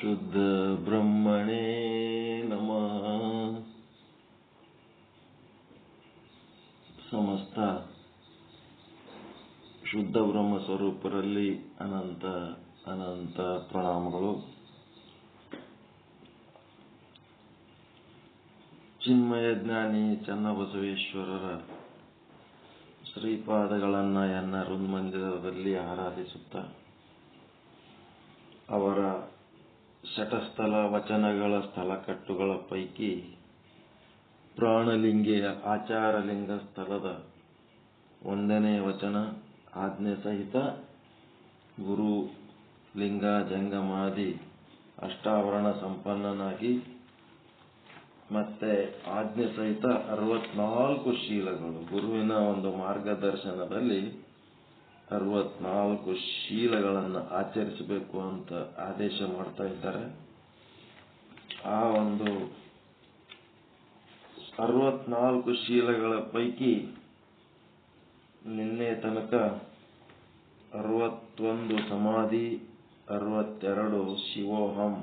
ಶುದ್ಧ ಬ್ರಹ್ಮಣೇ ನಮಃ. ಸಮಸ್ತ ಶುದ್ಧ ಬ್ರಹ್ಮ ಸ್ವರೂಪರಲ್ಲಿ ಅನಂತ ಅನಂತ ಪ್ರಣಾಮಗಳು. ಚಿನ್ಮಯ ಜ್ಞಾನಿ ಚನ್ನಬಸವೇಶ್ವರರ ಶ್ರೀಪಾದಗಳನ್ನು ಎನ್ನ ಋನ್ಮಂದಿರದಲ್ಲಿ ಆರಾಧಿಸುತ್ತ ಅವರ ಶಟಸ್ಥಲ ವಚನಗಳ ಸ್ಥಳಕಟ್ಟುಗಳ ಪೈಕಿ ಪ್ರಾಣಲಿಂಗೆಯ ಆಚಾರಲಿಂಗ ಸ್ಥಳದ 1ನೇ ವಚನ ಆಜ್ಞೆ ಸಹಿತ ಗುರು ಲಿಂಗ ಜಂಗಮಾದಿ ಅಷ್ಟಾವರಣ ಸಂಪನ್ನನಾಗಿ ಮತ್ತೆ ಆಜ್ಞೆ ಸಹಿತ 64 ಶೀಲಗಳು, ಗುರುವಿನ ಒಂದು ಮಾರ್ಗದರ್ಶನದಲ್ಲಿ 64 ಶೀಲಗಳನ್ನು ಆಚರಿಸಬೇಕು ಅಂತ ಆದೇಶ ಮಾಡ್ತಾ ಇದ್ದಾರೆ. ಆ ಒಂದು 64 ಶೀಲಗಳ ಪೈಕಿ ನಿನ್ನೆ ತನಕ 61 ಸಮಾಧಿ, 62 ಶಿವೋಹಂ.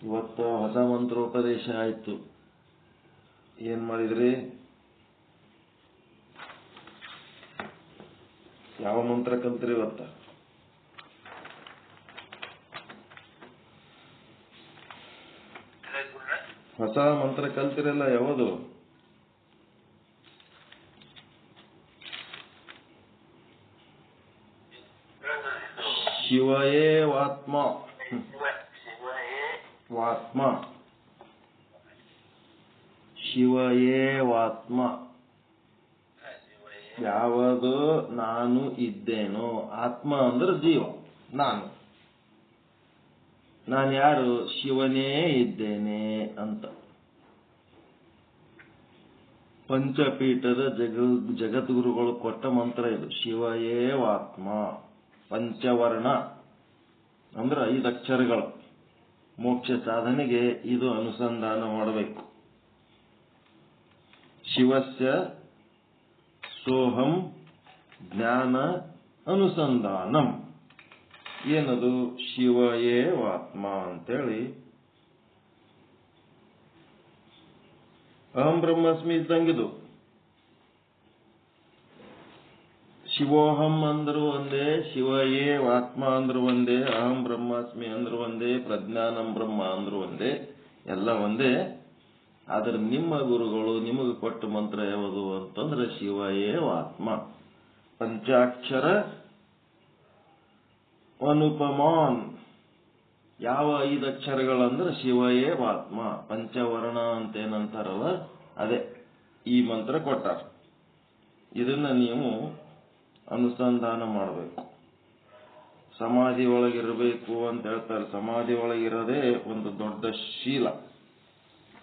ಇವತ್ತು ಹೊಸ ಮಂತ್ರೋಪದೇಶ ಆಯ್ತು. ಏನ್ ಮಾಡಿದ್ರಿ? ಯಾವ ಮಂತ್ರ ಕಲ್ತ್ರಿ ಇವತ್ತ? ಹೊಸ ಮಂತ್ರ ಕಲ್ತಿರಲ್ಲ, ಯಾವುದು? ಶಿವಯೇವಾತ್ಮ. ವಾತ್ಮ ಶಿವಯೇವಾತ್ಮ. ಯಾವುದು ನಾನು ಇದ್ದೇನೋ, ಆತ್ಮ ಅಂದ್ರೆ ಜೀವ, ನಾನು ಯಾರು? ಶಿವನೇ ಇದ್ದೇನೆ ಅಂತ. ಪಂಚಪೀಠದ ಜಗದ್ಗುರುಗಳು ಕೊಟ್ಟ ಮಂತ್ರ ಇದು, ಶಿವಯೇವಾತ್ಮ. ಪಂಚವರ್ಣ ಅಂದ್ರೆ 5 ಅಕ್ಷರಗಳು. ಮೋಕ್ಷ ಸಾಧನೆಗೆ ಇದು ಅನುಸಂಧಾನ ಮಾಡಬೇಕು. ಶಿವಸ್ಯ ಸೋಹಂ ಜ್ಞಾನ ಅನುಸಂಧಾನಂ. ಏನದು? ಶಿವಯೇವಾತ್ಮ ಅಂತೇಳಿ ಅಹಂ ಬ್ರಹ್ಮಾಸ್ಮಿ ಇದ್ದಂಗಿದು. ಶಿವೋಹಂ ಅಂದ್ರು ಒಂದೇ, ಶಿವಯೇವಾತ್ಮ ಅಂದ್ರು ಒಂದೇ, ಅಹಂ ಬ್ರಹ್ಮಾಸ್ಮಿ ಅಂದ್ರು ಒಂದೇ, ಪ್ರಜ್ಞಾನಂ ಬ್ರಹ್ಮ ಅಂದ್ರು ಒಂದೇ, ಎಲ್ಲ ಒಂದೇ. ಆದ್ರೆ ನಿಮ್ಮ ಗುರುಗಳು ನಿಮಗೆ ಕೊಟ್ಟ ಮಂತ್ರ ಯಾವುದು ಅಂತಂದ್ರೆ ಶಿವಯೇವಾತ್ಮ. ಪಂಚಾಕ್ಷರ ಅನುಪಮಾನ್. ಯಾವ 5 ಅಕ್ಷರಗಳಂದ್ರೆ ಶಿವಯೇವಾತ್ಮ. ಪಂಚವರ್ಣ ಅಂತೇನಂತಾರಲ್ಲ, ಅದೇ ಈ ಮಂತ್ರ ಕೊಟ್ಟಾರ. ಇದನ್ನ ನೀವು ಅನುಸಂಧಾನ ಮಾಡಬೇಕು. ಸಮಾಧಿ ಒಳಗಿರಬೇಕು ಅಂತ ಹೇಳ್ತಾರೆ. ಸಮಾಧಿ ಒಳಗಿರೋದೇ ಒಂದು ದೊಡ್ಡ ಶೀಲ.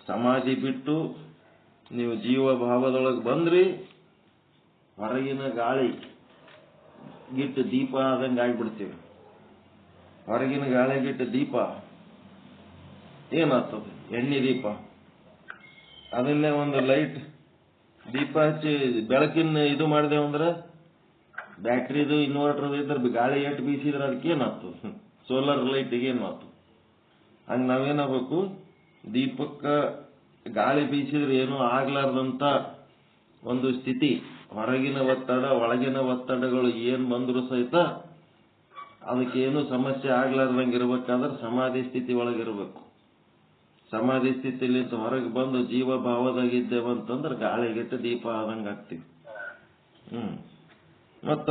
ಸಮಾಧಿ ಬಿಟ್ಟು ನೀವು ಜೀವ ಭಾವದೊಳಗೆ ಬಂದ್ರಿ, ಹೊರಗಿನ ಗಾಳಿ ಗಿಟ್ಟು ದೀಪ ಆದಂಗೆ ಆಗಿಬಿಡ್ತೀವಿ. ಹೊರಗಿನ ಗಾಳಿ ಗಿಟ್ಟು ದೀಪ ಏನಾಗ್ತದೆ? ಎಣ್ಣೆ ದೀಪ. ಅದನ್ನೇ ಒಂದು ಲೈಟ್ ದೀಪ ಹಚ್ಚಿ ಬೆಳಕಿನ ಇದು ಮಾಡಿದೆವು ಅಂದ್ರೆ, ಬ್ಯಾಟ್ರಿದು ಇನ್ವರ್ಟರ್ ಇದ್ರೆ ಗಾಳಿ ಎಷ್ಟು ಬೀಸಿದ್ರೆ ಅದಕ್ಕೆ ಏನಾಗ್ತದೆ? ಸೋಲಾರ್ ಲೈಟಿಗೆ ಏನು ಮಾತು? ಹಂಗೆ ನಾವೇನಾಗಬೇಕು? ದೀಪಕ್ಕೆ ಗಾಳಿ ಬೀಸಿದ್ರೆ ಏನೂ ಆಗ್ಲಾರ್ದಂತ ಒಂದು ಸ್ಥಿತಿ, ಹೊರಗಿನ ಒತ್ತಡ ಒಳಗಿನ ಒತ್ತಡಗಳು ಏನ್ ಬಂದ್ರು ಸಹಿತ ಅದಕ್ಕೇನು ಸಮಸ್ಯೆ ಆಗ್ಲಾರ್ದಂಗೆ ಇರ್ಬೇಕಾದ್ರೆ ಸಮಾಧಿ ಸ್ಥಿತಿ ಒಳಗಿರ್ಬೇಕು. ಸಮಾಧಿ ಸ್ಥಿತಿಲಿ ಹೊರಗೆ ಬಂದು ಜೀವ ಭಾವದಾಗಿದ್ದೇವಂತಂದ್ರೆ ಗಾಳಿಗಿಟ್ಟು ದೀಪ ಆದಂಗೆ ಆಗ್ತೀವಿ. ಮತ್ತ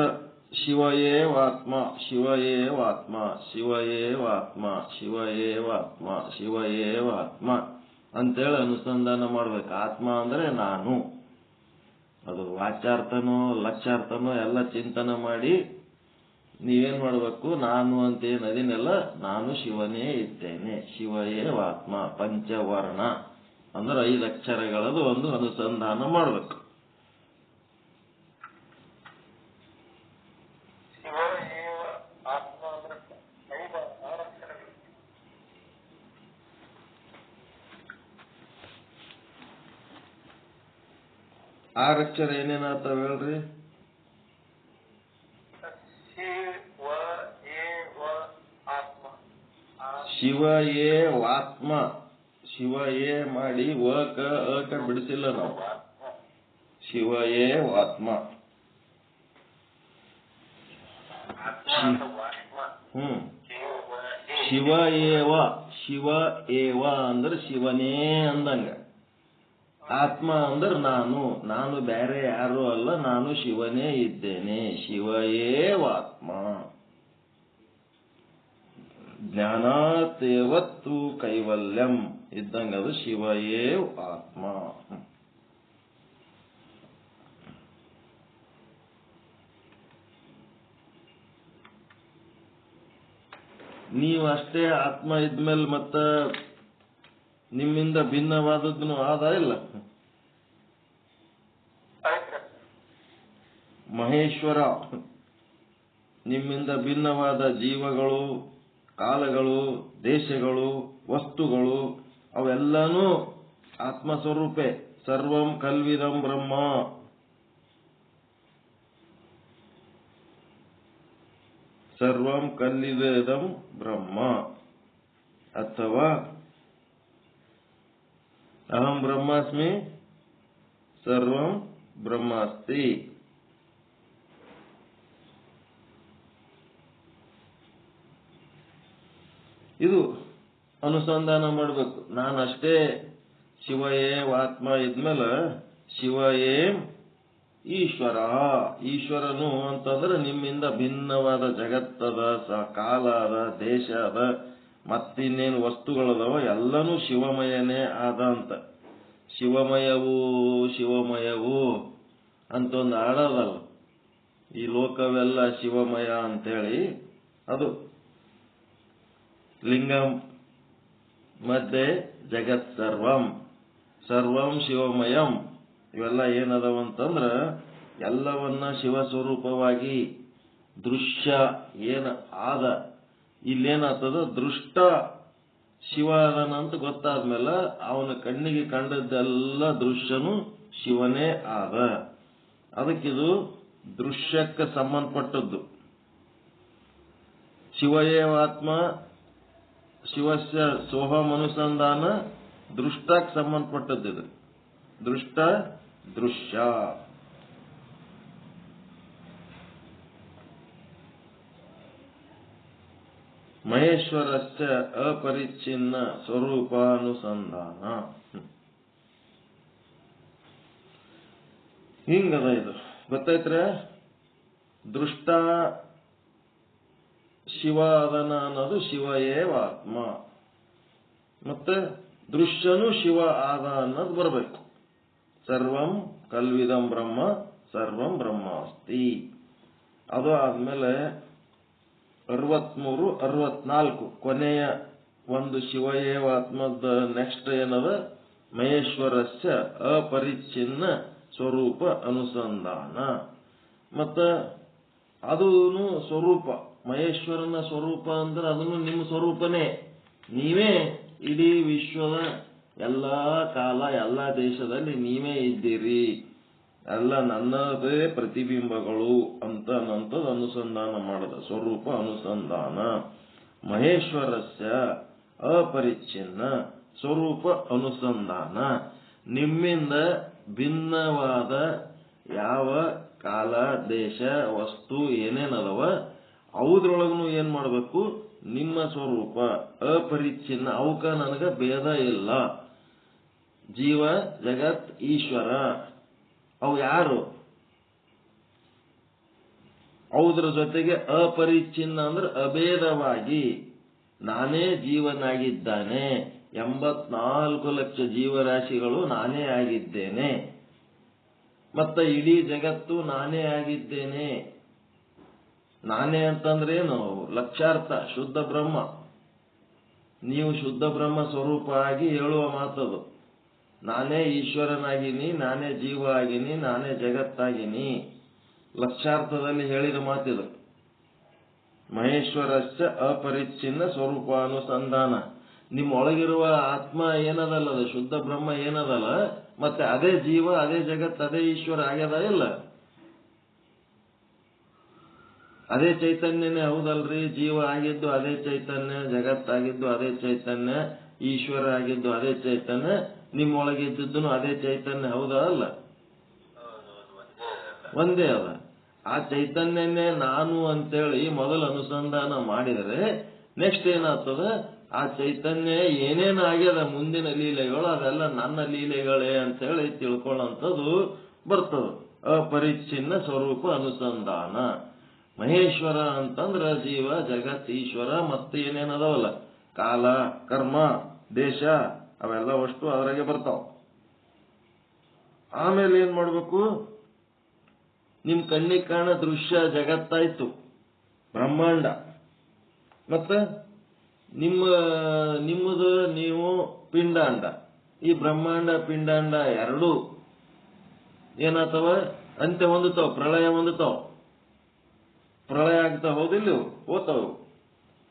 ಶಿವಯೇವಾತ್ಮ, ಶಿವಯೇವಾತ್ಮ, ಶಿವಯೇವಾತ್ಮ, ಶಿವಯೇವಾತ್ಮ, ಶಿವಯೇವಾತ್ಮ ಅಂತೇಳಿ ಅನುಸಂಧಾನ ಮಾಡ್ಬೇಕು. ಆತ್ಮ ಅಂದ್ರೆ ನಾನು. ಅದು ವಾಚಾರ್ಥನೋ ಲಕ್ಷಾರ್ಥನೋ ಎಲ್ಲ ಚಿಂತನೆ ಮಾಡಿ ನೀವೇನ್ ಮಾಡ್ಬೇಕು? ನಾನು ಅಂತೇನು ಅದಿನೆಲ್ಲ, ನಾನು ಶಿವನೇ ಇದ್ದೇನೆ. ಶಿವಯೇವಾತ್ಮ. ಪಂಚವರ್ಣ ಅಂದ್ರೆ 5 ಅಕ್ಷರಗಳದು ಒಂದು ಅನುಸಂಧಾನ ಮಾಡ್ಬೇಕು. ಆರು ಅಕ್ಷರ ಏನೇನಾಗ್ತಾವ ಹೇಳ್ರಿ? ಶಿವ ಏ ವಾತ್ಮ, ಶಿವ ಏ ಮಾಡಿ ಅಕ ಬಿಡಿಸಿಲ್ಲ ನಾವು. ಶಿವ ಏ ವಾತ್ಮ. ಶಿವ ಏವ, ಶಿವ ಏವ ಅಂದ್ರೆ ಶಿವನೇ ಅಂದಂಗ. ಆತ್ಮ ಅಂದ್ರೆ ನಾನು ಬೇರೆ ಯಾರು ಅಲ್ಲ, ನಾನು ಶಿವನೇ ಇದ್ದೇನೆ. ಶಿವ ಏವಾತ್ಮ. ಜ್ಞಾನಾತೇವತ್ತು ಕೈವಲ್ಯಂ ಇದ್ದಂಗ ಅದು ಶಿವ ಏವ್ ಆತ್ಮ. ನೀವಷ್ಟೇ ಆತ್ಮ ಇದ್ಮೇಲೆ ಮತ್ತ ನಿಮ್ಮಿಂದ ಭಿನ್ನವಾದದ್ದು ಆದ ಇಲ್ಲ. ಮಹೇಶ್ವರ ನಿಮ್ಮಿಂದ ಭಿನ್ನವಾದ ಜೀವಗಳು, ಕಾಲಗಳು, ದೇಶಗಳು, ವಸ್ತುಗಳು ಅವೆಲ್ಲನೂ ಆತ್ಮಸ್ವರೂಪೇ. ಸರ್ವಂ ಕಲ್ವಿದಂ ಬ್ರಹ್ಮ. ಸರ್ವಂ ಕಲ್ಲಿದಂ ಬ್ರಹ್ಮ ಅಥವಾ ಅಹಂ ಬ್ರಹ್ಮಾಸ್ಮಿ ಸರ್ವಂ ಬ್ರಹ್ಮಾಸ್ತಿ. ಇದು ಅನುಸಂಧಾನ ಮಾಡಬೇಕು. ನಾನಷ್ಟೇ ಶಿವ ಏವ್ ಆತ್ಮ ಇದ್ಮೇಲೆ ಶಿವ ಏಂ ಈಶ್ವರ. ಈಶ್ವರನು ಅಂತಂದ್ರೆ ನಿಮ್ಮಿಂದ ಭಿನ್ನವಾದ ಜಗತ್ತದ, ಕಾಲ ಅದ, ದೇಶ ಅದ, ಮತ್ತಿನ್ನೇನು ವಸ್ತುಗಳದವ ಎಲ್ಲನೂ ಶಿವಮಯನೇ ಆದ ಅಂತ. ಶಿವಮಯವು ಶಿವಮಯವು ಅಂತ ಒಂದು ಆಡೋದಲ್ಲ, ಈ ಲೋಕವೆಲ್ಲ ಶಿವಮಯ ಅಂತೇಳಿ. ಅದು ಲಿಂಗಂ ಮಧ್ಯೆ ಜಗತ್ ಸರ್ವಂ, ಸರ್ವಂ ಶಿವಮಯಂ. ಇವೆಲ್ಲ ಏನದವಂತಂದ್ರ ಎಲ್ಲವನ್ನ ಶಿವಸ್ವರೂಪವಾಗಿ ದೃಶ್ಯ ಏನ ಆದ. ಇಲ್ಲೇನಾಗ್ತದ, ದೃಷ್ಟ ಶಿವ ಅದನಂತ ಗೊತ್ತಾದ್ಮೇಲೆ ಅವನ ಕಣ್ಣಿಗೆ ಕಂಡದ್ದೆಲ್ಲ ದೃಶ್ಯನು ಶಿವನೇ ಆದ. ಅದಕ್ಕಿದು ದೃಶ್ಯಕ್ಕೆ ಸಂಬಂಧಪಟ್ಟದ್ದು. ಶಿವಯೇವಾತ್ಮ ಶಿವಸ್ಯ ಸೋಹಂ ಅನುಸಂಧಾನ ದೃಷ್ಟಕ್ಕೆ ಸಂಬಂಧಪಟ್ಟದ್ದು. ದೃಷ್ಟ ದೃಶ್ಯ. ಮಹೇಶ್ವರಸ್ಯ ಅಪರಿಚ್ಛಿನ್ನ ಸ್ವರೂಪಾನುಸಂಧಾನ. ಹಿಂಗದ ಇದು ಗೊತ್ತೈತ್ರೆ. ದೃಷ್ಟ ಶಿವ ಅದನ ಅನ್ನೋದು ಶಿವ ಏವಾತ್ಮ. ಮತ್ತೆ ದೃಶ್ಯನು ಶಿವ ಆದ ಅನ್ನೋದು ಬರಬೇಕು. ಸರ್ವಂ ಕಲ್ವಿದಂ ಬ್ರಹ್ಮ ಸರ್ವಂ ಬ್ರಹ್ಮಾಸ್ತಿ. ಅದು ಆದ್ಮೇಲೆ 63, 64 ಕೊನೆಯ ಒಂದು ಶಿವ ಏವಾತ್ಮದ ನೆಕ್ಸ್ಟ್ ಏನದ, ಮಹೇಶ್ವರಸ್ಯ ಅಪರಿಚ್ಛಿನ್ನ ಸ್ವರೂಪ ಅನುಸಂಧಾನ. ಮತ್ತ ಅದೂನು ಸ್ವರೂಪ, ಮಹೇಶ್ವರನ ಸ್ವರೂಪ ಅಂದ್ರೆ ಅದನ್ನು ನಿಮ್ಮ ಸ್ವರೂಪನೇ. ನೀವೇ ಇಡೀ ವಿಶ್ವದ ಎಲ್ಲಾ ಕಾಲ ಎಲ್ಲಾ ದೇಶದಲ್ಲಿ ನೀವೇ ಇದ್ದೀರಿ. ಎಲ್ಲ ನನ್ನದೇ ಪ್ರತಿಬಿಂಬಗಳು ಅಂತ ಅನ್ನೋಂಥದ್ದು ಅನುಸಂಧಾನ ಮಾಡದ ಸ್ವರೂಪ ಅನುಸಂಧಾನ. ಮಹೇಶ್ವರಸ್ಯ ಅಪರಿಚ್ಛಿನ್ನ ಸ್ವರೂಪ ಅನುಸಂಧಾನ. ನಿಮ್ಮಿಂದ ಭಿನ್ನವಾದ ಯಾವ ಕಾಲ, ದೇಶ, ವಸ್ತು ಏನೇನದವ ಅವುದ್ರೊಳಗೂ ಏನ್ ಮಾಡಬೇಕು, ನಿಮ್ಮ ಸ್ವರೂಪ ಅಪರಿಚ್ಛಿನ್ನ. ಅವಕ್ಕ ನನಗ ಭೇದ ಇಲ್ಲ. ಜೀವ, ಜಗತ್, ಈಶ್ವರ ಅವು ಯಾರು? ಅವುದ್ರ ಜೊತೆಗೆ ಅಪರಿಚ್ಛಿನ್ನ ಅಂದ್ರೆ ಅಭೇದವಾಗಿ ನಾನೇ ಜೀವನಾಗಿದ್ದಾನೆ. 84 ಲಕ್ಷ ಜೀವರಾಶಿಗಳು ನಾನೇ ಆಗಿದ್ದೇನೆ. ಮತ್ತ ಇಡೀ ಜಗತ್ತು ನಾನೇ ಆಗಿದ್ದೇನೆ. ನಾನೇ ಅಂತಂದ್ರೇನು? ಲಕ್ಷಾರ್ಥ ಶುದ್ಧ ಬ್ರಹ್ಮ. ನೀವು ಶುದ್ಧ ಬ್ರಹ್ಮ ಸ್ವರೂಪ ಆಗಿ ಹೇಳುವ ಮಾತದು. ನಾನೇ ಈಶ್ವರನಾಗಿನಿ, ನಾನೇ ಜೀವ ಆಗಿನಿ, ನಾನೇ ಜಗತ್ತಾಗಿನಿ. ಲಕ್ಷಾರ್ಥದಲ್ಲಿ ಹೇಳಿದ ಮಾತಿದು. ಮಹೇಶ್ವರಸ್ಯ ಅಪರಿಚ್ಛಿನ್ನ ಸ್ವರೂಪಾನುಸಂಧಾನ. ನಿಮ್ಮೊಳಗಿರುವ ಆತ್ಮ ಏನದಲ್ಲ, ಅದು ಶುದ್ಧ ಬ್ರಹ್ಮ ಏನದಲ್ಲ, ಮತ್ತೆ ಅದೇ ಜೀವ, ಅದೇ ಜಗತ್, ಅದೇ ಈಶ್ವರ ಆಗ್ಯದ ಇಲ್ಲ. ಅದೇ ಚೈತನ್ಯನೇ ಹೌದಲ್ರಿ. ಜೀವ ಆಗಿದ್ದು ಅದೇ ಚೈತನ್ಯ, ಜಗತ್ತಾಗಿದ್ದು ಅದೇ ಚೈತನ್ಯ, ಈಶ್ವರ ಆಗಿದ್ದು ಅದೇ ಚೈತನ್ಯ, ನಿಮ್ಮೊಳಗಿದ್ದು ಅದೇ ಚೈತನ್ಯ, ಹೌದಾ ಅಲ್ಲ? ಒಂದೇ ಅದ. ಆ ಚೈತನ್ಯನೇ ನಾನು ಅಂತೇಳಿ ಮೊದಲು ಅನುಸಂಧಾನ ಮಾಡಿದರೆ ನೆಕ್ಸ್ಟ್ ಏನಾಗ್ತದ, ಆ ಚೈತನ್ಯ ಏನೇನಾಗ್ಯದ ಮುಂದಿನ ಲೀಲೆಗಳು ಅದೆಲ್ಲ ನನ್ನ ಲೀಲೆಗಳೇ ಅಂತೇಳಿ ತಿಳ್ಕೊಳ್ಳೋಂಥದ್ದು ಬರ್ತದ. ಅಪರಿಚ್ಛಿನ್ನ ಸ್ವರೂಪ ಅನುಸಂಧಾನ. ಮಹೇಶ್ವರ ಅಂತಂದ್ರ ಜೀವ, ಜಗತ್, ಈಶ್ವರ ಮತ್ತೆ ಏನೇನದವಲ್ಲ, ಕಾಲ, ಕರ್ಮ, ದೇಶ ಅವೆಲ್ಲ ಅಷ್ಟು ಅದ್ರಾಗೆ ಬರ್ತಾವ. ಆಮೇಲೆ ಏನ್ ಮಾಡ್ಬೇಕು, ನಿಮ್ ಕಣ್ಣಿಗೆ ಕಾಣ ದೃಶ್ಯ ಜಗತ್ತಾಯ್ತು, ಬ್ರಹ್ಮಾಂಡ. ಮತ್ತೆ ನಿಮ್ಮದು ನೀವು ಪಿಂಡಾಂಡ. ಈ ಬ್ರಹ್ಮಾಂಡ ಪಿಂಡಾಂಡ ಎರಡೂ ಏನಾಗ್ತವ, ಅಂತ್ಯ ಹೊಂದುತ್ತಾವ, ಪ್ರಳಯ ಹೊಂದುತ್ತಾವ. ಪ್ರಳಯ ಆಗ್ತಾ ಹೋದಿಲ್ಲ, ಹೋತಾವ.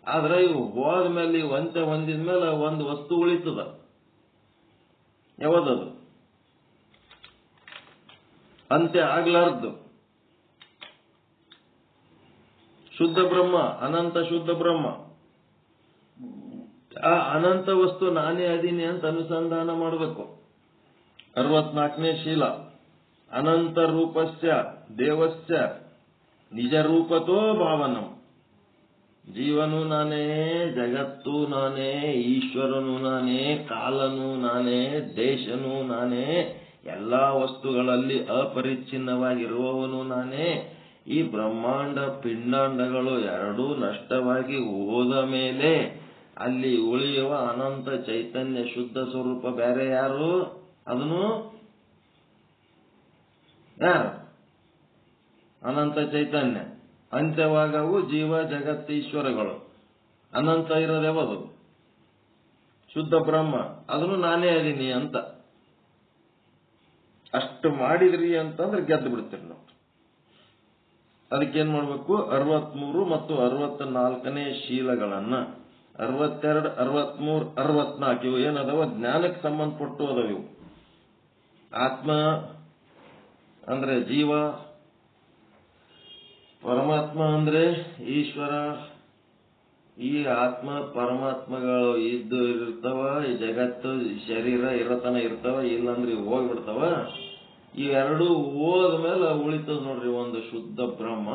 ಆದ್ರೆ ಇವು ಹೋದ್ಮೇಲೆ, ಇವು ಅಂತ್ಯ ಹೊಂದಿದ್ಮೇಲೆ ಒಂದು ವಸ್ತು ಉಳಿತದ. ಯಾವದದು? ಅಂತ್ಯ ಆಗ್ಲಾರ್ದು ಶುದ್ಧ ಬ್ರಹ್ಮ, ಅನಂತ ಶುದ್ಧ ಬ್ರಹ್ಮ. ಆ ಅನಂತ ವಸ್ತು ನಾನೇ ಅದೀನಿ ಅಂತ ಅನುಸಂಧಾನ ಮಾಡಬೇಕು. 64ನೇ ಶೀಲ. ಅನಂತ ರೂಪಸ್ಯ ದೇವಸ್ಯ ನಿಜ ರೂಪತೋ ಭಾವನಂ. ಜೀವನು ನಾನೇ, ಜಗತ್ತು ನಾನೇ, ಈಶ್ವರನು ನಾನೇ, ಕಾಲನು ನಾನೇ, ದೇಶನು ನಾನೇ, ಎಲ್ಲಾ ವಸ್ತುಗಳಲ್ಲಿ ಅಪರಿಚ್ಛಿನ್ನವಾಗಿರುವವನು ನಾನೇ. ಈ ಬ್ರಹ್ಮಾಂಡ ಪಿಂಡಾಂಡಗಳು ಎರಡೂ ನಷ್ಟವಾಗಿ ಹೋದ ಮೇಲೆ ಅಲ್ಲಿ ಉಳಿಯುವ ಅನಂತ ಚೈತನ್ಯ ಶುದ್ಧ ಸ್ವರೂಪ ಬೇರೆ ಯಾರು? ಅದನ್ನು ಯಾರು? ಅನಂತ ಚೈತನ್ಯ. ಅಂತ್ಯವಾಗವು ಜೀವ, ಜಗತ್, ಈಶ್ವರಗಳು. ಅನಂತ ಇರೋದು ಯಾವುದು? ಶುದ್ಧ ಬ್ರಹ್ಮ. ಅದನ್ನು ನಾನೇ ಅದೀನಿ ಅಂತ ಅಷ್ಟು ಮಾಡಿದ್ರಿ ಅಂತಂದ್ರೆ ಗೆದ್ದು ಬಿಡ್ತೀರಿ ನಾವು. ಅದಕ್ಕೇನ್ ಮಾಡ್ಬೇಕು, 63 ಮತ್ತು 64ನೇ ಶೀಲಗಳನ್ನ, 62, 63, 64 ಇವು ಏನದವ, ಜ್ಞಾನಕ್ಕೆ ಸಂಬಂಧಪಟ್ಟು ಅದಾವ ಇವು. ಆತ್ಮ ಅಂದ್ರೆ ಜೀವ, ಪರಮಾತ್ಮ ಅಂದ್ರೆ ಈಶ್ವರ. ಈ ಆತ್ಮ ಪರಮಾತ್ಮಗಳು ಇದ್ದು ಇರ್ತಾವ, ಈ ಜಗತ್ತು ಶರೀರ ಇರತನ ಇರ್ತಾವ, ಇಲ್ಲಂದ್ರೆ ಇವು ಹೋಗ್ಬಿಡ್ತಾವ. ಇವೆರಡು ಹೋದ್ಮೇಲೆ ಉಳಿತದ ನೋಡ್ರಿ ಒಂದು ಶುದ್ಧ ಬ್ರಹ್ಮ.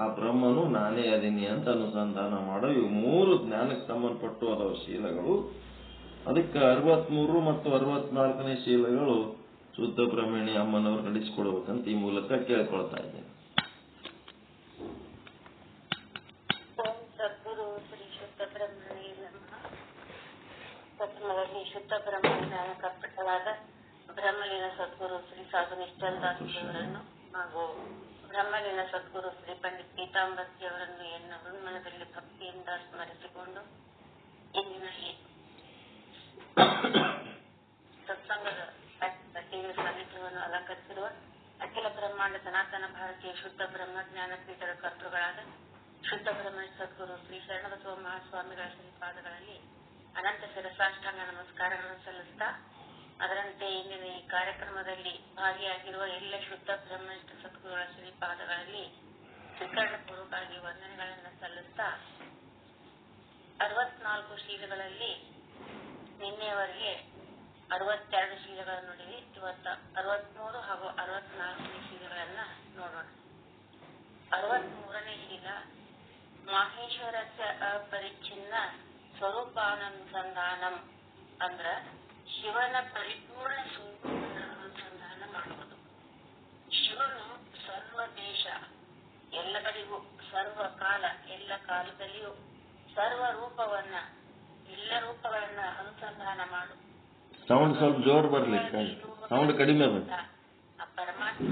ಆ ಬ್ರಹ್ಮನು ನಾನೇ ಅದೀನಿ ಅಂತ ಅನುಸಂಧಾನ ಮಾಡೋ ಇವು 3 ಜ್ಞಾನಕ್ಕೆ ಸಂಬಂಧಪಟ್ಟು ಅದಾವ ಶೀಲಗಳು. ಅದಕ್ಕೆ 63 ಮತ್ತು 64ನೇ ಶೀಲಗಳು ಶುದ್ಧ ಬ್ರಹ್ಮಣಿ ಅಮ್ಮನವ್ರು ನಡೆಸಿಕೊಡ್ಬೇಕಂತ ಈ ಮೂಲಕ ಕೇಳ್ಕೊಳ್ತಾ ಇದ್ದೇನೆ. ಶುದ್ಧ ಬ್ರಹ್ಮನಿಂದ ಕರ್ಪಟವಾದ ಬ್ರಹ್ಮಲೀನ ಸದ್ಗುರು ಶ್ರೀ ಸಾಧು ನಿಶ್ಚಲ್ ದಾಸಿಯವರನ್ನು ಹಾಗೂ ಬ್ರಹ್ಮಲೀನ ಸದ್ಗುರು ಶ್ರೀ ಪಂಡಿತ್ ಪೀತಾಂಬರ್ಜಿಯವರನ್ನು ಎನ್ನ ಹೃನ್ಮನದಲ್ಲಿ ಭಕ್ತಿಯಿಂದ ಸ್ಮರಿಸಿಕೊಂಡು ಇಂದಿನ ಈ ಸತ್ಸಂಗದ ಸಾನ್ನಿಧ್ಯವನ್ನು ಅಲಂಕರಿಸಿರುವ ಅಖಿಲ ಬ್ರಹ್ಮಾಂಡ ಸನಾತನ ಭಾರತೀಯ ಶುದ್ಧ ಬ್ರಹ್ಮಜ್ಞಾನ ಪೀಠದ ಕರ್ತೃಗಳಾದ ಶುದ್ಧ ಬ್ರಹ್ಮ ಸದ್ಗುರು ಶ್ರೀ ಶರಣಬಸವ ಮಹಾಸ್ವಾಮಿಗಳ ಶ್ರೀಪಾದಗಳಲ್ಲಿ ಅನಂತ ಶಿರಸಾಷ್ಟಾಂಗ ನಮಸ್ಕಾರಗಳನ್ನು ಸಲ್ಲಿಸ್ತಾ, ಅದರಂತೆ ಇಂದಿನ ಈ ಕಾರ್ಯಕ್ರಮದಲ್ಲಿ ಭಾಗಿಯಾಗಿರುವ ಎಲ್ಲ ಶುದ್ಧ ಬ್ರಹ್ಮನಿಷ್ಠ ಸದ್ಗುರುಗಳ ಶ್ರೀಪಾದಗಳಲ್ಲಿ ತ್ರಿಕರಣಪೂರ್ವಕವಾಗಿ ವಂದನೆಗಳನ್ನು ಸಲ್ಲಿಸ್ತಾ, 64 ಶೀಲಗಳಲ್ಲಿ ನಿನ್ನೆಯವರೆಗೆ 62 ಶೀಲಗಳನ್ನು ನೋಡಿವಿ. ಇವತ್ತು 63 ಹಾಗೂ 64ನೇ ಶೀಲಗಳನ್ನ ನೋಡೋಣ. 63ನೇ ಶೀಲ ಮಾಹೇಶ್ವರಸ್ಯ ಅಪರಿಚ್ಛಿನ್ನ ಸ್ವರೂಪಾನುಸಂಧಾನಂ ಅಂದ್ರ ಶಿವನ ಪರಿಪೂರ್ಣ ಸ್ವರೂಪವನ್ನು ಅನುಸಂಧಾನ ಮಾಡುವುದು. ಶಿವನು ಸರ್ವ ದೇಶ, ಎಲ್ಲ ಕಡೆಗೂ, ಸರ್ವ ಕಾಲ, ಎಲ್ಲ ಕಾಲದಲ್ಲಿಯೂ ಸರ್ವ ರೂಪವನ್ನ, ಎಲ್ಲ ರೂಪಗಳನ್ನ ಅನುಸಂಧಾನ ಮಾಡು. ಸೌಂಡ್ ಸ್ವಲ್ಪ ಜೋರ್ ಬರ್ಲಿ, ಸೌಂಡ್ ಕಡಿಮೆ ಅದ. ಆ ಪರಮಾತ್ಮ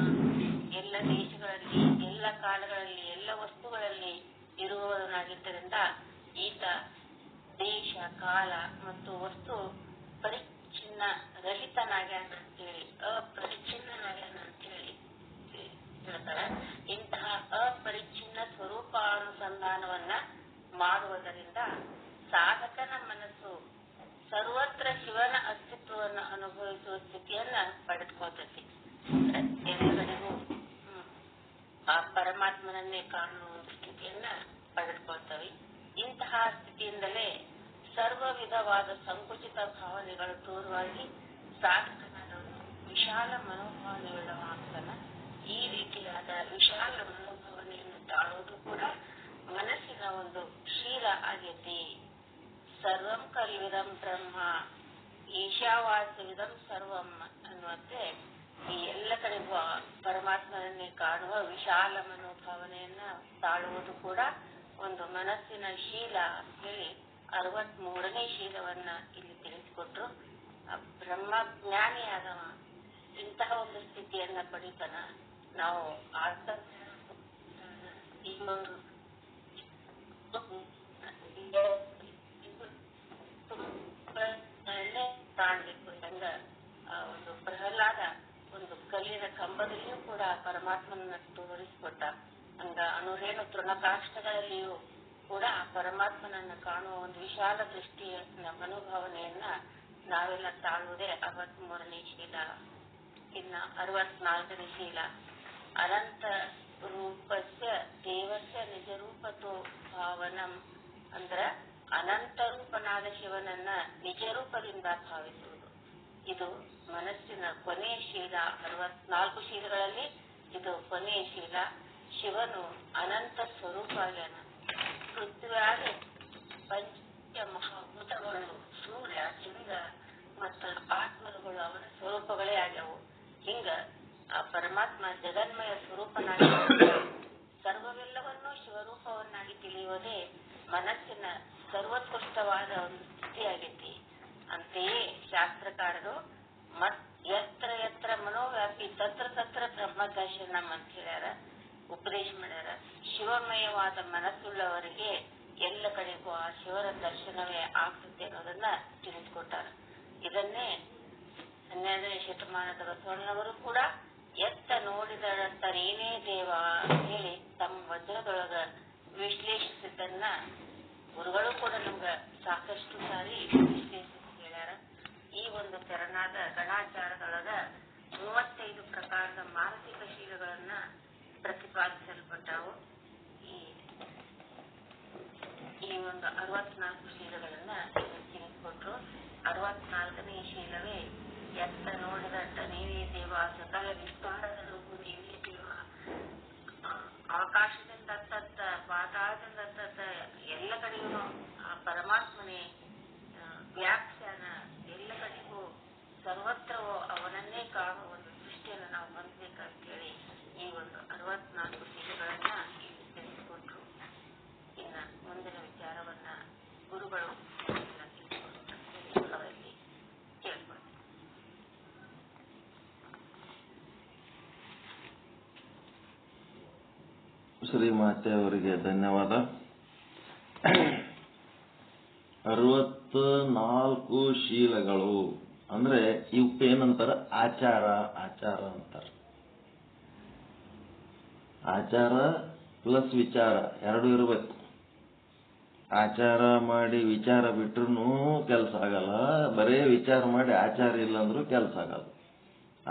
ಎಲ್ಲ ದೇಶಗಳಲ್ಲಿ, ಎಲ್ಲ ಕಾಲಗಳಲ್ಲಿ, ಎಲ್ಲ ವಸ್ತುಗಳಲ್ಲಿ ಇರುವವನಾಗಿದ್ದರಿಂದ ಈತ ದೇಶ, ಕಾಲ ಮತ್ತು ವಸ್ತು ಪರಿಚ್ಛಿನ್ನ ರಹಿತನಾಗ್ಯಾನ ಅಂತೇಳಿ, ಅಪರಿಚ್ಛಿನ್ನನಾಗ್ಯಾನ ಅಂತೇಳಿ ಹೇಳ್ತಾರೆ. ಇಂತಹ ಅಪರಿಚ್ಛಿನ್ನ ಸ್ವರೂಪಾನುಸಂಧಾನವನ್ನ ಮಾಡುವುದರಿಂದ ಸಾಧಕನ ಮನಸ್ಸು ಸರ್ವತ್ರ ಶಿವನ ಅಸ್ತಿತ್ವವನ್ನು ಅನುಭವಿಸುವ ಸ್ಥಿತಿಯನ್ನ ಪಡೆದುಕೋತೈತಿ. ಎಲ್ಲರಿಗೂ ಆ ಪರಮಾತ್ಮನನ್ನೇ ಕಾಣುವ ಒಂದು ಸ್ಥಿತಿ ಸ್ಥಿತಿಯನ್ನ ಪಡೆದುಕೊಳ್ತವೆ. ಇಂತಹ ಸ್ಥಿತಿಯಿಂದಲೇ ಸರ್ವ ವಿಧವಾದ ಸಂಕುಚಿತ ಭಾವನೆಗಳು ದೂರವಾಗಿ ಸಾಧಕನಾದವನು ವಿಶಾಲ ಮನೋಭಾವನೆಯುಳ್ಳವಾಗ್ತಾನ. ಈ ರೀತಿಯಾದ ವಿಶಾಲ ಮನೋಭಾವನೆಯನ್ನು ತಾಳುವುದು ಕೂಡ ಮನಸ್ಸಿನ ಒಂದು ಶೀಲ ಆಗೈತಿ. ಸರ್ವಂ ಕಲ್ವಿದಂ ಬ್ರಹ್ಮ ಈಶಾವಾಸ್ಯವಿದಂ ಸರ್ವಂ ಅನ್ನುವಂತೆ ಈ ಎಲ್ಲ ಕಡೆಗೂ ಪರಮಾತ್ಮನನ್ನೇ ಕಾಣುವ ವಿಶಾಲ ಮನೋಭಾವನೆಯನ್ನ ತಾಳುವುದು ಕೂಡ ಒಂದು ಮನಸ್ಸಿನ ಶೀಲ ಹೇಳಿ 63ನೇ ಶೀಲವನ್ನ ಇಲ್ಲಿ ತಿಳಿಸಿಕೊಟ್ರು. ಬ್ರಹ್ಮಜ್ಞಾನಿಯಾದವ ಇಂತಹ ಒಂದು ಸ್ಥಿತಿಯನ್ನ ಪಡಿತಾನ. ನಾವು ಈ ಒಂದು ಕಾಣಬೇಕು. ಹೆಂಗ ಒಂದು ಪ್ರಹ್ಲಾದ ಒಂದು ಕಲ್ಲಿನ ಕಂಬದಲ್ಲಿಯೂ ಕೂಡ ಪರಮಾತ್ಮನ ತೋರಿಸಿಕೊಟ್ಟ, ಹಂಗ ಅನುರೇಣು ತೃಣಕಾಷ್ಟಗಳಲ್ಲಿಯೂ ಕೂಡ ಪರಮಾತ್ಮನನ್ನ ಕಾಣುವ ಒಂದು ವಿಶಾಲ ದೃಷ್ಟಿಯ ಮನೋಭಾವನೆಯನ್ನ ನಾವೆಲ್ಲ ತಾಳುವುದೇ 63ನೇ ಶೀಲ. ಇನ್ನ 64ನೇ ಶೀಲ ಅನಂತ ರೂಪಸ್ಯ ದೇವಸ್ಯ ನಿಜ ರೂಪತೋ ಭಾವನಂ ಅಂದ್ರ ಅನಂತ ರೂಪನಾದ ಶಿವನನ್ನ ನಿಜ ರೂಪದಿಂದ ಭಾವಿಸುವುದು. ಇದು ಮನಸ್ಸಿನ ಕೊನೆಯ ಶೀಲ. 64 ಶೀಲಗಳಲ್ಲಿ ಇದು ಕೊನೆಯ ಶೀಲ. ಶಿವನು ಅನಂತ ಸ್ವರೂಪ ಆಗ್ಯಾನ. ಪೃಥ್ವಿಯಾಗಿ ಪಂಚ ಮಹಾಭೂತಗಳು ಸೂರ್ಯ, ಚಂದ್ರ ಮತ್ತು ಆತ್ಮರುಗಳು ಅವನ ಸ್ವರೂಪಗಳೇ ಆಗ್ಯಾವು. ಹಿಂಗ ಆ ಪರಮಾತ್ಮ ಜಗನ್ಮಯ ಸ್ವರೂಪನಾಗಿ ಸರ್ವವೆಲ್ಲವನ್ನೂ ಶಿವರೂಪವನ್ನಾಗಿ ತಿಳಿಯುವುದೇ ಮನಸ್ಸಿನ ಸರ್ವೋತ್ಕೃಷ್ಟವಾದ ಒಂದು ಸ್ಥಿತಿಯಾಗೈತಿ. ಅಂತೆಯೇ ಶಾಸ್ತ್ರಕಾರರು ಯತ್ರ ಯತ್ರ ಮನೋವ್ಯಾಪಿ ತತ್ರ ತತ್ರ ಬ್ರಹ್ಮ ದರ್ಶನಂ ಅಂತ ಹೇಳ್ಯಾರ, ಉಪದೇಶ ಮಾಡ್ಯಾರ. ಶಿವಮಯವಾದ ಮನಸ್ಸುಳ್ಳವರಿಗೆ ಎಲ್ಲ ಕಡೆಗೂ ಆ ಶಿವರ ದರ್ಶನವೇ ಆಗ್ತದೆ ಅನ್ನೋದನ್ನ ತಿಳಿಸಿಕೊಟ್ಟಾರ. ಇದನ್ನೇ 12ನೇ ಶತಮಾನದ ಬಸವಣ್ಣನವರು ಕೂಡ ಎತ್ತ ನೋಡಿದರಂತ ನೀನೇ ದೇವ ಹೇಳಿ ತಮ್ಮ ವಚನದೊಳಗ ವಿಶ್ಲೇಷಿಸಿದ್ದನ್ನ ಗುರುಗಳು ಕೂಡ ನಮ್ಗ ಸಾಕಷ್ಟು ಸಾರಿ ವಿಶ್ಲೇಷಿಸಿ ಹೇಳ್ಯಾರ. ಈ ಒಂದು ತೆರನಾದ ಗಣಾಚಾರದೊಳಗ 35 ಪ್ರಕಾರದ ಮಾನಸಿಕ ಶೀಲಗಳನ್ನ ಪ್ರತಿಪಾದಿಸಲ್ಪಟ್ಟಾವು. ಈ ಒಂದು 64 ಶೀಲಗಳನ್ನ ತಿಳಿಸಿಕೊಟ್ರು. 64ನೇ ಶೀಲವೇ ಎತ್ತ ನೋಡಿದಂತ ನೀವೇ ದೇವ, ಸಕಲ ವಿಸ್ತಾರದೊಳಗೂ ನೀವೇ ದೇವ, ಆಕಾಶದಿಂದ ತತ್ತ ಪಾತಾಳದಿಂದ ತತ್ತ ಎಲ್ಲ ಕಡೆಗೂ ಆ ಪರಮಾತ್ಮನೇ ವ್ಯಾಖ್ಯಾನ. ಎಲ್ಲ ಕಡೆಗೂ ಸರ್ವತ್ರವೂ ಅವನನ್ನೇ ಕಾಣುವ ಒಂದು ದೃಷ್ಟಿಯನ್ನು ನಾವು ಹೊಂದಬೇಕಂತ ಹೇಳಿ ಈ ಒಂದು 64 ಶೀಲಗಳನ್ನ ಇಲ್ಲಿ ತಿಳಿಸಿಕೊಟ್ರು. ಇನ್ನ ಮುಂದಿನ ವಿಚಾರವನ್ನ ಗುರುಗಳು ಅವರಲ್ಲಿ ಕೇಳ್ಕೊಳ್ತಾರೆ. ಶ್ರೀಮಾತೆ ಅವರಿಗೆ ಧನ್ಯವಾದ. 64 ಶೀಲಗಳು ಅಂದ್ರೆ ಇವಕ್ಕೇನಂತಾರ? ಆಚಾರ ಅಂತಾರ. ಆಚಾರ ಪ್ಲಸ್ ವಿಚಾರ ಎರಡು ಇರಬೇಕು. ಆಚಾರ ಮಾಡಿ ವಿಚಾರ ಬಿಟ್ರು ಕೆಲಸ ಆಗಲ್ಲ, ಬರೇ ವಿಚಾರ ಮಾಡಿ ಆಚಾರ ಇಲ್ಲ ಅಂದ್ರೂ ಕೆಲಸ ಆಗಲ್ಲ.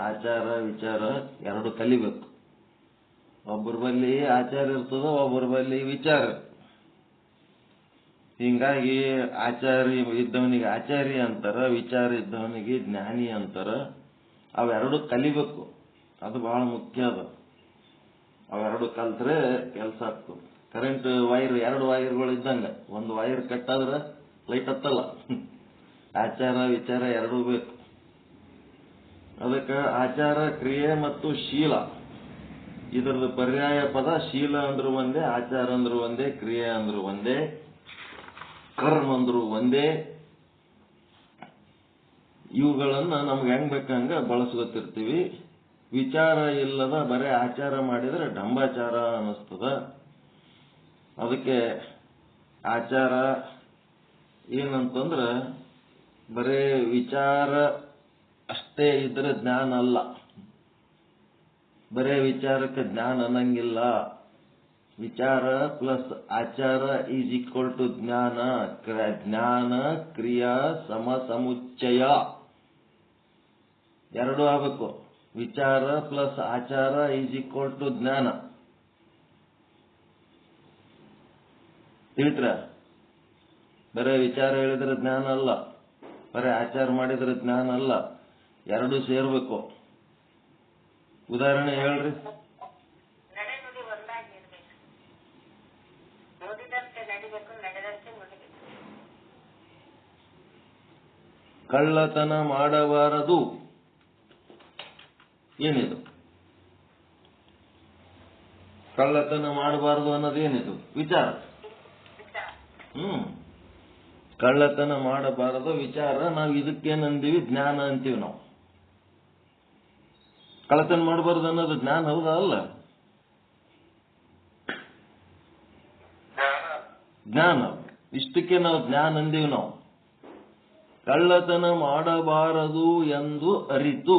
ಆಚಾರ ವಿಚಾರ ಎರಡು ಕಲಿಬೇಕು. ಒಬ್ಬರ ಬಲ್ಲಿ ಆಚಾರ ಇರ್ತದ, ಒಬ್ಬರ ಬಲ್ಲಿ ವಿಚಾರ. ಹಿಂಗಾಗಿ ಆಚಾರಿ ಇದ್ದವನಿಗೆ ಆಚಾರಿ ಅಂತಾರ, ವಿಚಾರ ಇದ್ದವನಿಗೆ ಜ್ಞಾನಿ ಅಂತಾರ. ಅವೆರಡು ಕಲಿಬೇಕು, ಅದು ಬಹಳ ಮುಖ್ಯ ಅದ. ಅವೆರಡು ಕಲ್ತ್ರೆ ಕೆಲಸ ಆಗ್ತದೆ. ಕರೆಂಟ್ ವೈರ್ 2 ವೈರ್ಗಳು ಇದ್ದಂಗ, ಒಂದು ವೈರ್ ಕಟ್ಟಾದ್ರೆ ಲೈಟ್ ಹತ್ತಲ್ಲ. ಆಚಾರ ವಿಚಾರ ಎರಡೂ ಬೇಕು. ಅದಕ್ಕೆ ಆಚಾರ ಕ್ರಿಯೆ ಮತ್ತು ಶೀಲ ಇದರದ್ದು ಪರ್ಯಾಯ ಪದ. ಶೀಲ ಅಂದ್ರು ಒಂದೇ, ಆಚಾರ ಅಂದ್ರು ಒಂದೇ, ಕ್ರಿಯೆ ಅಂದ್ರು ಒಂದೇ, ಕರ್ಮ ಅಂದ್ರು ಒಂದೇ. ಇವುಗಳನ್ನ ನಮ್ಗೆ ಹೆಂಗ್ ಬೇಕಂಗ ಬಳಸ್ಕೊತಿರ್ತೀವಿ. ವಿಚಾರ ಇಲ್ಲದ ಬರೇ ಆಚಾರ ಮಾಡಿದ್ರೆ ಡಂಬಾಚಾರ ಅನ್ನಿಸ್ತದ. ಅದಕ್ಕೆ ಆಚಾರ ಏನಂತಂದ್ರ ಬರೇ ವಿಚಾರ ಅಷ್ಟೇ ಇದ್ರೆ ಜ್ಞಾನ ಅಲ್ಲ. ಬರೇ ವಿಚಾರಕ್ಕೆ ಜ್ಞಾನ ಅನ್ನಂಗಿಲ್ಲ. ವಿಚಾರ ಪ್ಲಸ್ ಆಚಾರ ಈಸ್ ಈಕ್ವಲ್ ಟು ಜ್ಞಾನ. ಜ್ಞಾನ ಕ್ರಿಯಾ ಸಮುಚ್ಚಯ ಎರಡು ಆಗಬೇಕು. ವಿಚಾರ ಪ್ಲಸ್ ಆಚಾರ ಈಸ್ ಈಕ್ವಲ್ ಟು ಜ್ಞಾನ. ತಿಳಿತ್ರ? ಬರೇ ವಿಚಾರ ಹೇಳಿದ್ರೆ ಜ್ಞಾನ ಅಲ್ಲ, ಬರೇ ಆಚಾರ ಮಾಡಿದ್ರೆ ಜ್ಞಾನ ಅಲ್ಲ, ಎರಡೂ ಸೇರ್ಬೇಕು. ಉದಾಹರಣೆ ಹೇಳ್ರಿ. ನಡೆ ನುಡಿ ಒಂದಾಗಿರ್ಬೇಕು, ನುಡಿದಂತೆ ನಡಿಬೇಕು, ನಡೆದಂತೆ ನುಡಿಬೇಕು. ಕಳ್ಳತನ ಮಾಡಬಾರದು ಏನಿದು? ಕಳ್ಳತನ ಮಾಡಬಾರದು ಅನ್ನೋದೇನಿದು? ವಿಚಾರ. ಕಳ್ಳತನ ಮಾಡಬಾರದು ವಿಚಾರ. ನಾವು ಇದಕ್ಕೇನಂದೀವಿ? ಜ್ಞಾನ ಅಂತೀವಿ ನಾವು. ಕಳ್ಳತನ ಮಾಡಬಾರದು ಅನ್ನೋದು ಜ್ಞಾನ ಹೌದಾ? ಅಲ್ಲ, ಜ್ಞಾನ. ಇಷ್ಟಕ್ಕೆ ನಾವು ಜ್ಞಾನ ಅಂದೀವಿ ನಾವು. ಕಳ್ಳತನ ಮಾಡಬಾರದು ಎಂದು ಅರಿತು,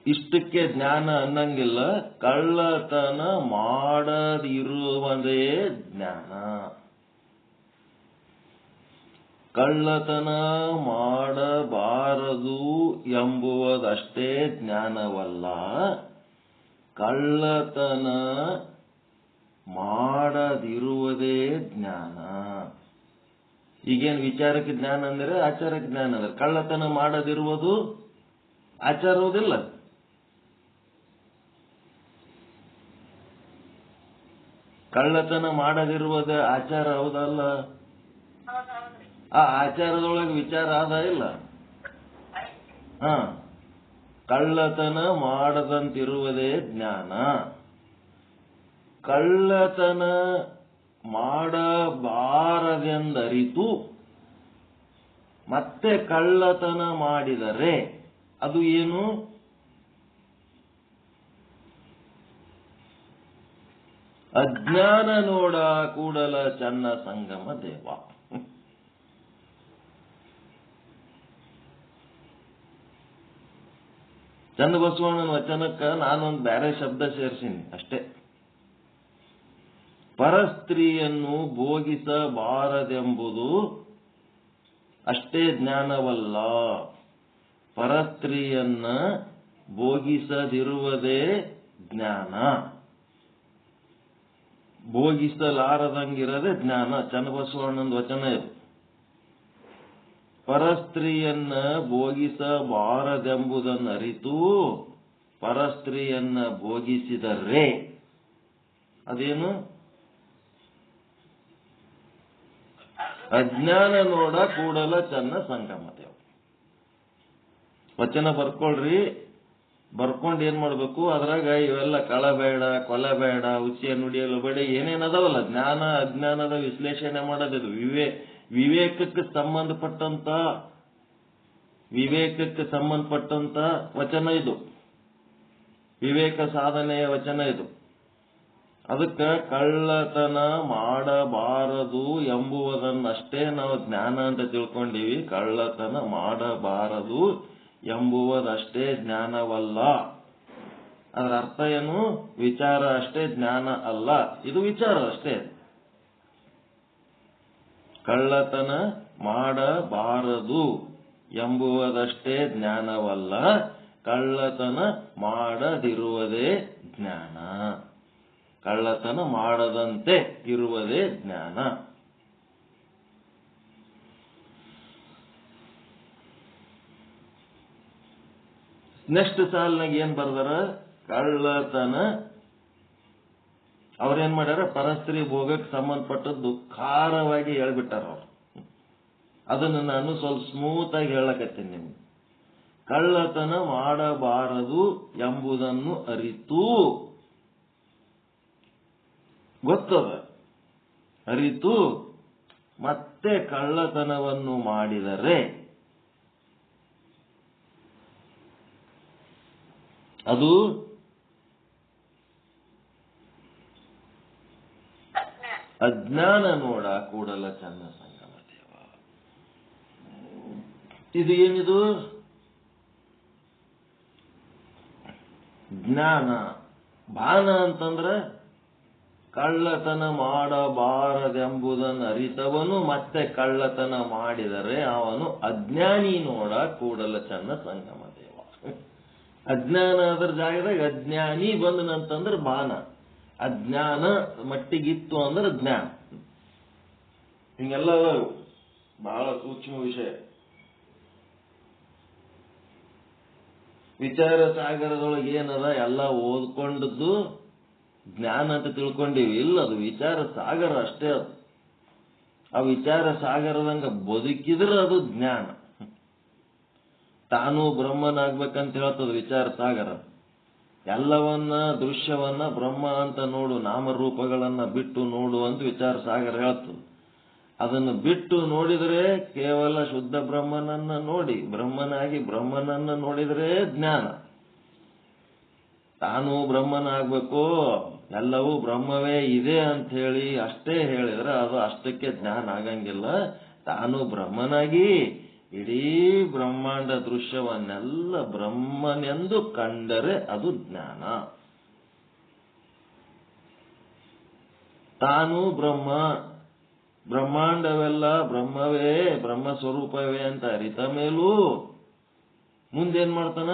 ಇಷ್ಟಕ್ಕೆ ಜ್ಞಾನ ಅನ್ನಂಗಿಲ್ಲ. ಕಳ್ಳತನ ಮಾಡದಿರುವುದೇ ಜ್ಞಾನ. ಕಳ್ಳತನ ಮಾಡಬಾರದು ಎಂಬುವುದಷ್ಟೇ ಜ್ಞಾನವಲ್ಲ, ಕಳ್ಳತನ ಮಾಡದಿರುವುದೇ ಜ್ಞಾನ. ಈಗೇನು ವಿಚಾರಕ್ಕೆ ಜ್ಞಾನ ಅಂದ್ರೆ ಆಚಾರಕ್ಕೆ ಜ್ಞಾನ ಅಂದ್ರೆ. ಕಳ್ಳತನ ಮಾಡದಿರುವುದು ಆಚಾರ ಹೌದಿಲ್ಲ? ಕಳ್ಳತನ ಮಾಡದಿರುವುದ ಆಚಾರ ಹೌದಲ್ಲ? ಆ ಆಚಾರದೊಳಗೆ ವಿಚಾರ ಆದ ಇಲ್ಲ? ಕಳ್ಳತನ ಮಾಡದಂತಿರುವುದೇ ಜ್ಞಾನ. ಕಳ್ಳತನ ಮಾಡಬಾರದೆಂದರಿತು ಮತ್ತೆ ಕಳ್ಳತನ ಮಾಡಿದರೆ ಅದು ಏನು? ಅಜ್ಞಾನ ನೋಡ ಕೂಡಲ ಚನ್ನ ಸಂಗಮ ದೇವ. ಚನ್ನಬಸವಣ್ಣನ ವಚನಕ್ಕ ನಾನೊಂದು ಬೇರೆ ಶಬ್ದ ಸೇರಿಸಿನಿ ಅಷ್ಟೇ. ಪರಸ್ತ್ರೀಯನ್ನು ಭೋಗಿಸಬಾರದೆಂಬುದು ಅಷ್ಟೇ ಜ್ಞಾನವಲ್ಲ, ಪರಸ್ತ್ರೀಯನ್ನ ಭೋಗಿಸದಿರುವುದೇ ಜ್ಞಾನ. ಭೋಗಿಸಲಾರದಂಗಿರದೆ ಜ್ಞಾನ. ಚನ್ನಬಸವಣ್ಣನ ವಚನ ಇದು. ಪರಸ್ತ್ರೀಯನ್ನ ಭೋಗಿಸಬಾರದೆಂಬುದನ್ನು ಅರಿತು ಪರಸ್ತ್ರೀಯನ್ನ ಭೋಗಿಸಿದರೆ ಅದೇನು? ಅಜ್ಞಾನ ನೋಡ ಕೂಡಲ ಚನ್ನ ಸಂಗಮ ದೇವ. ವಚನ ಬರ್ಕೊಳ್ರಿ. ಬರ್ಕೊಂಡು ಏನ್ ಮಾಡ್ಬೇಕು? ಅದ್ರಾಗ ಇವೆಲ್ಲ ಕಳಬೇಡ, ಕೊಲಬೇಡ, ಹುಸಿಯ ನುಡಿಯಲು ಬೇಡ, ಏನೇನದಾವಲ್ಲ ಜ್ಞಾನ ಅಜ್ಞಾನದ ವಿಶ್ಲೇಷಣೆ ಮಾಡೋದಿದು. ವಿವೇಕಕ್ಕೆ ಸಂಬಂಧಪಟ್ಟಂತ ವಚನ ಇದು. ವಿವೇಕ ಸಾಧನೆಯ ವಚನ ಇದು. ಅದಕ್ಕೆ ಕಳ್ಳತನ ಮಾಡಬಾರದು ಎಂಬುವುದನ್ನಷ್ಟೇ ನಾವು ಜ್ಞಾನ ಅಂತ ತಿಳ್ಕೊಂಡಿವಿ. ಕಳ್ಳತನ ಮಾಡಬಾರದು ಎಂಬುವುದಷ್ಟೇ ಜ್ಞಾನವಲ್ಲ. ಅದರ ಅರ್ಥ ಏನು? ವಿಚಾರ ಅಷ್ಟೇ, ಜ್ಞಾನ ಅಲ್ಲ. ಇದು ವಿಚಾರ ಅಷ್ಟೇ. ಕಳ್ಳತನ ಮಾಡಬಾರದು ಎಂಬುವುದಷ್ಟೇ ಜ್ಞಾನವಲ್ಲ, ಕಳ್ಳತನ ಮಾಡದಿರುವುದೇ ಜ್ಞಾನ. ಕಳ್ಳತನ ಮಾಡದಂತೆ ಇರುವುದೇ ಜ್ಞಾನ. ನೆಕ್ಸ್ಟ್ ಸಾಲಿನಾಗ ಏನ್ ಬರ್ದಾರ? ಕಳ್ಳತನ ಅವ್ರೇನ್ ಮಾಡ್ಯಾರ? ಪರಸ್ತ್ರೀ ಭೋಗಕ್ಕೆ ಸಂಬಂಧಪಟ್ಟದ್ದು ಖಾರವಾಗಿ ಹೇಳ್ಬಿಟ್ಟಾರ ಅವ್ರು. ಅದನ್ನು ನಾನು ಸ್ವಲ್ಪ ಸ್ಮೂತ್ ಆಗಿ ಹೇಳಕತ್ತೀನಿ ನಿಮ್ಗೆ. ಕಳ್ಳತನ ಮಾಡಬಾರದು ಎಂಬುದನ್ನು ಅರಿತು, ಗೊತ್ತದ, ಅರಿತು ಮತ್ತೆ ಕಳ್ಳತನವನ್ನು ಮಾಡಿದರೆ ಅದು ಅಜ್ಞಾನ ನೋಡ ಕೂಡಲ ಚನ್ನ ಸಂಗಮ ದೇವ. ಇದು ಏನಿದು? ಜ್ಞಾನ. ಭಾನ ಅಂತಂದ್ರೆ ಕಳ್ಳತನ ಮಾಡಬಾರದೆಂಬುದನ್ನು ಅರಿತವನು ಮತ್ತೆ ಕಳ್ಳತನ ಮಾಡಿದರೆ ಅವನು ಅಜ್ಞಾನಿ ನೋಡ ಕೂಡಲ ಚನ್ನ ಸಂಗಮ ದೇವ. ಅಜ್ಞಾನ ಅದರ ಜಾಗದಾಗ ಅಜ್ಞಾನಿ ಬಂದನಂತಂದ್ರೆ ಭಾನ. ಅಜ್ಞಾನ ಮಟ್ಟಿಗಿತ್ತು ಅಂದ್ರೆ ಜ್ಞಾನ. ಹಿಂಗೆಲ್ಲ ಬಹಳ ಸೂಕ್ಷ್ಮ ವಿಷಯ. ವಿಚಾರ ಸಾಗರದೊಳಗೆ ಏನದ ಎಲ್ಲ ಓದ್ಕೊಂಡದ್ದು ಜ್ಞಾನ ಅಂತ ತಿಳ್ಕೊಂಡಿವಿ. ಇಲ್ಲ, ಅದು ವಿಚಾರ ಸಾಗರ ಅಷ್ಟೇ. ಅದು ಆ ವಿಚಾರ ಸಾಗರದಂಗ ಬದುಕಿದ್ರೆ ಅದು ಜ್ಞಾನ. ತಾನು ಬ್ರಹ್ಮನಾಗ್ಬೇಕಂತ ಹೇಳ್ತದ ವಿಚಾರ ಸಾಗರ. ಎಲ್ಲವನ್ನ ದೃಶ್ಯವನ್ನ ಬ್ರಹ್ಮ ಅಂತ ನೋಡು, ನಾಮರೂಪಗಳನ್ನ ಬಿಟ್ಟು ನೋಡು ಅಂತ ವಿಚಾರ ಸಾಗರ ಹೇಳ್ತದೆ. ಅದನ್ನು ಬಿಟ್ಟು ನೋಡಿದರೆ ಕೇವಲ ಶುದ್ಧ ಬ್ರಹ್ಮನನ್ನ ನೋಡಿ, ಬ್ರಹ್ಮನಾಗಿ ಬ್ರಹ್ಮನನ್ನ ನೋಡಿದರೆ ಜ್ಞಾನ. ತಾನು ಬ್ರಹ್ಮನಾಗ್ಬೇಕು, ಎಲ್ಲವೂ ಬ್ರಹ್ಮವೇ ಇದೆ ಅಂತ ಹೇಳಿ ಅಷ್ಟೇ ಹೇಳಿದ್ರೆ ಅದು ಅಷ್ಟಕ್ಕೆ ಜ್ಞಾನ ಆಗಂಗಿಲ್ಲ. ತಾನು ಬ್ರಹ್ಮನಾಗಿ ಇಡೀ ಬ್ರಹ್ಮಾಂಡ ದೃಶ್ಯವನ್ನೆಲ್ಲ ಬ್ರಹ್ಮನೆಂದು ಕಂಡರೆ ಅದು ಜ್ಞಾನ. ತಾನು ಬ್ರಹ್ಮ, ಬ್ರಹ್ಮಾಂಡವೆಲ್ಲ ಬ್ರಹ್ಮವೇ, ಬ್ರಹ್ಮ ಸ್ವರೂಪವೇ ಅಂತ ಅರಿತ ಮೇಲೂ ಮುಂದೇನ್ ಮಾಡ್ತಾನ?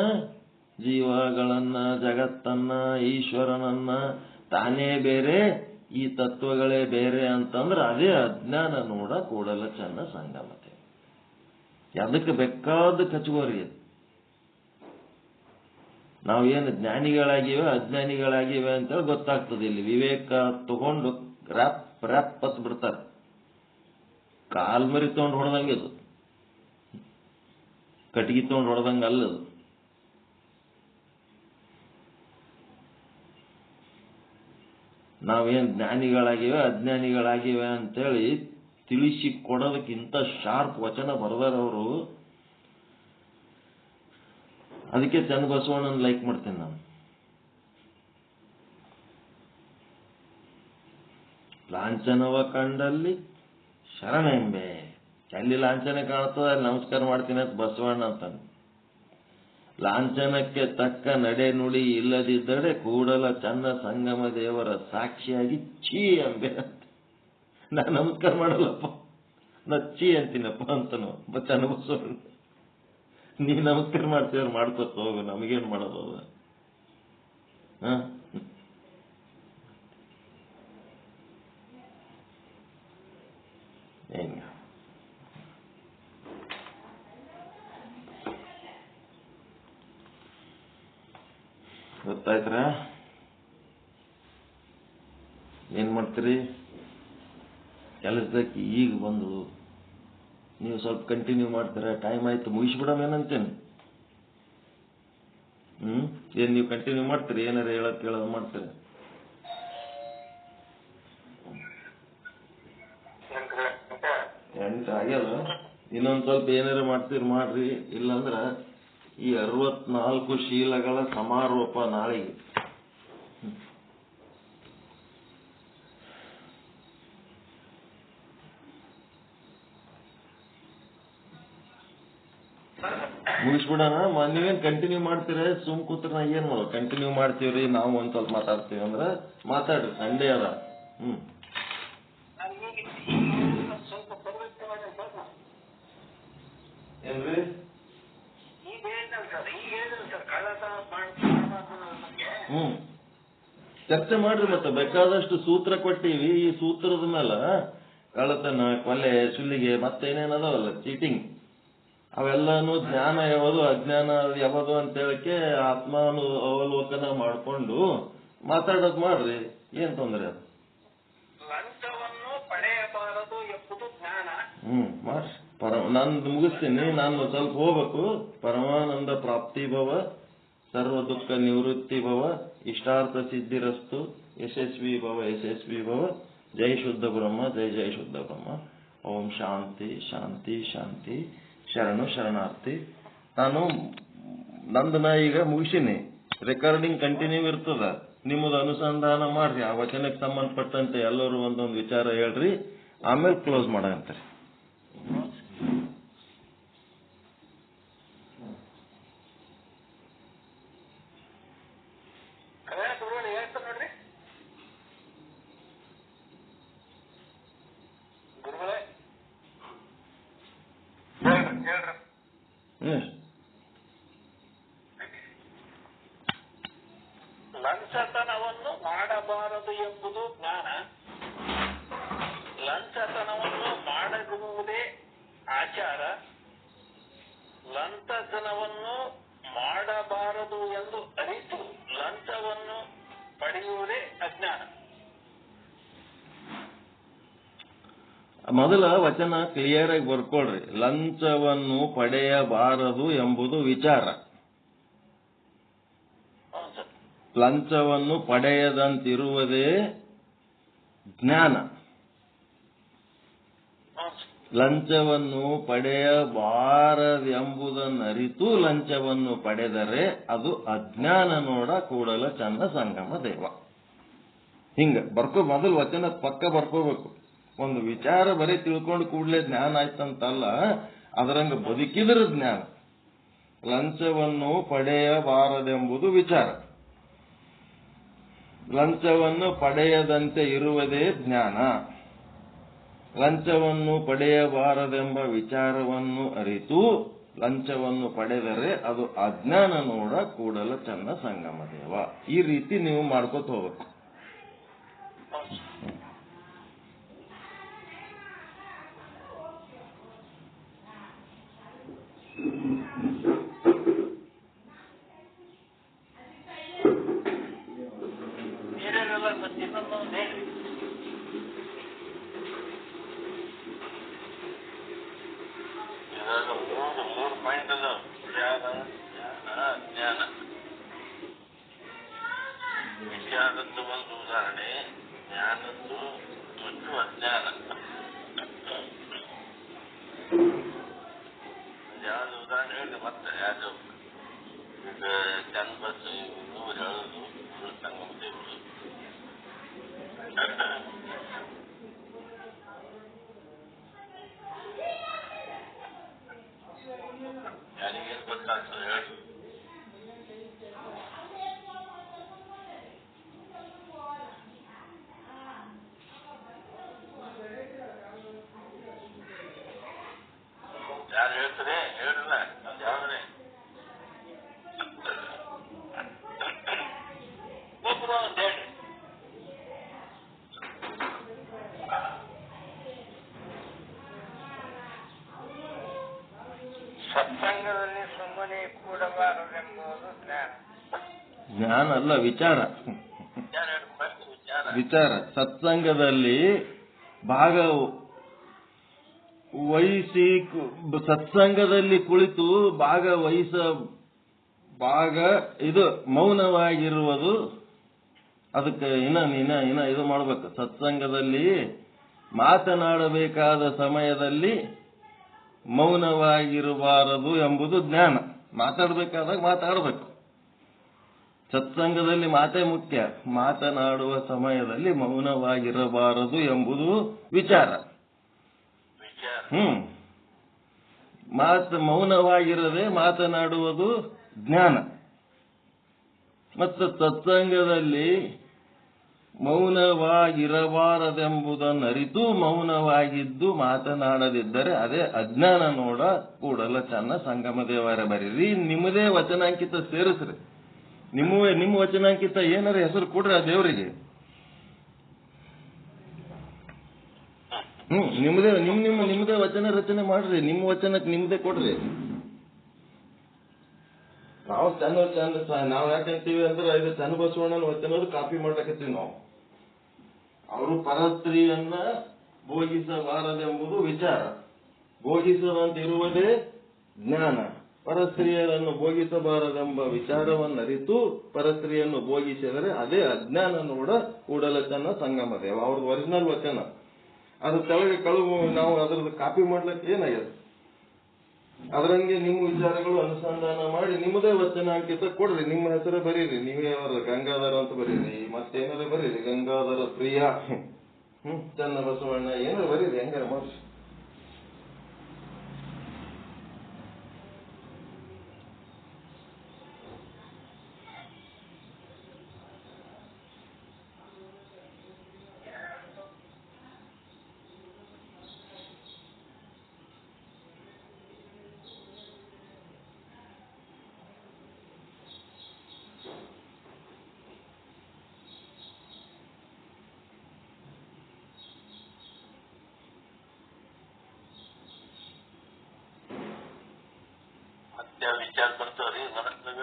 ಜೀವಗಳನ್ನ, ಜಗತ್ತನ್ನ, ಈಶ್ವರನನ್ನ, ತಾನೇ ಬೇರೆ, ಈ ತತ್ವಗಳೇ ಬೇರೆ ಅಂತಂದ್ರೆ ಅದೇ ಅಜ್ಞಾನ. ನೋಡ ಕೂಡಲ ಚೆನ್ನ ಸಂಗಮತೆ. ಅದಕ್ಕೆ ಬೇಕಾದ ಕಚುವರಿ ಅದು. ನಾವೇನು ಜ್ಞಾನಿಗಳಾಗಿವೆ ಅಜ್ಞಾನಿಗಳಾಗಿವೆ ಅಂತೇಳಿ ಗೊತ್ತಾಗ್ತದೆ. ಇಲ್ಲಿ ವಿವೇಕ ತಗೊಂಡು ರ್ಯಾಪ್ ಪತ್ ಬಿಡ್ತಾರೆ. ಕಾಲ್ ಮರಿ ತಗೊಂಡು ಹೊಡೆದಂಗೆ ಅದು, ಕಟ್ಟಿಗೆ ತಗೊಂಡು ಹೊಡೆದಂಗೆ ಅಲ್ಲದು. ನಾವೇನ್ ಜ್ಞಾನಿಗಳಾಗಿವೆ ಅಜ್ಞಾನಿಗಳಾಗಿವೆ ಅಂತೇಳಿ ತಿಳಿಸಿ ಕೊಡೋದಕ್ಕಿಂತ ಶಾರ್ಪ್ ವಚನ ಬರೆದವರು. ಅದಕ್ಕೆ ಚನ್ನಬಸವಣ್ಣನ ಲೈಕ್ ಮಾಡ್ತೇನೆ ನಾನು. ಲಾಂಛನವ ಕಂಡಲ್ಲಿ ಶರಣೆಂಬೆ. ಎಲ್ಲಿ ಲಾಂಛನ ಕಾಣ್ತದ ಅಲ್ಲಿ ನಮಸ್ಕಾರ ಮಾಡ್ತೀನಿ ಅಂತ ಬಸವಣ್ಣ ಅಂತಾನೆ. ಲಾಂಛನಕ್ಕೆ ತಕ್ಕ ನಡೆ ನುಡಿ ಇಲ್ಲದಿದ್ದಡೆ ಕೂಡಲ ಚನ್ನ ಸಂಗಮ ದೇವರ ಸಾಕ್ಷಿಯಾಗಿ ಛೀ ಅಂಬೆ ಅಂತ. ನಾ ನಮಸ್ಕಾರ ಮಾಡಲ್ಲಪ್ಪ, ನಾ ಛೀ ಅಂತೀನಪ್ಪ ಅಂತನು ಚನ್ನಬಸವಣ್ಣ. ನೀ ನಮಸ್ಕಾರ ಮಾಡ್ತೀವ್ರು ಮಾಡ್ಕೊತ ಹೋಗು, ನಮಗೇನ್ ಮಾಡೋದು ಅದ. ಹೆಂಗ ಗೊತ್ತಾಯ್ತರ? ಏನ್ ಮಾಡ್ತೀರಿ? ಕೆಲಸದಕ್ಕೆ ಈಗ ಬಂದು ನೀವು ಸ್ವಲ್ಪ ಕಂಟಿನ್ಯೂ ಮಾಡ್ತೀರ? ಟೈಮ್ ಆಯ್ತು, ಮುಗಿಸ್ಬಿಡಮ್ ಏನಂತೇನೆ. ಏನ್ ನೀವು ಕಂಟಿನ್ಯೂ ಮಾಡ್ತೀರಿ? ಏನಾರ ಹೇಳಕ್ ಕೇಳೋದು ಮಾಡ್ತೀರಿ? ಎಂಟು ಆಗ್ಯದ. ಇನ್ನೊಂದ್ ಸ್ವಲ್ಪ ಏನಾರ ಮಾಡ್ತೀರಿ ಮಾಡ್ರಿ. ಇಲ್ಲಾಂದ್ರ ಈ 64 ಶೀಲಗಳ ಸಮಾರೋಪ ನಾಳೆಗೆ. ಮುಗಿಸ್ಬಿಡೋಣ. ನೀವೇನ್ ಕಂಟಿನ್ಯೂ ಮಾಡ್ತೀರ? ಸುಮ್ ಕೂತ್ರ ನಾ ಏನ್ ಮಾಡೋ? ಕಂಟಿನ್ಯೂ ಮಾಡ್ತೀವ್ರಿ, ನಾವು ಒಂದ್ ಸ್ವಲ್ಪ ಮಾತಾಡ್ತೀವಿ ಅಂದ್ರೆ ಮಾತಾಡ್ರಿ. ಸಂಡೇ ಅದ. ಏನ್ರಿ? ಚರ್ಚೆ ಮಾಡ್ರಿ. ಮತ್ತೆ ಬೇಕಾದಷ್ಟು ಸೂತ್ರ ಕೊಟ್ಟಿವಿ. ಈ ಸೂತ್ರದ ಮೇಲೆ ಕಳ್ಳತನ, ಕೊಲೆ, ಸುಲಿಗೆ ಮತ್ತೇನೇನದಾವಲ್ಲ, ಚೀಟಿಂಗ್, ಅವೆಲ್ಲಾನು ಜ್ಞಾನ ಯಾವುದು ಅಜ್ಞಾನ ಯಾವುದು ಅಂತ ಹೇಳಕ್ಕೆ ಅವಲೋಕನ ಮಾಡ್ಕೊಂಡು ಮಾತಾಡೋದು ಮಾಡ್ರಿ. ಏನ್ ತೊಂದ್ರೆ ಅದು? ಮಾಡ್ರಿ. ನಾನು ಮುಗಿಸ್ತೀನಿ. ನಾನು ಸ್ವಲ್ಪ ಹೋಗ್ಬೇಕು. ಪರಮಾನಂದ ಪ್ರಾಪ್ತಿ ಭವ, ಸರ್ವ ದುಃಖ ನಿವೃತ್ತಿ ಭವ, ಇಷ್ಟಾರ್ಥ ಸಿದ್ಧಿರಸ್ತು, ಯಶಸ್ವಿ ಭವ ಯಶಸ್ವಿ ಭವ. ಜೈ ಶುದ್ಧ ಬ್ರಹ್ಮ, ಜೈ ಜೈ ಶುದ್ಧ ಬ್ರಹ್ಮ. ಓಂ ಶಾಂತಿ ಶಾಂತಿ ಶಾಂತಿ. ಶರಣು ಶರಣಾರ್ಥಿ. ನಂದನ ಈಗ ಮುಗಿಸಿನಿ. ರೆಕಾರ್ಡಿಂಗ್ ಕಂಟಿನ್ಯೂ ಇರ್ತದ. ನಿಮ್ಮದು ಅನುಸಂಧಾನ ಮಾಡ್ರಿ. ಆ ವಚನಕ್ಕೆ ಸಂಬಂಧಪಟ್ಟಂತೆ ಎಲ್ಲರೂ ಒಂದೊಂದು ವಿಚಾರ ಹೇಳ್ರಿ. ಆಮೇಲೆ ಕ್ಲೋಸ್ ಮಾಡಂತಾರೆ. ಲಂಚತನವನ್ನು ಮಾಡಬಾರದು ವಿಚಾರ ಲಂಚತನವನ್ನು ಮಾಡಬಾರದು ಎಂದು ಅರಿತು ಲಂಚವನ್ನು ಪಡೆಯುವುದೇ ಅಜ್ಞಾನ. ಮೊದಲ ವಚನ ಕ್ಲಿಯರ್ ಆಗಿ ಬರ್ಕೊಳ್ರಿ. ಲಂಚವನ್ನು ಪಡೆಯಬಾರದು ಎಂಬುದು ವಿಚಾರ, ಲಂಚವನ್ನು ಪಡೆಯದಂತಿರುವುದೇ ಜ್ಞಾನ. ಲಂಚವನ್ನು ಪಡೆಯಬಾರದೆಂಬುದನ್ನರಿತು ಲಂಚವನ್ನು ಪಡೆದರೆ ಅದು ಅಜ್ಞಾನ ನೋಡ ಕೂಡಲ ಚಂದ ಸಂಗಮ ದೇವ. ಹಿಂಗ ಮೊದಲು ವಚನ ಪಕ್ಕ ಬರ್ಕೋಬೇಕು. ಒಂದು ವಿಚಾರ ಬರೀ ತಿಳ್ಕೊಂಡು ಕೂಡಲೇ ಜ್ಞಾನ ಆಯ್ತಂತಲ್ಲ, ಅದರಂಗ ಬದುಕಿದ್ರ ಜ್ಞಾನ. ಲಂಚವನ್ನು ಪಡೆಯಬಾರದೆಂಬುದು ವಿಚಾರ, ಲಂಚವನ್ನು ಪಡೆಯದಂತೆ ಇರುವುದೇ ಜ್ಞಾನ. ಲಂಚವನ್ನು ಪಡೆಯಬಾರದೆಂಬ ವಿಚಾರವನ್ನು ಅರಿತು ಲಂಚವನ್ನು ಪಡೆದರೆ ಅದು ಅಜ್ಞಾನ ನೋಡ ಕೂಡಲ ಚನ್ನ ಸಂಗಮ ದೇವ. ಈ ರೀತಿ ನೀವು ಮಾಡ್ಕೋತ ಹೋಗ್ಬೇಕು. ಮೂರು ಪಾಯಿಂಟ್ ಅದ: ಜ್ಞಾನ, ಅಜ್ಞಾನ. ವಿಚಾರದ್ದು ಒಂದು ಉದಾಹರಣೆ, ಜ್ಞಾನದ್ದು ಮತ್ತು ಅಜ್ಞಾನ. ಯಾವ್ದು ಉದಾಹರಣೆ ಹೇಳಿ ಮತ್ತೆ ಯಾವ್ದು ಕ್ಯಾನ್ವಸ್ ನೂರು ಹೇಳೋದು ಸಂಗಮ ದೇವರು. ಯಾರಿಗೇನು ಗೊತ್ತಾಗ್ತದೆ ಹೇಳಿ? ಯಾರು ಹೇಳ್ತಾರೆ ಹೇಳಿಲ್ಲ ಅದು ಯಾವ್ದೇ ಒಬ್ಬರು ಒಂದು ಹೇಳಿ. ಸತ್ಸಂಗದಲ್ಲಿ ಸುಮ್ಮನೆ ಕೂಡಬಾರದೆಂಬುದು ಜ್ಞಾನ. ಜ್ಞಾನ ಅಲ್ಲ, ವಿಚಾರ. ವಿಚಾರ ಸತ್ಸಂಗದಲ್ಲಿ ಭಾಗವಹಿಸಿ, ಸತ್ಸಂಗದಲ್ಲಿ ಕುಳಿತು ಇದು ಮೌನವಾಗಿರುವುದು. ಅದಕ್ಕೆ ಇನ್ನ ಇದು ಮಾಡ್ಬೇಕು. ಸತ್ಸಂಗದಲ್ಲಿ ಮಾತನಾಡಬೇಕಾದ ಸಮಯದಲ್ಲಿ ಮೌನವಾಗಿರಬಾರದು ಎಂಬುದು ಜ್ಞಾನ. ಮಾತಾಡಬೇಕಾದಾಗ ಮಾತಾಡಬೇಕು. ಸತ್ಸಂಗದಲ್ಲಿ ಮಾತೇ ಮುಖ್ಯ. ಮಾತನಾಡುವ ಸಮಯದಲ್ಲಿ ಮೌನವಾಗಿರಬಾರದು ಎಂಬುದು ವಿಚಾರ. ಮೌನವಾಗಿರದೆ ಮಾತನಾಡುವುದು ಜ್ಞಾನ. ಮತ್ತು ಸತ್ಸಂಗದಲ್ಲಿ ಮೌನವಾಗಿರಬಾರದೆಂಬುದನ್ನರಿತು ಮೌನವಾಗಿದ್ದು ಮಾತನಾಡದಿದ್ದರೆ ಅದೇ ಅಜ್ಞಾನ ನೋಡ ಕೂಡಲ ಚನ್ನ ಸಂಗಮ ದೇವರ. ಬರೀರಿ, ನಿಮ್ಮದೇ ವಚನಾಂಕಿತ ಸೇರಿಸ್ರಿ. ನಿಮ್ಮ ವಚನಾಂಕಿತ ಏನಾರ ಹೆಸರು ಕೊಡ್ರಿ ಆ ದೇವರಿಗೆ. ನಿಮ್ಮದೇ ವಚನ ರಚನೆ ಮಾಡ್ರಿ. ನಿಮ್ಮ ವಚನಕ್ಕೆ ನಿಮ್ದೇ ಕೊಡ್ರಿ. ನಾವು ನಾವ್ ಯಾಕಂತೀವಿ ಅಂದ್ರೆ ಇದು ಚನ್ನ ಬಸವಣ್ಣನ ವಚನದ ಕಾಪಿ ಮಾಡ್ಲಕತ್ತೀವಿ ನಾವು. ಅವರು ಪರಸ್ತ್ರೀಯನ್ನ ಭೋಗಿಸಬಾರದೆಂಬುದು ವಿಚಾರ, ಭೋಗಿಸದಂತಿರುವುದೇ ಜ್ಞಾನ. ಪರಸ್ತ್ರೀಯರನ್ನು ಭೋಗಿಸಬಾರದೆಂಬ ವಿಚಾರವನ್ನರಿತು ಪರಸ್ತ್ರೀಯನ್ನು ಭೋಗಿಸಿದರೆ ಅದೇ ಅಜ್ಞಾನ ನೋಡ ಕೂಡಲ ಚನ್ನ ಸಂಗಮ ದೇವ. ಅವ್ರದ್ದು ಒರಿಜಿನಲ್ ವಚನ. ಅದ್ರ ಕೆಳಗೆ ನಾವು ಅದ್ರದ್ದು ಕಾಪಿ ಮಾಡ್ಲಿಕ್ಕೆ ಏನಾಗ್ಯದ? ಅದರಂಗೆ ನಿಮ್ಮ ವಿಚಾರಗಳು ಅನುಸಂಧಾನ ಮಾಡಿ ನಿಮ್ಮದೇ ವಚನಾಂಕಿತ ಕೊಡ್ರಿ. ನಿಮ್ಮ ಹೆಸರೇ ಬರೀರಿ. ನೀವೇ ಅವರ ಗಂಗಾಧರ ಅಂತ ಬರೀರಿ, ಮತ್ತೇನಾರ ಬರೀರಿ, ಗಂಗಾಧರ ಪ್ರಿಯ, ಚನ್ನ ಬಸವಣ್ಣ ಏನಾರ ಬರೀರಿ, ಹೆಂಗಾರ ಮಾಡ್ರಿ. ವಿಚಾರ ಬರ್ತಾವ್ರಿ ಮನಸ್ನಾಗ.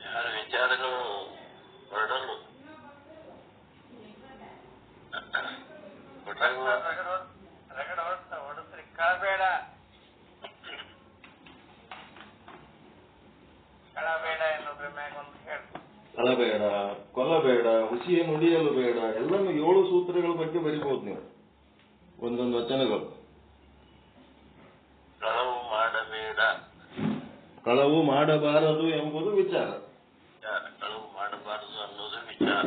ಯಾರ ವಿಚಾರಗಳು ಹೊರಡಲು ರಗಡ ಹೊಡಸ್ರಿ ಕಳಬೇಡ ಎನ್ನುವುದ್ರ ಮ್ಯಾಗ ಒಂದು ಹೇಳಿ. ಕಳಬೇಡ, ಕೊಲ್ಲಬೇಡ, ಹುಸಿ ನುಡಿಯಲು ಬೇಡ, ಎಲ್ಲಾನು 7 ಸೂತ್ರಗಳ ಬಗ್ಗೆ ಬರಿಬಹುದು ನೀವು ಒಂದೊಂದು ವಚನಗಳು. ಕಳವು ಮಾಡಬೇಡ, ಕಳವು ಮಾಡಬಾರದು ಎಂಬುದು ವಿಚಾರ. ಕಳವು ಮಾಡಬಾರದು ಅನ್ನೋದು ವಿಚಾರ.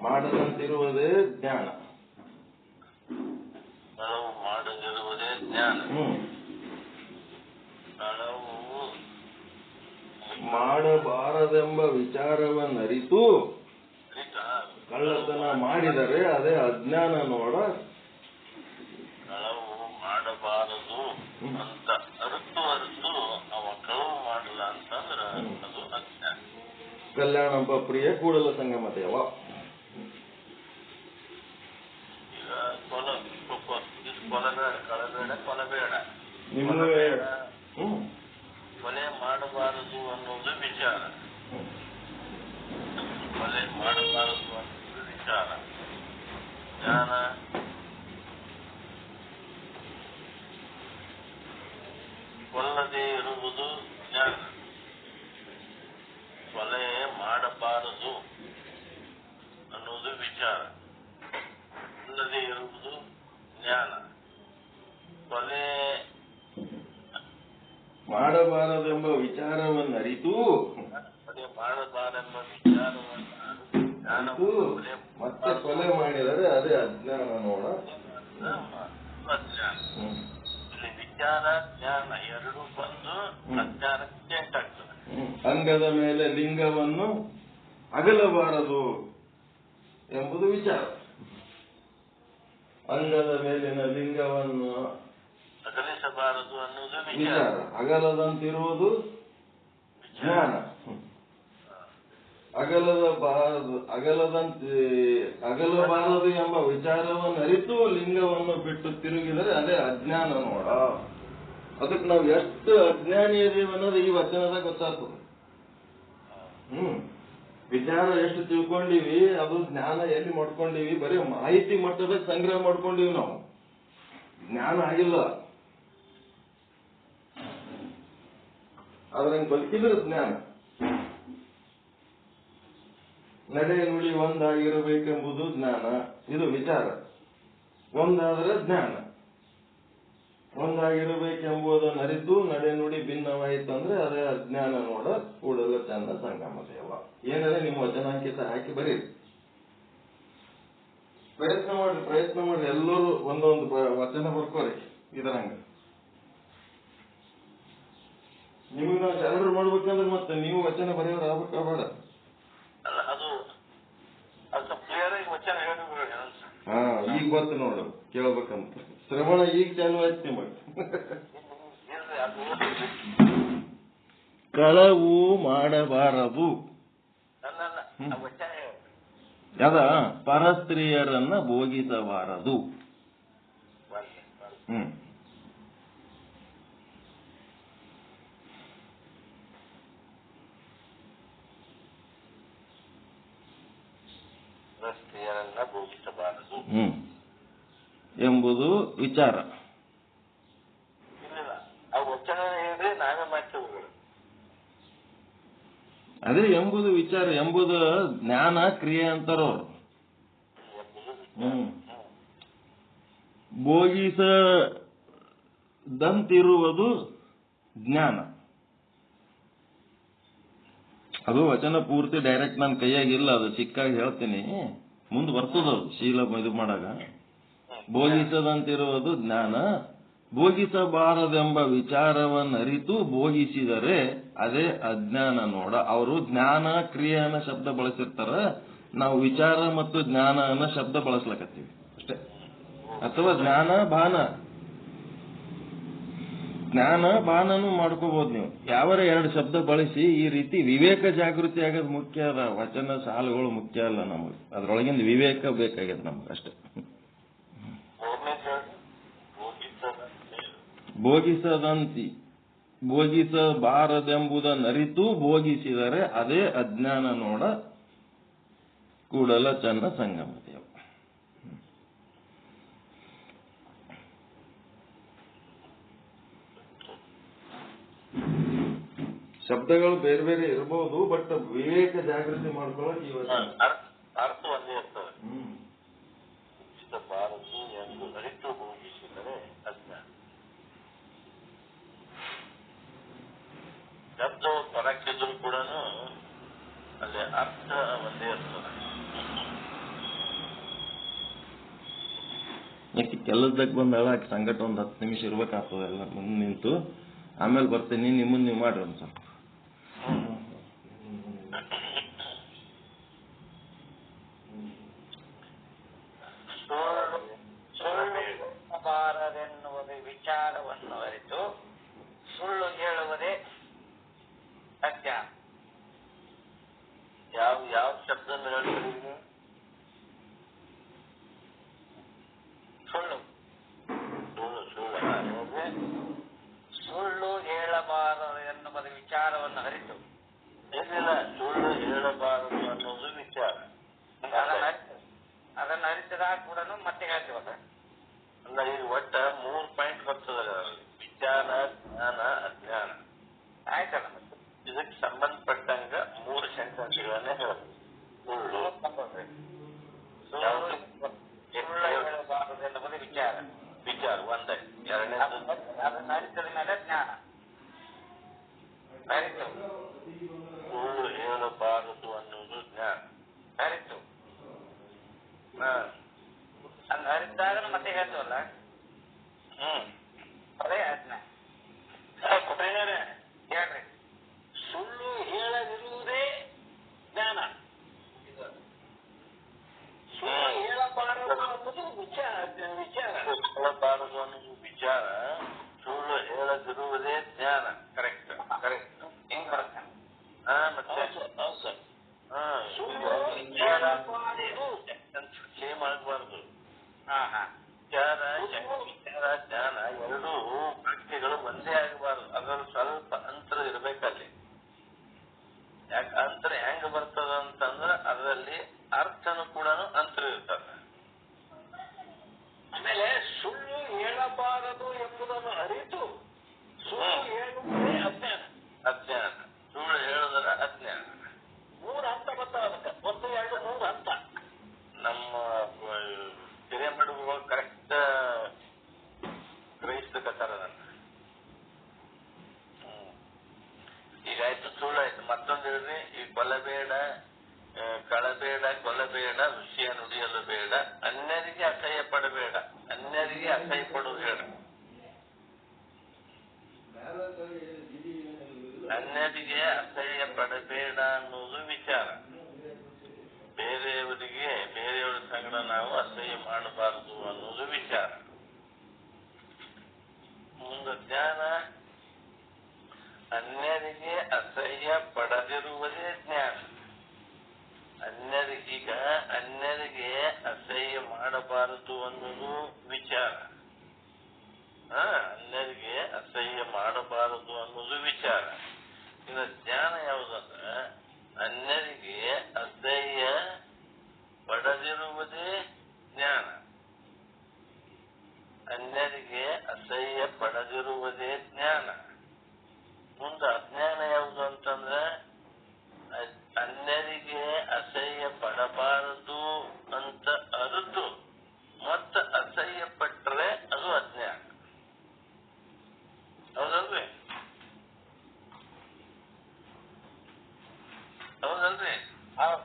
ಮಾಡದಂತಿರುವುದೇ ಜ್ಞಾನ. ಕಳವು ಮಾಡದಿರುವುದೇ ಜ್ಞಾನ. ಕಳವು ಮಾಡಬಾರದೆಂಬ ವಿಚಾರವನ್ನರಿತು ಕಳ್ಳತನ ಮಾಡಿದರೆ ಅದೇ ಅಜ್ಞಾನ ನೋಡ. ಕಳವು ಮಾಡಬಾರದು ಅಂತ ಅರಿತು ಅವ ಕಳವು ಮಾಡಲ್ಲ ಅಂತಂದ್ರ ಅದು ಅಜ್ಞಾನ. ಕಲ್ಯಾಣಂಬ ಪ್ರಿಯ ಕೂಡಲ ಸಂಗಮ ದೇವ. ಈಗ ಕೊಲಬೇಡ, ಕೊಲಬೇಡ ಕೊಲೆ ಮಾಡಬಾರದು ಅನ್ನೋದು ವಿಚಾರ. ಕೊಲೆ ಮಾಡಬಾರದು ಅನ್ನೋದು ವಿಚಾರ. ಜ್ಞಾನ ಕೊಲ್ಲದೆ ಇರುವುದು ಜ್ಞಾನ. ಕೊಲೆ ಮಾಡಬಾರದು ಅನ್ನೋದು ವಿಚಾರ. ಕೊಲ್ಲದೆ ಇರುವುದು ಜ್ಞಾನ. ಕೊಲೆ ಮಾಡಬಾರದೆಂಬ ವಿಚಾರವನ್ನರಿತು ಕೊಲೆ ಮಾಡಬಾರೆಂಬ ವಿಚಾರವನ್ನು ಮತ್ತೆ ಕೊಲೆ ಮಾಡಿದರೆ ಅದೇ ಅಜ್ಞಾನ ನೋಡ. ಅಜ್ಞಾನ. ಇಲ್ಲಿ ವಿಚಾರ ಜ್ಞಾನ ಎರಡು ಬಂದು ಅಜ್ಞಾನಕ್ಕೆ ಚೇಂಜ್ ಆಗ್ತದೆ. ಅಂಗದ ಮೇಲೆ ಲಿಂಗವನ್ನು ಅಗಲಬಾರದು ಎಂಬುದು ವಿಚಾರ. ಅಂಗದ ಮೇಲಿನ ಲಿಂಗವನ್ನು ಅಗಲಿಸಬಾರದು ಅನ್ನೋದು ವಿಚಾರ. ಅಗಲದಂತಿರುವುದು ಜ್ಞಾನ. ಅಗಲಬಾರದು ಎಂಬ ವಿಚಾರವನ್ನು ಅರಿತು ಲಿಂಗವನ್ನು ಬಿಟ್ಟು ತಿರುಗಿದರೆ ಅದೇ ಅಜ್ಞಾನ ನೋಡ. ಅದಕ್ಕೆ ನಾವು ಎಷ್ಟು ಅಜ್ಞಾನಿ ಇದೀವಿ ಅನ್ನೋದು ಈ ವಚನದಾಗ ಗೊತ್ತಾಗ್ತದೆ. ವಿಚಾರ ಎಷ್ಟು ತಿಳ್ಕೊಂಡಿವಿ, ಅದು ಜ್ಞಾನ ಎಲ್ಲಿ ಮಾಡ್ಕೊಂಡಿವಿ, ಬರೀ ಮಾಹಿತಿ ಮಟ್ಟದಾಗ ಸಂಗ್ರಹ ಮಾಡ್ಕೊಂಡಿವಿ ನಾವು. ಜ್ಞಾನ ಆಗಿಲ್ಲ. ಅದ್ರಂಗೆ ಬದುಕಿದ್ರೆ ಜ್ಞಾನ. ನಡೆ ನುಡಿ ಒಂದಾಗಿರಬೇಕೆಂಬುದು ಜ್ಞಾನ. ಇದು ವಿಚಾರ. ಒಂದಾದ್ರೆ ಜ್ಞಾನ. ಒಂದಾಗಿರಬೇಕೆಂಬುದನ್ನು ಅರಿತು ನಡೆ ನುಡಿ ಭಿನ್ನವಾಯಿತಂದ್ರೆ ಅದೇ ಅಜ್ಞಾನ ನೋಡ. ಕೂಡಲ ಚಂದ ಸಂಗಮ ದೇವ. ಏನಾದ್ರೆ ನಿಮ್ಮ ವಚನಾಂಕಿತ ಹಾಕಿ ಬರೀರಿ. ಪ್ರಯತ್ನ ಮಾಡ್ರಿ. ಎಲ್ಲರೂ ಒಂದೊಂದು ವಚನ ಬರ್ಕೋರಿ ಇದರಂಗ. ನಿಮಗೆ ನಾವು ಚಾಲನೆ ಮಾಡ್ಬೇಕಂದ್ರೆ ಮತ್ತೆ ನೀವು ವಚನ ಬರೆಯೋರು ಆಗ್ಬೇಕಾ ಬೇಡ? ಅದು ಕ್ಲಿಯರ್ ಆಗಿ ವಚನ ಹೇಳಿದ್ರು. ಈಗ ಗೊತ್ತು ನೋಡು ಕೇಳ್ಬೇಕಂತ. ಶ್ರವಣ ಈಗ ಚಾಲು ಆಯ್ತು ನಿಮಗೆ. ಕಳವು ಮಾಡಬಾರದು. ಅದ ಪರಸ್ತ್ರೀಯರನ್ನ ಭೋಗಿಸಬಾರದು. ಸ್ತ್ರೀಯರನ್ನ ಭೋಗಿಸಬಾರದು ಎಂಬುದು ವಿಚಾರ. ಇಲ್ಲ ಆ ವಚನ ಹೇಳಿದ್ರೆ ನಾವೇ ಮಾಡ್ತೇವೆ. ಅದೇ ಎಂಬುದು ವಿಚಾರ. ಎಂಬುದು ಜ್ಞಾನ ಕ್ರಿಯೆ ಅಂತಾರವ್ರು. ಭೋಗಿಸದಂತಿರುವುದು ಜ್ಞಾನ. ಅದು ವಚನ ಪೂರ್ತಿ ಡೈರೆಕ್ಟ್ ನನ್ನ ಕೈಯಾಗಿಲ್ಲ. ಅದು ಸಿಕ್ಕಾಗಿ ಹೇಳ್ತೀನಿ, ಮುಂದೆ ಬರ್ತದ ಅದು ಶೀಲ ಇದು ಮಾಡಾಗ. ಭೋಗಿಸದಂತಿರುವುದು ಜ್ಞಾನ, ಭೋಗಿಸಬಾರದೆಂಬ ವಿಚಾರವನ್ನರಿತು ಭೋಗಿಸಿದರೆ ಅದೇ ಅಜ್ಞಾನ ನೋಡ. ಅವರು ಜ್ಞಾನ ಕ್ರಿಯೆ ಅನ್ನೋ ಶಬ್ದ ಬಳಸಿರ್ತಾರ, ನಾವು ವಿಚಾರ ಮತ್ತು ಜ್ಞಾನ ಅನ್ನೋ ಶಬ್ದ ಬಳಸ್ಲಕತ್ತೀವಿ ಅಷ್ಟೇ. ಅಥವಾ ಜ್ಞಾನ ಬಾನ, ಜ್ಞಾನ ಬಾನನು ಮಾಡ್ಕೋಬಹುದು ನೀವು. ಯಾವರ ಎರಡು ಶಬ್ದ ಬಳಸಿ ಈ ರೀತಿ ವಿವೇಕ ಜಾಗೃತಿ ಆಗೋದು ಮುಖ್ಯ ಅದ. ವಚನ ಸಾಲುಗಳು ಮುಖ್ಯ ಅಲ್ಲ ನಮಗೆ, ಅದ್ರೊಳಗಿಂದ ವಿವೇಕ ಬೇಕಾಗ್ಯದ ನಮ್ಗೆ ಅಷ್ಟೇ. ಭೋಗಿಸದಂತಿ ಭೋಗಿಸಬಾರದೆಂಬುದನ್ನರಿತು ಭೋಗಿಸಿದರೆ ಅದೇ ಅಜ್ಞಾನ ನೋಡ ಕೂಡಲ ಚನ್ನ ಸಂಗಮ ದೇವ. ಶಬ್ದಗಳು ಬೇರೆ ಬೇರೆ ಇರಬಹುದು, ಬಟ್ ವಿವೇಕ ಜಾಗೃತಿ ಮಾಡ್ಕೊಳ್ಳೋಕೆ ಇವತ್ತು ಅರ್ಥ ಒಂದೇ ಇರ್ತದೆ. ಭಾರತು ಎಂದು ಅರಿತು ಭೋಗಿಸಿದರೆ ಅಜ್ಞಾನ. ಶಬ್ದ ಹೊರಕ್ಕಿದ್ರು ಕೂಡ ಅಲ್ಲಿ ಅರ್ಥ ಒಂದೇ ಇರ್ತದೆ. ಯಾಕೆ ಕೆಲಸದಾಗ ಬಂದಾಳ ಆಕೆ ಸಂಗಟ ಒಂದು 10 ನಿಮಿಷ ಇರ್ಬೇಕಾಗ್ತದೆ. ಎಲ್ಲ ಮುಂದೆ ನಿಂತು ಆಮೇಲೆ ಬರ್ತೀನಿ, ನಿಮ್ಮನ್ನ ನೀವು ಮಾಡ್ರಿ ಒಂದು ಸ್ವಲ್ಪ. ಬಾರದೆನ್ನುವುದು ವಿಚಾರವನ್ನು ಅರಿತು ಸುಳ್ಳು ಹೇಳುವುದೇ ಅಜ್ಞಾನ. ಯಾವ ಶಬ್ದ ಹೇಳ್ತೀವಿ? ಸುಳ್ಳು ಸುಳ್ಳು ಹೇಳಬಾರದು ಎನ್ನುವುದು ವಿಚಾರವನ್ನು ಅರಿತು. ಏನಿಲ್ಲ, ಸುಳ್ಳು ಹೇಳಬಾರದು ಅನ್ನೋದು ವಿಚಾರ. ಅದನ್ನು ಅರಿತದಾಗ ಕೂಡ ಮತ್ತೆ ಹೇಳ್ತೀವಲ್ಲ. ಅಲ್ಲ, ಈಗ ಒಟ್ಟ 3 ಪಾಯಿಂಟ್ ಬರ್ತದ: ವಿಚಾರ, ಜ್ಞಾನ, ಅಜ್ಞಾನ. ಆಯ್ತಲ್ಲ, ಇದಕ್ಕೆ ಸಂಬಂಧಪಟ್ಟಂಗ 3 ಸೆಂಟೆನ್ಸ್ಗಳನ್ನೇ ಹೇಳಬೇಕು. ಸುಳ್ಳು ಹೇಳಬಾರದು ಎನ್ನುವುದು ವಿಚಾರ ಒಂದೇ. ಎರಡನೇದು ಅದನ್ನು ಅರಿತದ ಮೇಲೆ ಜ್ಞಾನ. ಅರಿತು ಸುಳ್ಳು ಹೇಳಬಾರದು ಅನ್ನೋದು ಜ್ಞಾನ. ಅರಿತು ಅದ್ ಅರಿತಾಗ ಮತ್ತೆ ಹೇಳ್ತೀವಲ್ಲ, ಅದೇ ಅಜ್ಞಾನ. ಹೇಳ್ರಿ, ಸುಳ್ಳು ಹೇಳದಿರುವುದೇ ಜ್ಞಾನ. ಸುಳ್ಳು ಹೇಳಬಾರದು ಅನ್ನೋದು ವಿಚಾರ. ಹೇಳಬಾರದು ಅನ್ನೋದು ವಿಚಾರ, ಸುಳ್ಳು ಹೇಳದಿರುವುದೇ ಜ್ಞಾನ. ಕರೆಕ್ಟ್ ಹೆಂಗ್ ಬರುತ್ತೆ? ಮತ್ತೆ ಸುಳ್ಳು ಸೇಮ್ ಆಗಬಾರ್ದು. ವಿಚಾರ ಜ್ಞಾನ ಎರಡೂ ವಾಕ್ಯಗಳು ಒಂದೇ ಆಗಬಾರ್ದು. ಅದರಲ್ಲಿ ಸ್ವಲ್ಪ ಅಂತರ ಇರ್ಬೇಕಲ್ಲಿ. ಯಾಕೆ ಅಂತರ ಹೆಂಗ್ ಬರ್ತದ ಅಂತಂದ್ರ ಅದರಲ್ಲಿ ಅರ್ಥನು ಕೂಡ ಅಂತರ ಇರ್ತದೆ. ಆಮೇಲೆ ಸುಳ್ಳು ಹೇಳಬಾರದು ಎಂಬುದನ್ನು ಅರಿತು ಸುಳ್ಳು ಹೇಳುವುದೇ ಅಜ್ಞಾನ. ಸುಳ್ಳು ಹೇಳುವುದರ ಅಜ್ಞಾನ. 3 ಹಂತ ಬರ್ತಾವ ಅದಕ್ಕೆ. 1, 2, 3 ಹಂತ. ನಮ್ಮ ಹಿರಿಯಮ್ಮಡುಗಳು ಕರೆಕ್ಟ್ ಗ್ರಹಿಸ್ಬೇಕತ್ತಾರ ಅದನ್ನ. ಈಗಾಯ್ತು, ಸುಳ್ಳಾಯ್ತು. ಮತ್ತೊಂದು ಹೇಳ್ರಿ, ಈ ಕೊಲಬೇಡ, ಕಳಬೇಡ, ಕೊಲಬೇಡ, ವಿಷಯ ನುಡಿಯಲು ಬೇಡ, ಅನ್ಯರಿಗೆ ಅಸಹ್ಯ ಪಡಬೇಡ, ಅನ್ಯರಿಗೆ ಅಸಹ್ಯ ಪಡುವುದು ಬೇಡ. ಅನ್ಯರಿಗೆ ಅಸಹ್ಯ ಪಡಬೇಡ ಅನ್ನೋದು ವಿಚಾರ. ಬೇರೆಯವರ ಸಂಗಡ ನಾವು ಅಸಹ್ಯ ಮಾಡಬಾರದು ಅನ್ನೋದು ವಿಚಾರ. ಮುಂದೆ ಜ್ಞಾನ, ಅನ್ಯರಿಗೆ ಅಸಹ್ಯ ಪಡದಿರುವುದೇ ಜ್ಞಾನ. ಅನ್ಯರಿಗೆ ಅಸಹ್ಯ ಮಾಡಬಾರದು ಅನ್ನೋದು ವಿಚಾರ. ಅನ್ಯರಿಗೆ ಅಸಹ್ಯ ಮಾಡಬಾರದು ಅನ್ನೋದು ವಿಚಾರ. ಇನ್ನು ಜ್ಞಾನ ಯಾವುದಂದ್ರ ಅನ್ಯರಿಗೆ ಅಸಹ್ಯ ಪಡದಿರುವುದೇ ಜ್ಞಾನ. ಅನ್ಯರಿಗೆ ಅಸಹ್ಯ ಪಡದಿರುವುದೇ ಜ್ಞಾನ. ಮುಂದೆ ಅಜ್ಞಾನ ಯಾವುದು ಅಂತಂದ್ರೆ ಅನ್ಯರಿಗೆ ಅಸಹ್ಯ ಪಡಬಾರದು ಅಂತ ಅರಿತು ಮತ್ತೆ ಅಸಹ್ಯ ಪಟ್ಟರೆ ಅದು ಅಜ್ಞಾನ. ಹೌದಲ್ರಿ?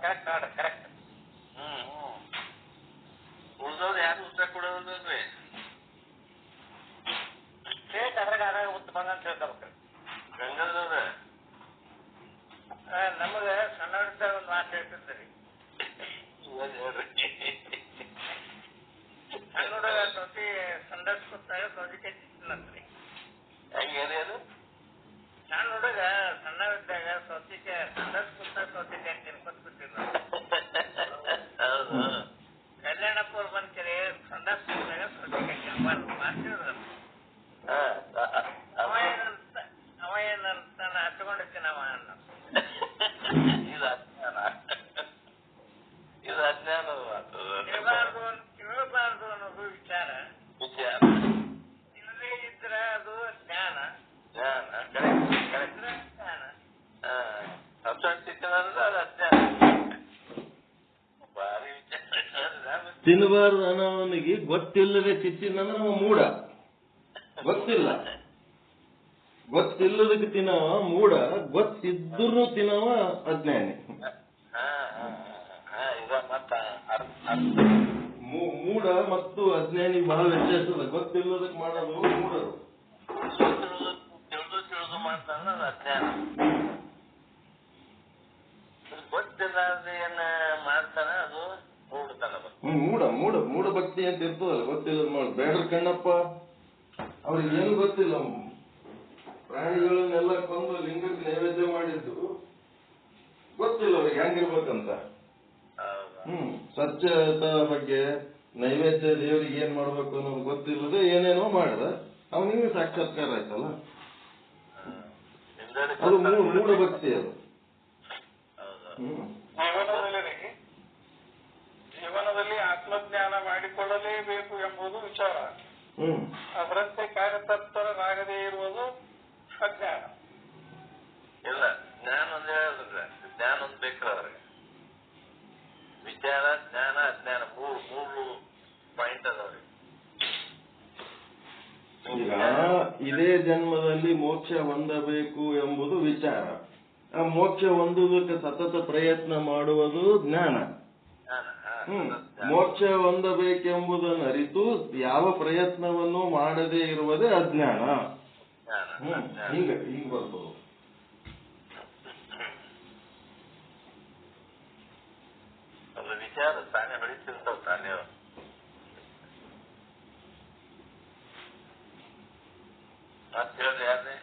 ಕರೆಕ್ಟ್ ನೋಡ್ರಿ, ಕರೆಕ್ಟ್. ಉಳಿದವ್ರು ಯಾರು ಉತ್ತರ ಕೊಡೋದಲ್ರಿ. ನನ್ರಿ ಹೆಂಗೇನು ಏನು ನಾನು ಹುಡುಗ ಸಣ್ಣವಿದ್ದಾಗ ಸೌತಿಕಾಯಿ ಸಂಡಸ್ ಕುತ್ತ ಸೌತಿಕಾಯಿ ತಿನ್ಕೊತ್ ಬಿಟ್ಟಿದ್ರು. ಹೌದು ಕಲ್ಯಾಣಪುರ ಬಂದ್ಕರಿ ಸಂಡಸ್ ಕುತ್ತಾಗ ಸೌತಿಕಾಯಿ ತಿನ್ಬಾರ್ದು ಮಾಡ್ತಿದ್ರು. ಅವ ಏನಂತ ಹಚ್ಕೊಂಡಿರ್ತೀನವ ಅನ್ನ ಇದು ಅಜ್ಞಾನ, ಇದು ಅಜ್ಞಾನ ಇರಬಾರ್ದು ಅನ್ನೋದು ವಿಚಾರ. ಇಲ್ಲದೇ ಇದ್ರ ಅದು ಜ್ಞಾನ. ತಿನ್ನಬಾರ್ದು ಅನ್ನೋವನಿಗೆ ಗೊತ್ತಿಲ್ಲದೆ ತಿಂತಿನಂದ್ರೆ ಅವ ಮೂಢ. ಗೊತ್ತಿಲ್ಲದಕ್ಕೆ ತಿನ್ನವ ಮೂಢ, ಗೊತ್ತಿದ್ರೂ ತಿನ್ನವ ಅಜ್ಞಾನಿ. ಮೂಢ ಮತ್ತು ಅಜ್ಞಾನಿ ಬಹಳ ವ್ಯತ್ಯಾಸ. ಗೊತ್ತಿಲ್ಲದಕ್ಕೆ ಮಾಡೋದು ಮೂಢರು, ತಿಳಿದು ಮಾಡ್ತಾನ ಅಜ್ಞಾನ. ಗೊತ್ತಿಲ್ಲದೆ ಏನ ಮಾಡ್ತಾನ ಅದು ಮೂಢತನ. ಮೂಢ ಭಕ್ತಿ ಅಂತ ಇರ್ತದಲ್ಲ, ಗೊತ್ತಿಲ್ಲದ ಮಾಡಿ. ಬೇಡ್ರ ಕಣ್ಣಪ್ಪ ಅವ್ರಿಗೆ ಏನು ಗೊತ್ತಿಲ್ಲ, ಪ್ರಾಣಿಗಳನ್ನೆಲ್ಲ ಕೊಂದು ಲಿಂಗಕ್ಕೆ ನೈವೇದ್ಯ ಮಾಡಿದ್ದು ಗೊತ್ತಿಲ್ಲ ಅವ್ರಿಗೆ ಹೆಂಗಿರ್ಬೇಕಂತ. ಸ್ವಚ್ಛತಾ ಬಗ್ಗೆ ನೈವೇದ್ಯ ದೇವರಿಗೆ ಏನ್ ಮಾಡ್ಬೇಕು ಅನ್ನೋದು ಗೊತ್ತಿಲ್ಲದೆ ಏನೇನೋ ಮಾಡಿದ, ಅವನಿಗೆ ಸಾಕ್ಷಾತ್ಕಾರ ಆಯ್ತಲ್ಲ. ಅದು ಮೂಢ ಭಕ್ತಿ. ಅದು ಜೀವನದಲ್ಲಿ ಆತ್ಮಜ್ಞಾನ ಮಾಡಿಕೊಳ್ಳಲೇಬೇಕು ಎಂಬುದು ವಿಚಾರ. ಅದರಂತೆ ಕಾರ್ಯತತ್ಪರರಾಗದೇ ಇರುವುದು ಅಜ್ಞಾನ. ಇಲ್ಲ, ಜ್ಞಾನ ಒಂದ್ ಹೇಳಿದ್ರೆ ಜ್ಞಾನ ಒಂದ್ ಬೇಕ್ರ ಅವ್ರಿಗೆ. ವಿಚಾರ, ಜ್ಞಾನ, ಅಜ್ಞಾನ ಮೂರು ಪಾಯಿಂಟ್ ಅದಾವ್ರಿ. ಈಗ ಇದೇ ಜನ್ಮದಲ್ಲಿ ಮೋಕ್ಷ ಹೊಂದಬೇಕು ಎಂಬುದು ವಿಚಾರ. ಆ ಮೋಕ್ಷ ಹೊಂದುವುದಕ್ಕೆ ಸತತ ಪ್ರಯತ್ನ ಮಾಡುವುದು ಜ್ಞಾನ. ಮೋಕ್ಷ ಹೊಂದಬೇಕೆಂಬುದನ್ನು ಅರಿತು ಯಾವ ಪ್ರಯತ್ನವನ್ನು ಮಾಡದೇ ಇರುವುದೇ ಅಜ್ಞಾನ. ಹಿಂಗ ಬರ್ತದೆ. ಅದು ವಿಚಾರ ತಾನೇ ಹೊಡಿತಿರ್ತಾವ ತಾನೇ. ಮತ್ತೆ ಹೇಳಿದ್ರೆ ಯಾರೇ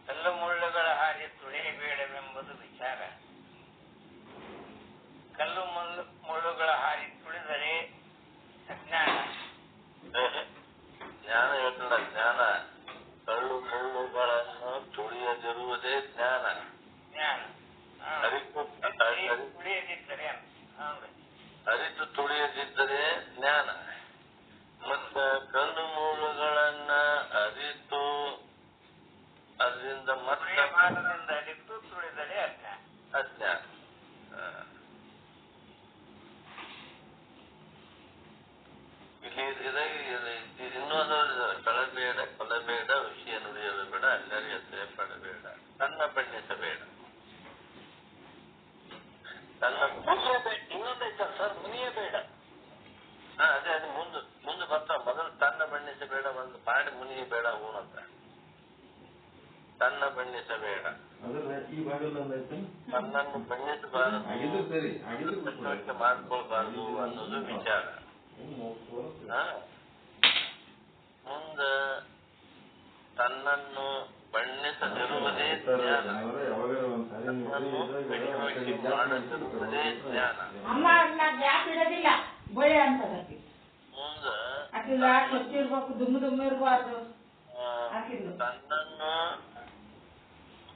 ಕಲ್ಲು ಮುಳ್ಳುಗಳ ಹಾಗೆ ತುಳಿಯಬೇಡವೆಂಬುದು ವಿಚಾರ. ಕಲ್ಲು ಮುಳ್ಳುಗಳ ಹಾರಿ ತುಳಿದರೆ ಅಜ್ಞಾನ. ಜ್ಞಾನ ಹೇಳ್ತಲ್ಲ, ಜ್ಞಾನ ಕಲ್ಲು ಮುಳ್ಳುಗಳನ್ನು ತುಳಿಯದಿರುವುದೇ ಜ್ಞಾನ. ಅರಿತು ತುಳಿಯದಿದ್ದರೆ ಜ್ಞಾನ. ಮತ್ತ ಕಲ್ಲು ಮುಳ್ಳುಗಳನ್ನ ಅರಿತು ಅದರಿಂದ ಮತ್ತೆ ಅರಿತು ತುಳಿದರೆ ಅಜ್ಞಾನ. ಇಲ್ಲಿ ಇನ್ನೊಂದು ಕಳಬೇಡ, ಕೊಲಬೇಡ, ವಿಷಯ ನುಡಿಯಲು ಬೇಡ, ಅಲ್ಲರಿ ಹೆಸರೇ ಪಡಬೇಡ, ತನ್ನ ಬಣ್ಣಿಸಬೇಡ. ಇನ್ನೊಂದೈತ ಸರ್, ಮುನಿಯಬೇಡ. ಅದೇ ಮುಂದೆ ಬರ್ತಾವ. ಮೊದಲು ತನ್ನ ಬಣ್ಣಿಸಬೇಡ ಒಂದು ಪಾಡಿ, ಮುನಿಯಬೇಡ ಹೂನಂತ. ತನ್ನ ಬಣ್ಣಿಸಬೇಡ, ತನ್ನನ್ನು ಬಣ್ಣಿಸಬಾರದು, ಮಾಡ್ಕೊಳ್ಬಾರ್ದು ಅನ್ನೋದು ವಿಚಾರ. ಮುಂದ ತನ್ನನ್ನು ಬಣ್ಣಿಸದಿರುವುದೇ ಜ್ಞಾನ, ಮಾಡದಿರುವುದೇ ಜ್ಞಾನ.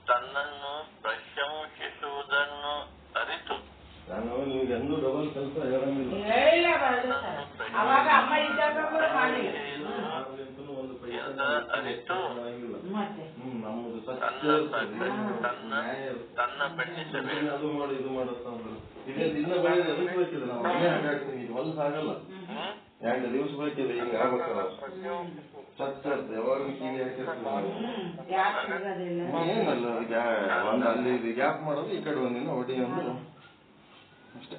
ತನ್ನನ್ನು ಪ್ರಶಂಸಿಸುವುದನ್ನು ಅರಿತು ನಿಮಗೆಂದೂ ಡಬಲ್ ಕೆಲಸ ಹೇಳಂಗಿಲ್ಲ. ಅರಿತು ತನ್ನ ಬಣ್ಣಿಸಬೇಡ. ಅದು ಮಾಡಿ ಇದು ಮಾಡತ್ತಂದ್ರೆ ಇದೇ ದಿನ ಬೆಳೆದ ಎದಕ್ಕೆ ಬೇಕಿದೆ? ನಾವು ಮನೆ ಹಾಗಾಡ್ತೀನಿ, ಇದು ಹೊಲಸು ಆಗಲ್ಲ. 2 ದಿವಸ ಬೇಕಿದೆ, ಹಿಂಗ ಆಗ್ಬೇಕಲ್ಲ. ಸ್ವಚ್ಛ ಯಾವಾಗ ಕಿವಿ ಏನಲ್ಲ, ಒಂದು ಅಲ್ಲಿ ಗ್ಯಾಪ್ ಮಾಡೋದು, ಈ ಕಡೆ ಒಂದಿನ ಹೊಡಿ ಅಂದ್ರೆ ಅಷ್ಟೇ.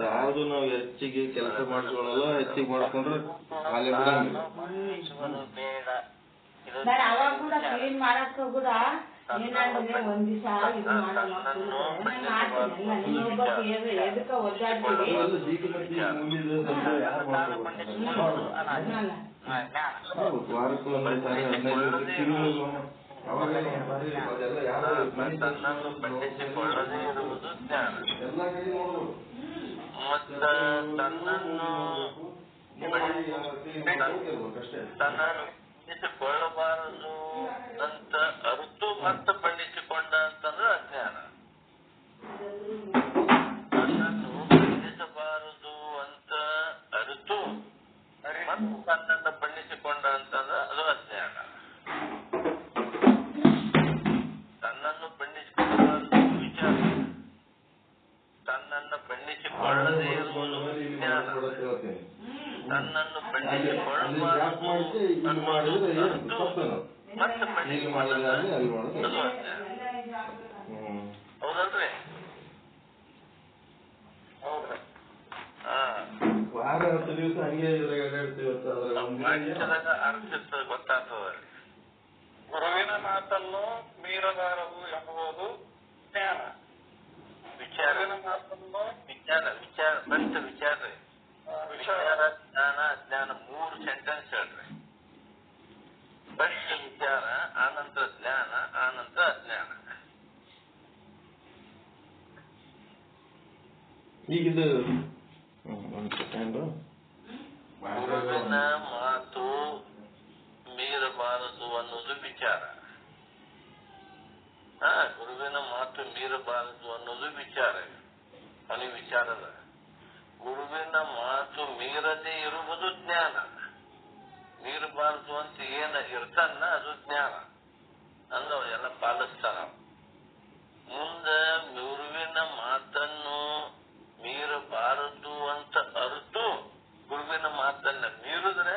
ಯಾವ್ದು ನಾವು ಹೆಚ್ಚಿಗೆ ಕೆಲಸ ಮಾಡ್ಕೊಳ್ಳಲ್ಲ, ಹೆಚ್ಚಿಗೆ ಮಾಡ್ಕೊಂಡ್ರೆ ಖಾಲಿ ಬಿಡಂಗಿಲ್ಲ. ಅವಾಗ ಕೂಡ ಕ್ಲೀನ್ ಮಾಡಕ್ ಕೂಡ ಒಂದ್ ದಿವಸ ಇದು ತನ್ನನ್ನು ಖಂಡಿಸಿಕೊಳ್ಳದೇ ಇರುವುದು ಜ್ಞಾನ. ಮತ್ತ ತನ್ನನ್ನು ಖಂಡಿಸಿಕೊಳ್ಳಬಾರದು ಅಂತ ಅರಿತು ಮತ್ತೆ ಖಂಡಿಸಿಕೊಂಡ ಅಂತಂದ್ರೆ ಅಜ್ಞಾನ. ತನ್ನನ್ನು ಖಂಡಿಸಬಾರದು ಅಂತ ಅರಿತು ಮತ್ತೆ ತನ್ನನ್ನು ಖಂಡಿಸಿಕೊಂಡ ಅಂತಂದ್ರೆ ಅದು ಅಜ್ಞಾನ. ತನ್ನನ್ನು ಖಂಡಿಸಿಕೊಳ್ಳಬಾರದು ವಿಚಾರ, ತನ್ನನ್ನು ಖಂಡಿಸಿಕೊಳ್ಳದೇ ಇರುವುದು ವಿಜ್ಞಾನ. ತನ್ನನ್ನು ಖಂಡಿಸಿಕೊಳ್ಳಬಾರದು ಅನ್ನೋದು ಅರಿತು ಮತ್ತೆ ಖಂಡಿಸಿಕೊಳ್ಳದ ಅದು ಅಜ್ಞಾನ. ಹೌದಲ್ರಿ? ಹೌದ್ರಿ. ಅರ್ಥ ಗೊತ್ತಾಗ್ತದ್ರಿ. ಗುರುವಿನ ಮಾತನ್ನು ಮೀರಬಾರದು ಎಂಬುದು ಜ್ಞಾನ. ವಿಚಾರನ ಮಾತನ್ನು ವಿಚಾರ ಬಂತ ವಿಚಾರ ರೀ. ವಿಚಾರ, ಜ್ಞಾನ, ಅಜ್ಞಾನ 3 ಸೆಂಟೆನ್ಸ್ ಹೇಳ್ರಿ. ಫಸ್ಟ್ ವಿಚಾರ, ಆನಂತರ ಜ್ಞಾನ, ಆನಂತರ ಅಜ್ಞಾನ. ಈಗಿದು ಗುರುವಿನ ಮಾತು ಮೀರಬಾರದು ಅನ್ನೋದು ವಿಚಾರ. ಗುರುವಿನ ಮಾತು ಮೀರಬಾರದು ಅನ್ನೋದು ವಿಚಾರ. ಅವನಿಗೆ ವಿಚಾರದ ಗುರುವಿನ ಮಾತು ಮೀರದೇ ಇರುವುದು ಜ್ಞಾನ. ಮೀರಬಾರದು ಅಂತ ಏನ ಇರ್ತಾನ ಅದು ಜ್ಞಾನ ಅಂದ್ರೆ ಅವೆಲ್ಲ ಪಾಲಿಸ್ತಾನ. ಮುಂದೆ ಗುರುವಿನ ಮಾತನ್ನು ಮೀರಬಾರದು ಅಂತ ಅರಿತು ಗುರುವಿನ ಮಾತನ್ನ ಮೀರಿದ್ರೆ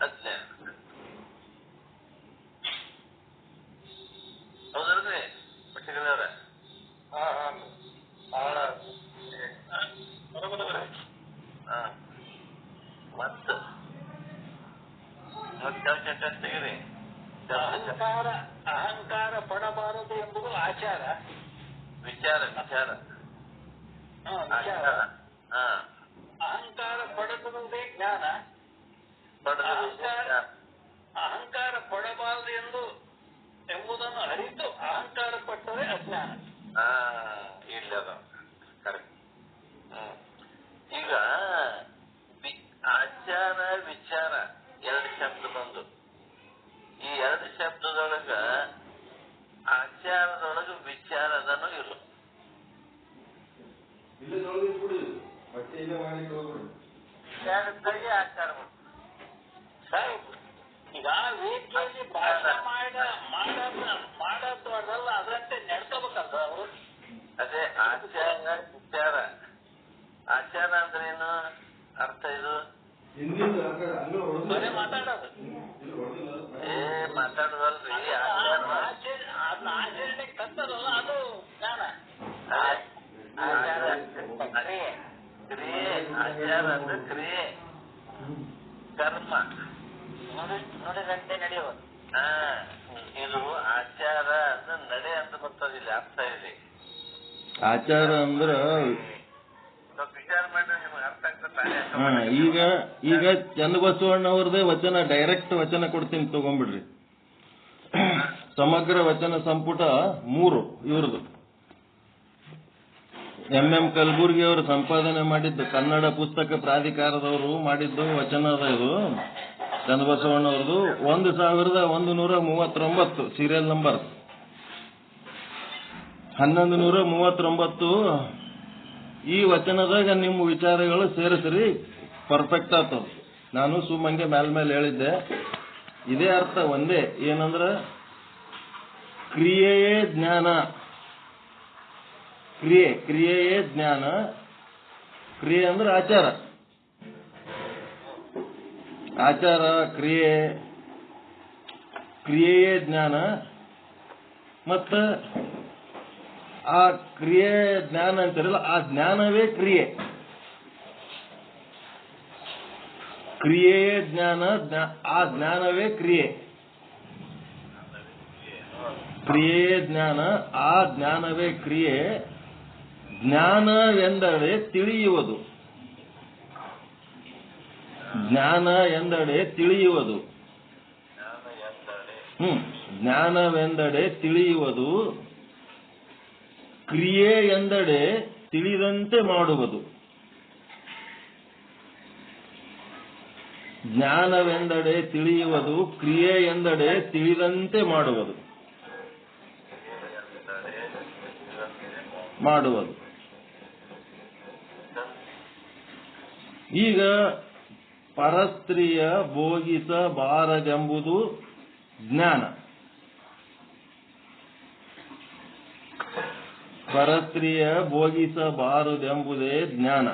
ಅಜ್ಞಾನ. ಹೌದಲ್ರಿ ಪಟ್ಟಿಗಳವ್ರ? ಮತ್ತ ಸೆಂಟೆನ್ಸ್ ತೆಗಿರಿ. ಅಹಂಕಾರ ಪಡಬಾರದು ಎಂಬುದು ಆಚಾರ. ವಿಚಾರ ವಿಚಾರ ಅಹಂಕಾರ ಪಡೆದುದೇ ಜ್ಞಾನ. ಅಹಂಕಾರ ಪಡಬಾರದು ಎಂಬುದನ್ನು ಅರಿತು ಅಹಂಕಾರ ಪಟ್ಟರೆ ಅಜ್ಞಾನ. ಇಲ್ಲದ ಕರೆಕ್ಟ್. ಈಗ ಆಚಾರ ವಿಚಾರ 2 ಶಬ್ದ ಬಂದು, ಈ 2 ಶಬ್ದದೊಳಗ ಆಚಾರದೊಳಗ ವಿಚಾರದನು ಇಲ್ಲ. ವಿಚಾರದಾಗೆ ಆಚಾರ ಈಗ ವೀಕೆಂಡ್ ಭಾಷಣ ಮಾಡೋದಲ್ಲ, ಅದರಂತೆ ನಡ್ಕೋಬೇಕಲ್ರ ಅವರು. ಅದೇ ಆಚಾರ ವಿಚಾರ. ಆಚಾರ ಅಂದ್ರೇನು ಅರ್ಥ? ಇದು ಬರೀ ಮಾತಾಡೋದು. ಮಾತಾಡೋದಲ್ರಿ. ಆಚರಣೆ ಕರ್ತದಲ್ಲ ಅದು ಜ್ಞಾನ. ಕ್ರಿಯೆ. ಆಚಾರ ಅಂದ್ರೆ ಕ್ರಿಯೆ, ಕರ್ಮ ನೋಡಿದಂತೆ ನಡೆಯೋದು. ಇದು ಆಚಾರ ಅಂದ್ರೆ ನಡೆ ಅಂತ ಬರ್ತದಿಲ್ಲ, ಅರ್ಥ ಇದೆ. ಆಚಾರ ಅಂದ್ರ ವಿಚಾರ ಮಾಡಿದ್ರೆ ನಿಮ್ಗೆ ಅರ್ಥ ಆಗ್ತದೆ. ಈಗ ಚನ್ನಬಸವಣ್ಣವ್ರದೇ ವಚನ, ಡೈರೆಕ್ಟ್ ವಚನ ಕೊಡ್ತೀನಿ ತಗೊಂಡ್ಬಿಡ್ರಿ. ಸಮಗ್ರ ವಚನ ಸಂಪುಟ 3 ಇವ್ರದ್ದು. MM ಕಲಬುರ್ಗಿ ಅವರು ಸಂಪಾದನೆ ಮಾಡಿದ್ದು, ಕನ್ನಡ ಪುಸ್ತಕ ಪ್ರಾಧಿಕಾರದವರು ಮಾಡಿದ್ದು ವಚನ ಅದ ಇದು. ಚನ್ನಬಸವಣ್ಣವ್ರದ್ದು 1139 ಸೀರಿಯಲ್ ನಂಬರ್ 1139. ಈ ವಚನದಾಗ ನಿಮ್ಮ ವಿಚಾರಗಳು ಸೇರಿಸ್ರಿ, ಪರ್ಫೆಕ್ಟ್ ಆಗ್ತದ. ನಾನು ಸುಮ್ಮಂಗೆ ಮೇಲ್ಮೇಲೆ ಹೇಳಿದ್ದೆ. ಇದೇ ಅರ್ಥ ಒಂದೇ. ಏನಂದ್ರ ಕ್ರಿಯೆಯೇ ಜ್ಞಾನ. ಕ್ರಿಯೆಯೇ ಜ್ಞಾನ. ಕ್ರಿಯೆ ಅಂದ್ರೆ ಆಚಾರ. ಕ್ರಿಯೆಯೇ ಜ್ಞಾನ. ಮತ್ತ ಆ ಕ್ರಿಯೆ ಜ್ಞಾನ ಅಂತಾರಲ್ಲ, ಆ ಜ್ಞಾನವೇ ಕ್ರಿಯೆ. ಕ್ರಿಯೆಯೇ ಜ್ಞಾನ, ಆ ಜ್ಞಾನವೇ ಕ್ರಿಯೆ. ಕ್ರಿಯೆಯೇ ಜ್ಞಾನ, ಆ ಜ್ಞಾನವೇ ಕ್ರಿಯೆ. ಜ್ಞಾನವೆಂದಡೆ ತಿಳಿಯುವುದು, ಜ್ಞಾನ ಎಂದಡೆ ತಿಳಿಯುವುದು. ಜ್ಞಾನವೆಂದಡೆ ತಿಳಿಯುವುದು, ಕ್ರಿಯೆ ಎಂದಡೆ ತಿಳಿದಂತೆ ಮಾಡುವುದು. ಜ್ಞಾನವೆಂದಡೆ ತಿಳಿಯುವುದು, ಕ್ರಿಯೆ ಎಂದಡೆ ತಿಳಿದಂತೆ ಮಾಡುವುದು. ಈಗ ಪರಸ್ತ್ರೀಯ ಭೋಗಿಸಬಾರದೆಂಬುದು ಜ್ಞಾನ. ಪರಸ್ತ್ರೀಯ ಭೋಗಿಸಬಾರದೆಂಬುದೇ ಜ್ಞಾನ.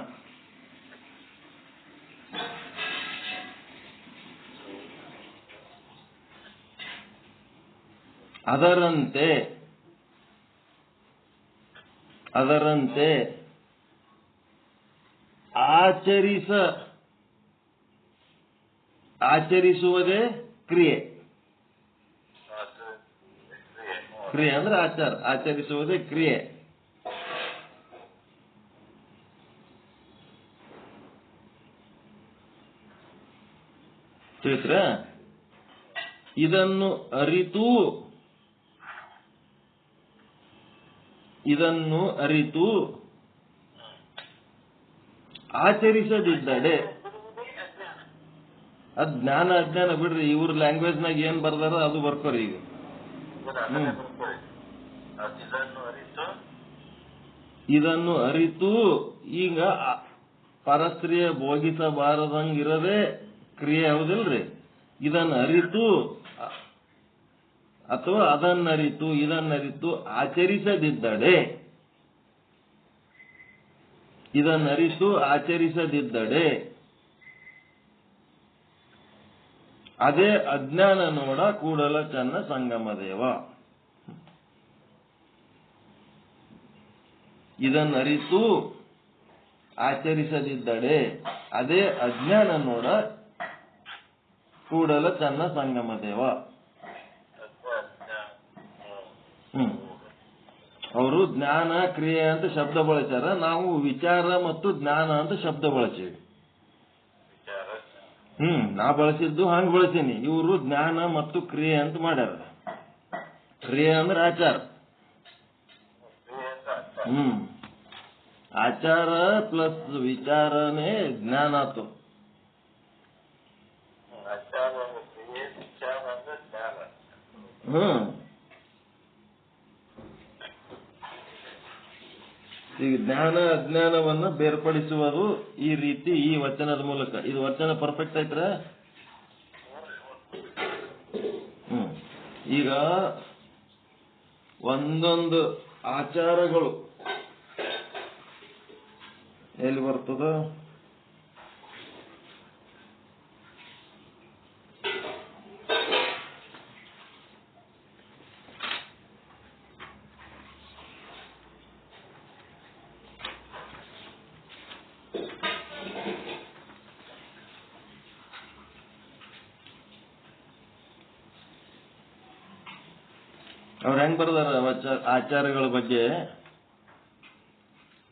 ಅದರಂತೆ ಆಚರಿಸುವುದೇ ಕ್ರಿಯೆ. ಕ್ರಿಯೆ ಅಂದ್ರೆ ಆಚಾರ, ಆಚರಿಸುವುದೇ ಕ್ರಿಯೆ. ತಿಳಿತ್ರ? ಇದನ್ನು ಅರಿತು ಆಚರಿಸದಿದ್ದಡೆ ಅಜ್ಞಾನ. ಅಜ್ಞಾನ ಬಿಡ್ರಿ, ಇವ್ರ ಲ್ಯಾಂಗ್ವೇಜ್ನಾಗ ಏನ್ ಬರ್ದಾರ ಅದು ಬರ್ಕೋರಿ. ಈಗ ಇದನ್ನು ಅರಿತು ಈಗ ಪರಸ್ತ್ರೀಯ ಭೋಗಿಸಬಾರದಂಗಿರದೆ ಕ್ರಿಯೆ ಹೌದಿಲ್ರಿ. ಇದನ್ನು ಅರಿತು ಅಥವಾ ಇದನ್ನರಿತು ಆಚರಿಸದಿದ್ದಡೆ, ಇದನ್ನರಿತು ಆಚರಿಸದಿದ್ದಡೆ ಅದೇ ಅಜ್ಞಾನ ನೋಡ ಕೂಡಲ ಚನ್ನ ಸಂಗಮದೇವ. ಇದನ್ನರಿತು ಆಚರಿಸದಿದ್ದಡೆ ಅದೇ ಅಜ್ಞಾನ ನೋಡ ಕೂಡಲ ಚನ್ನ ಸಂಗಮದೇವ. ಅವರು ಜ್ಞಾನ ಕ್ರಿಯೆ ಅಂತ ಶಬ್ದ ಬಳಸ್ಯಾರ, ನಾವು ವಿಚಾರ ಮತ್ತು ಜ್ಞಾನ ಅಂತ ಶಬ್ದ ಬಳಸೀವಿ. ನಾ ಬಳಸಿದ್ದು ಹಂಗ ಬಳಸೀನಿ, ಇವರು ಜ್ಞಾನ ಮತ್ತು ಕ್ರಿಯೆ ಅಂತ ಮಾಡ್ಯಾರ. ಕ್ರಿಯೆ ಅಂದ್ರೆ ಆಚಾರ. ಆಚಾರ ಪ್ಲಸ್ ವಿಚಾರನೇ ಜ್ಞಾನ ಆತು. ಈಗ ಜ್ಞಾನ ಅಜ್ಞಾನವನ್ನ ಬೇರ್ಪಡಿಸುವುದು ಈ ರೀತಿ, ಈ ವಚನದ ಮೂಲಕ. ಇದು ವಚನ ಪರ್ಫೆಕ್ಟ್ ಐತ್ರ? ಈಗ ಒಂದೊಂದು ಆಚಾರಗಳು ಎಲ್ಲಿ ಬರ್ತದ? ಅವ್ರು ಹೆಂಗ್ ಬರ್ದಾರ ಆಚಾರಗಳ ಬಗ್ಗೆ?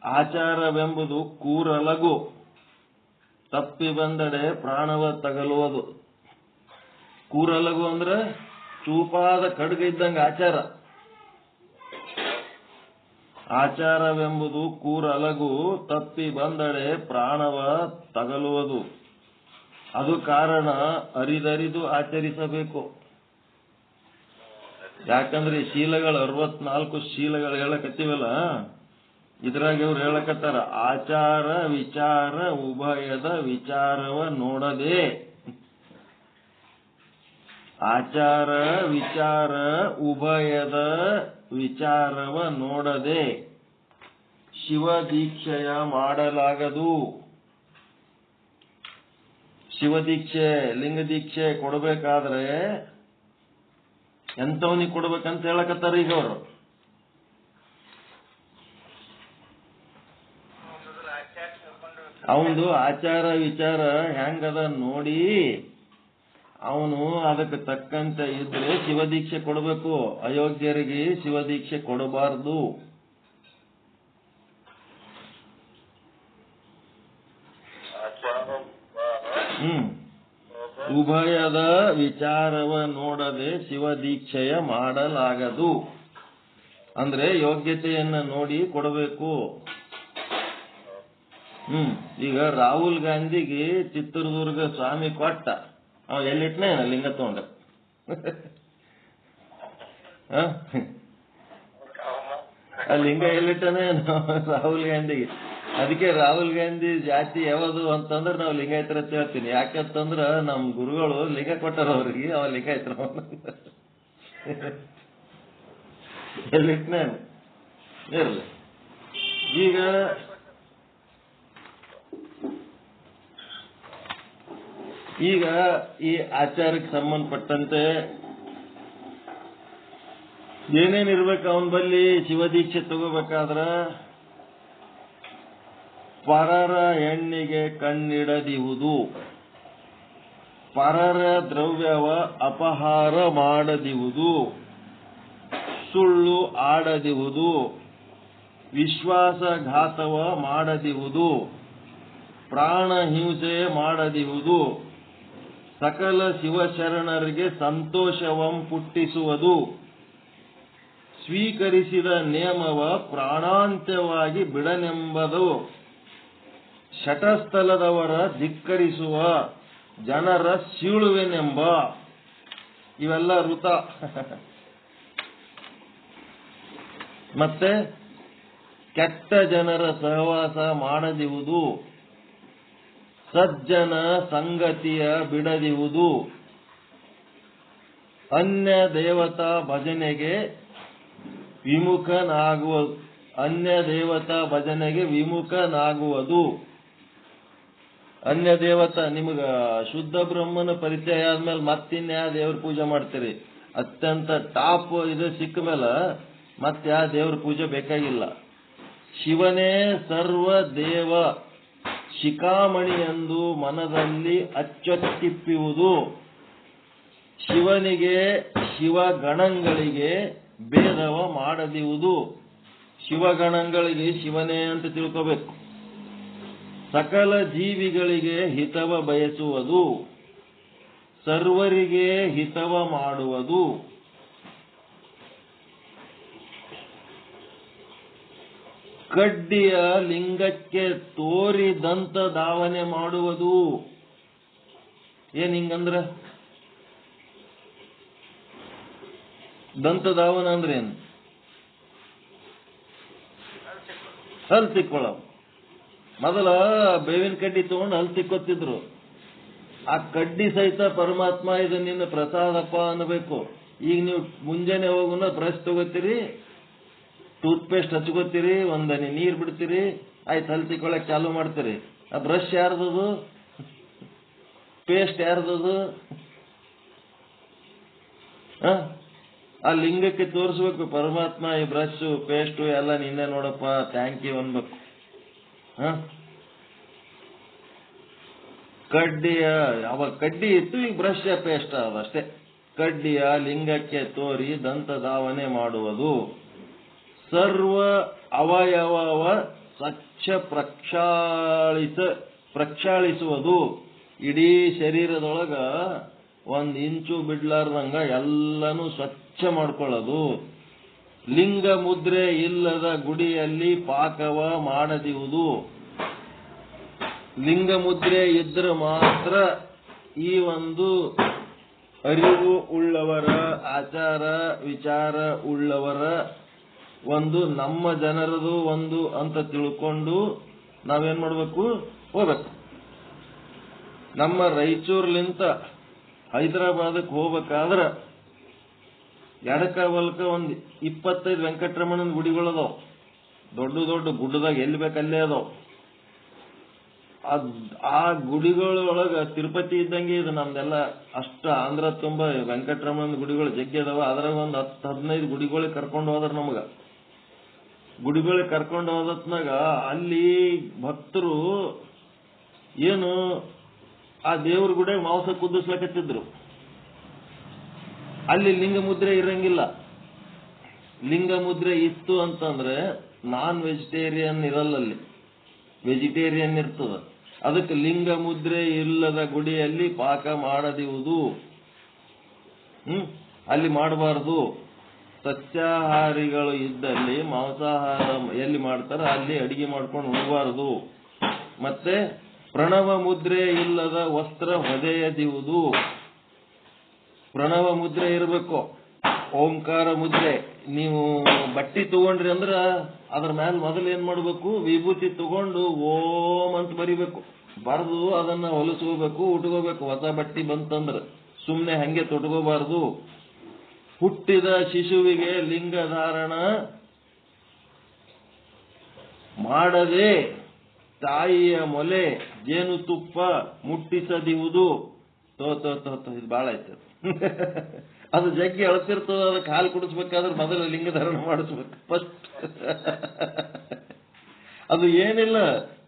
ಆಚಾರವೆಂಬುದು ಕೂರಲಗು, ತಪ್ಪಿ ಬಂದಡೆ ಪ್ರಾಣವ ತಗಲುವುದು. ಕೂರಲಗು ಅಂದ್ರೆ ಚೂಪಾದ ಖಡ್ಗ ಇದ್ದಂಗ ಆಚಾರ. ಆಚಾರವೆಂಬುದು ಕೂರಲಗು, ತಪ್ಪಿ ಬಂದಡೆ ಪ್ರಾಣವ ತಗಲುವುದು. ಅದು ಕಾರಣ ಅರಿದರಿದು ಆಚರಿಸಬೇಕು. ಯಾಕಂದ್ರೆ ಈ ಶೀಲಗಳು 64 ಶೀಲಗಳು ಹೇಳಕತ್ತೀವಲ್ಲ, ಇದ್ರಾಗ ಇವ್ರು ಹೇಳಕತ್ತಾರ ಆಚಾರ ವಿಚಾರ ಉಭಯದ ವಿಚಾರವ ನೋಡದೆ. ಆಚಾರ ವಿಚಾರ ಉಭಯದ ವಿಚಾರವ ನೋಡದೆ ಶಿವ ದೀಕ್ಷೆಯ ಮಾಡಲಾಗದು. ಶಿವ ದೀಕ್ಷೆ, ಲಿಂಗ ದೀಕ್ಷೆ ಕೊಡಬೇಕಾದ್ರೆ ಎಂತವನಿಗೆ ಕೊಡ್ಬೇಕಂತ ಹೇಳಕತ್ತಾರ ಈಗ ಅವರು. ಅವಂದು ಆಚಾರ ವಿಚಾರ ಹೆಂಗದ ನೋಡಿ ಅವನು ಅದಕ್ಕೆ ತಕ್ಕಂತೆ ಇದ್ರೆ ಶಿವದೀಕ್ಷೆ ಕೊಡಬೇಕು. ಅಯೋಗ್ಯರಿಗೆ ಶಿವದೀಕ್ಷೆ ಕೊಡಬಾರದು. ಉಭಯದ ವಿಚಾರವ ನೋಡದೆ ಶಿವದೀಕ್ಷೆಯ ಮಾಡಲಾಗದು. ಅಂದ್ರೆ ಯೋಗ್ಯತೆಯನ್ನ ನೋಡಿ ಕೊಡಬೇಕು. ಈಗ ರಾಹುಲ್ ಗಾಂಧಿಗೆ ಚಿತ್ರದುರ್ಗ ಸ್ವಾಮಿ ಕೊಟ್ಟ, ಅವ ಎಲ್ಲಿಟ್ನೇ ಲಿಂಗ ತಗೊಂಡ. ಆ ಲಿಂಗ ಎಲ್ಲಿಟ್ಟನೇ ರಾಹುಲ್ ಗಾಂಧಿಗೆ. ಅದಕ್ಕೆ ರಾಹುಲ್ ಗಾಂಧಿ ಜಾತಿ ಯಾವುದು ಅಂತಂದ್ರೆ ನಾವು ಲಿಂಗಾಯತರ ಅಂತ ಹೇಳ್ತೀನಿ. ಯಾಕಂತಂದ್ರ ನಮ್ ಗುರುಗಳು ಲಿಂಗ ಕೊಟ್ಟಾರ ಅವ್ರಿಗೆ, ಅವ ಲಿಂಗಾಯತರ ಎಲ್ಲಿಟ್ನೇ ಇರ್ಲಿ. ಈಗ ಈಗ ಈ ಆಚಾರಕ್ಕೆ ಸಂಬಂಧಪಟ್ಟಂತೆ ಏನೇನಿರ್ಬೇಕು ಅವನ ಬಲ್ಲಿ ಶಿವದೀಕ್ಷೆ ತಗೋಬೇಕಾದ್ರ? ಪರರ ಹೆಣ್ಣಿಗೆ ಕಣ್ಣಿಡದಿಹುದು, ಪರರ ದ್ರವ್ಯವ ಅಪಹಾರ ಮಾಡದಿಹುದು, ಸುಳ್ಳು ಆಡದಿಹುದು, ವಿಶ್ವಾಸಘಾತವ ಮಾಡದಿಹುದು, ಪ್ರಾಣ ಹಿಂಸೆ ಮಾಡದಿಹುದು, ಸಕಲ ಶಿವಶರಣರಿಗೆ ಸಂತೋಷವಂ ಪುಟ್ಟಿಸುವುದು, ಸ್ವೀಕರಿಸಿದ ನೇಮವ ಪ್ರಾಣಾಂತ್ಯವಾಗಿ ಬಿಡನೆಂಬುದು, ಶಟಸ್ಥಲದವರ ಧಿಕ್ಕರಿಸುವ ಜನರ ಸೀಳುವೆನೆಂಬ. ಇವೆಲ್ಲ ಋತ. ಮತ್ತೆ ಕೆಟ್ಟ ಜನರ ಸಹವಾಸ ಮಾಡದಿರುವುದು, ಸಜ್ಜನ ಸಂಗತಿಯ ಬಿಡದಿರುವುದು, ಅನ್ಯ ದೇವತಾ ಭಜನೆಗೆ ವಿಮುಖನಾಗುವುದು. ಅನ್ಯ ದೇವತಾ, ನಿಮಗ ಶುದ್ಧ ಬ್ರಹ್ಮನ ಪರಿಚಯ ಆದ್ಮೇಲೆ ಮತ್ತಿನ್ಯಾ ದೇವ್ರ ಪೂಜೆ ಮಾಡ್ತೀರಿ. ಅತ್ಯಂತ ಟಾಪ್ ಇದು ಸಿಕ್ಕ ಮೇಲೆ ಮತ್ತೆ ಯಾವ ದೇವ್ರ ಪೂಜೆ ಬೇಕಾಗಿಲ್ಲ. ಶಿವನೇ ಸರ್ವ ದೇವ ಶಿಖಾಮಣಿ ಎಂದು ಮನದಲ್ಲಿ ಅಚ್ಚೊತ್ತಿಪ್ಪುವುದು, ಶಿವನಿಗೆ ಶಿವಗಣಗಳಿಗೆ ಭೇದವ ಮಾಡದಿರುವುದು. ಶಿವಗಣಗಳಿಗೆ ಶಿವನೇ ಅಂತ ತಿಳ್ಕೋಬೇಕು. ಸಕಲ ಜೀವಿಗಳಿಗೆ ಹಿತವ ಬಯಸುವುದು, ಸರ್ವರಿಗೆ ಹಿತವ ಮಾಡುವುದು, ಕಡ್ಡಿಯ ಲಿಂಗಕ್ಕೆ ತೋರಿ ದಂತ ಧಾವನೆ ಮಾಡುವುದು. ಏನ್ ಹಿಂಗಂದ್ರ? ದಂತ ಧಾವನ ಅಂದ್ರೆ ಏನು? ಹಲ್ ತಿಕ್ಕೊಳ್ಳೋ. ಮೊದಲ ಬೇವಿನ ಕಡ್ಡಿ ತಗೊಂಡು ಹಲ್ ತಿಕ್ಕೊತ್ತಿದ್ರು. ಆ ಕಡ್ಡಿ ಸಹಿತ ಪರಮಾತ್ಮ ಇದು ನಿನ್ನ ಪ್ರಸಾದಪ್ಪ ಅನ್ನಬೇಕು. ಈಗ ನೀವು ಮುಂಜಾನೆ ಹೋಗುನ ಬ್ರಷ್ ತಗೋತೀರಿ, ಟೂತ್ ಪೇಸ್ಟ್ ಹಚ್ಕೋತೀರಿ, ಒಂದನಿ ನೀರ್ ಬಿಡ್ತೀರಿ, ಆಯ್ತು ಹಲ್ ತಿಕ್ಕೊಳಕ್ ಚಾಲು ಮಾಡ್ತೀರಿ. ಆ ಬ್ರಷ್ ಯಾರ್ದದು? ಪೇಸ್ಟ್ ಯಾರ್ದದು? ಆ ಲಿಂಗಕ್ಕೆ ತೋರಿಸ್ಬೇಕು ಪರಮಾತ್ಮ, ಈ ಬ್ರಷ್ ಪೇಸ್ಟು ಎಲ್ಲ ನಿನ್ನೆ ನೋಡಪ್ಪ, ಥ್ಯಾಂಕ್ ಯು ಅನ್ಬೇಕು. ಕಡ್ಡಿಯ ಅವಾಗ ಕಡ್ಡಿ ಇತ್ತು, ಈಗ ಬ್ರಷ್ ಪೇಸ್ಟ್ ಅದಷ್ಟೇ. ಕಡ್ಡಿಯ ಲಿಂಗಕ್ಕೆ ತೋರಿ ದಂತ ಧಾವನೆ ಮಾಡುವುದು, ಸರ್ವ ಅವಯವವ ಸ್ವಚ್ಛ ಪ್ರಕ್ಷಾಳಿಸುವುದು. ಇಡೀ ಶರೀರದೊಳಗ 1 ಇಂಚು ಬಿಡ್ಲಾರ್ದಂಗ ಎಲ್ಲನೂ ಸ್ವಚ್ಛ ಮಾಡ್ಕೊಳ್ಳೋದು. ಲಿಂಗ ಮುದ್ರೆ ಇಲ್ಲದ ಗುಡಿಯಲ್ಲಿ ಪಾಕವ ಮಾಡದಿರುವುದು. ಲಿಂಗ ಮುದ್ರೆ ಇದ್ರೆ ಮಾತ್ರ ಈ ಒಂದು ಅರಿವು ಉಳ್ಳವರ, ಆಚಾರ ವಿಚಾರ ಉಳ್ಳವರ ಒಂದು ನಮ್ಮ ಜನರದು ಒಂದು ಅಂತ ತಿಳ್ಕೊಂಡು ನಾವೇನ್ ಮಾಡ್ಬೇಕು? ಹೋಗ್ಬೇಕು. ನಮ್ಮ ರಾಯಚೂರ್ಲಿಂತ ಹೈದರಾಬಾದಕ್ಕೆ ಹೋಗ್ಬೇಕಾದ್ರ ಎಡಕ ಬಲ್ಕ ಒಂದು 25 ವೆಂಕಟರಮಣನ ಗುಡಿಗಳದಾವ. ದೊಡ್ಡ ದೊಡ್ಡ ಗುಡ್ಡದಾಗ ಎಲ್ಲಿ ಬೇಕಲ್ಲೇ ಅದಾವ. ಆ ಗುಡಿಗಳೊಳಗ ತಿರುಪತಿ ಇದ್ದಂಗೆ ಇದು ನಮ್ದೆಲ್ಲ. ಅಷ್ಟ ಆಂಧ್ರ ತುಂಬಾ ವೆಂಕಟರಮಣನ ಗುಡಿಗಳು ಜಗ್ಗಿ ಅದಾವ. ಅದ್ರಾಗ ಒಂದು 10-15 ಗುಡಿಗಳಿಗೆ ಕರ್ಕೊಂಡು ಹೋದ್ರ ನಮಗ. ಗುಡಿಗಳಿಗೆ ಕರ್ಕೊಂಡು ಹೋದತ್ನಾಗ ಅಲ್ಲಿ ಭಕ್ತರು ಏನು ಆ ದೇವ್ರ ಗುಡಿಯಾಗ ಮಾಂಸ ಕುದಿಸ್ಲಕತ್ತಿದ್ರು. ಅಲ್ಲಿ ಲಿಂಗ ಮುದ್ರೆ ಇರಂಗಿಲ್ಲ. ಲಿಂಗ ಮುದ್ರೆ ಇತ್ತು ಅಂತಂದ್ರೆ ನಾನ್ ವೆಜಿಟೇರಿಯನ್ ಇರಲ್ಲ, ಅಲ್ಲಿ ವೆಜಿಟೇರಿಯನ್ ಇರ್ತದ. ಅದಕ್ಕೆ ಲಿಂಗ ಮುದ್ರೆ ಇಲ್ಲದ ಗುಡಿಯಲ್ಲಿ ಪಾಕ ಮಾಡದಿರುವುದು, ಅಲ್ಲಿ ಮಾಡಬಾರದು. ಸಸ್ಯಾಹಾರಿಗಳು ಇದ್ದಲ್ಲಿ ಮಾಂಸಾಹಾರ ಎಲ್ಲಿ ಮಾಡ್ತಾರ ಅಲ್ಲಿ ಅಡಿಗೆ ಮಾಡ್ಕೊಂಡು ಉಣಬಾರದು. ಮತ್ತೆ ಪ್ರಣವ ಮುದ್ರೆ ಇಲ್ಲದ ವಸ್ತ್ರ ಹೊದೆಯದಿರುವುದು. ಪ್ರಣವ ಮುದ್ರೆ ಇರಬೇಕು, ಓಂಕಾರ ಮುದ್ರೆ. ನೀವು ಬಟ್ಟಿ ತಗೊಂಡ್ರಿ ಅಂದ್ರ ಅದ್ರ ಮ್ಯಾಲ ಮೊದಲು ಏನ್ ಮಾಡ್ಬೇಕು, ವಿಭೂತಿ ತಗೊಂಡು ಓಂ ಅಂತ ಬರಿಬೇಕು. ಬರೆದು ಅದನ್ನ ಹೊಲಿಸ್ಕೋಬೇಕು, ಉಟ್ಕೋಬೇಕು. ಹೊಸ ಬಟ್ಟಿ ಬಂತಂದ್ರ ಸುಮ್ನೆ ಹಂಗೆ ತೊಟ್ಕೋಬಾರದು. ಹುಟ್ಟಿದ ಶಿಶುವಿಗೆ ಲಿಂಗ ಧಾರಣ ಮಾಡದೆ ತಾಯಿಯ ಮೊಲೆ ಜೇನುತುಪ್ಪ ಮುಟ್ಟಿಸದಿರುವುದು. ಇದು ಬಾಳ ಆಯ್ತು. ಅದು ಜಗ್ಗಿ ಅಳತಿರ್ತದ, ಅದಕ್ಕೆ ಹಾಲು ಕುಡಿಸ್ಬೇಕಾದ್ರೆ ಮೊದಲು ಲಿಂಗ ಧಾರಣ ಮಾಡಿಸ್ಬೇಕು ಫಸ್ಟ್. ಅದು ಏನಿಲ್ಲ,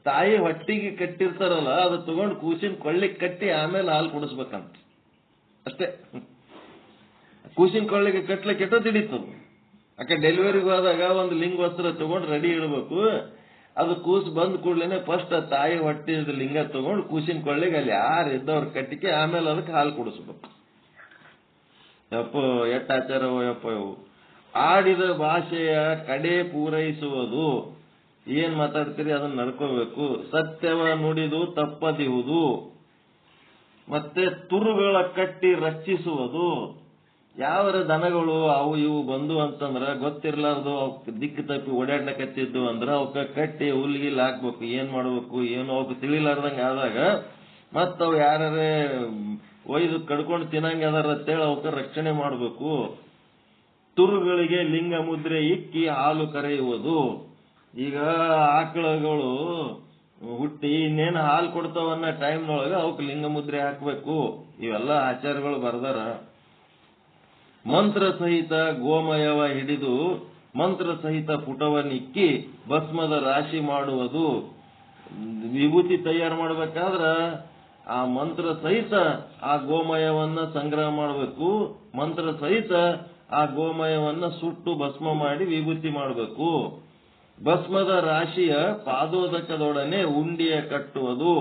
ತಾಯಿ ಹೊಟ್ಟಿಗೆ ಕಟ್ಟಿರ್ತಾರಲ್ಲ ಅದು ತಗೊಂಡು ಕೂಸಿನ ಕೊಳ್ಳಿಗೆ ಕಟ್ಟಿ ಆಮೇಲೆ ಹಾಲು ಕುಡಿಸ್ಬೇಕಂತ ಅಷ್ಟೇ. ಕೂಸಿನ ಕೊಳ್ಳಿಗೆ ಕಟ್ಲಿಕ್ಕೆ ಎಷ್ಟೋ ಹಿಡಿತದ. ಅಕ್ಕ ಡೆಲಿವರಿಗೆ ಹೋದಾಗ ಒಂದು ಲಿಂಗ ವಸ್ತ್ರ ತಗೊಂಡು ರೆಡಿ ಇಡಬೇಕು. ಅದು ಕೂಸು ಬಂದ್ ಕೂಡ್ಲೇನೆ ಫಸ್ಟ್ ತಾಯಿ ಹೊಟ್ಟಿದ ಲಿಂಗ ತಗೊಂಡು ಕೂಸಿನ ಕೊಳ್ಳಿಗೆ ಅಲ್ಲಿ ಯಾರು ಇದ್ದವ್ರ ಕಟ್ಟಿಗೆ ಆಮೇಲೆ ಅದಕ್ಕೆ ಹಾಲು ಕುಡಿಸ್ಬೇಕು. ಯಪ್ಪ ಎಟ್ಟ ಆಚಾರವೋ ಯಪ್ಪ ಇವು. ಆಡಿದ ಭಾಷೆಯ ಕಡೆ ಪೂರೈಸುವುದು. ಏನ್ ಮಾತಾಡ್ತೀರಿ ಅದನ್ನ ನಡ್ಕೋಬೇಕು. ಸತ್ಯವ ನುಡಿದು ತಪ್ಪದಿರುವುದು. ಮತ್ತೆ ತುರುಗಳ ಕಟ್ಟಿ ರಕ್ಷಿಸುವುದು. ಯಾವರ ದನಗಳು ಅವು ಇವು ಬಂದು ಅಂತಂದ್ರ ಗೊತ್ತಿರ್ಲಾರ್ದು ಅವಕ್ಕೆ ದಿಕ್ಕು ತಪ್ಪಿ ಓಡಾಡ್ಲಕತ್ತಿದ್ದು ಅಂದ್ರ ಅವಕ್ಕ ಕಟ್ಟಿ ಹುಲ್ಗಿಲ್ ಹಾಕ್ಬೇಕು. ಏನ್ ಮಾಡ್ಬೇಕು ಏನು ಅವಕ್ಕೆ ತಿಳಿಲಾರ್ದಂಗ ಆದಾಗ ಮತ್ತ ಅವ್ ಯಾರೇ ಒಯ್ದು ಕಡ್ಕೊಂಡು ತಿನ್ನಂಗ ಅದಾರ ಅಂತೇಳಿ ಅವಕ್ಕ ರಕ್ಷಣೆ ಮಾಡ್ಬೇಕು. ತುರುಗಳಿಗೆ ಲಿಂಗ ಮುದ್ರೆ ಇಕ್ಕಿ ಹಾಲು ಕರೆಯುವುದು. ಈಗ ಆಕಳಗಳು ಹುಟ್ಟಿ ಇನ್ನೇನು ಹಾಲು ಕೊಡ್ತಾವನ್ನ ಟೈಮ್ನೊಳಗ ಅವಕ್ಕೆ ಲಿಂಗ ಮುದ್ರೆ ಹಾಕ್ಬೇಕು. ಇವೆಲ್ಲ ಆಚಾರಗಳು ಬರ್ದಾರ. ಮಂತ್ರ ಸಹಿತ ಗೋಮಯವ ಹಿಡಿದು ಮಂತ್ರ ಸಹಿತ ಪುಟವನ್ನಿಕ್ಕಿ ಭಸ್ಮದ ರಾಶಿ ಮಾಡುವುದು. ವಿಭೂತಿ ತಯಾರು ಮಾಡ್ಬೇಕಾದ್ರ ಆ ಮಂತ್ರ ಸಹಿತ ಆ ಗೋಮಯವನ್ನ ಸಂಗ್ರಹ ಮಾಡಬೇಕು. ಮಂತ್ರ ಸಹಿತ ಆ ಗೋಮಯವನ್ನ ಸುಟ್ಟು ಭಸ್ಮ ಮಾಡಿ ವಿಭೂತಿ ಮಾಡಬೇಕು. ಭಸ್ಮದ ರಾಶಿಯ ಪಾದೋದಕದೊಡನೆ ಉಂಡಿಯ ಕಟ್ಟುವುದು.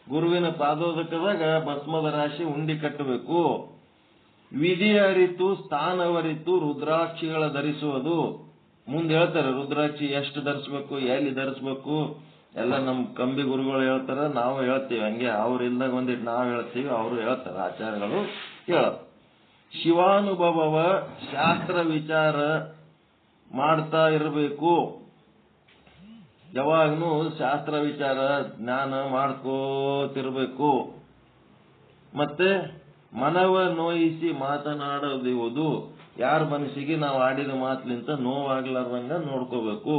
ಗುರುವಿನ ಪಾದೋದಕದಾಗ ಭಸ್ಮದ ರಾಶಿ ಉಂಡಿ ಕಟ್ಟಬೇಕು. ವಿಧಿ ಅರಿತು ಸ್ಥಾನವರಿತು ರುದ್ರಾಕ್ಷಿಗಳ ಧರಿಸುವುದು. ಮುಂದೆ ಹೇಳ್ತಾರೆ ರುದ್ರಾಕ್ಷಿ ಎಷ್ಟು ಧರಿಸ್ಬೇಕು, ಎಲ್ಲಿ ಧರಿಸ್ಬೇಕು ಎಲ್ಲ ನಮ್ ಕಂಬಿ ಗುರುಗಳು ಹೇಳ್ತಾರ, ನಾವು ಹೇಳ್ತೀವಿ. ಹಂಗೆ ಅವ್ರು ಇಲ್ದಾಗ ಒಂದಿಟ್ಟು ನಾವು ಹೇಳ್ತೀವಿ, ಅವರು ಹೇಳ್ತಾರ ಆಚಾರಗಳು ಹೇಳ. ಶಿವಾನುಭವವ ಶಾಸ್ತ್ರ ವಿಚಾರ ಮಾಡ್ತಾ ಇರಬೇಕು. ಯಾವಾಗ್ನೂ ಶಾಸ್ತ್ರ ವಿಚಾರ ಜ್ಞಾನ ಮಾಡ್ಕೋತಿರ್ಬೇಕು. ಮತ್ತೆ ಮನವ ನೋಯಿಸಿ ಮಾತನಾಡದಿರುವುದು. ಯಾರ ಮನಸ್ಸಿಗೆ ನಾವು ಆಡಿದ ಮಾತಲಿಂತ ನೋವಾಗ್ಲಾರ್ದಂಗ ನೋಡ್ಕೋಬೇಕು.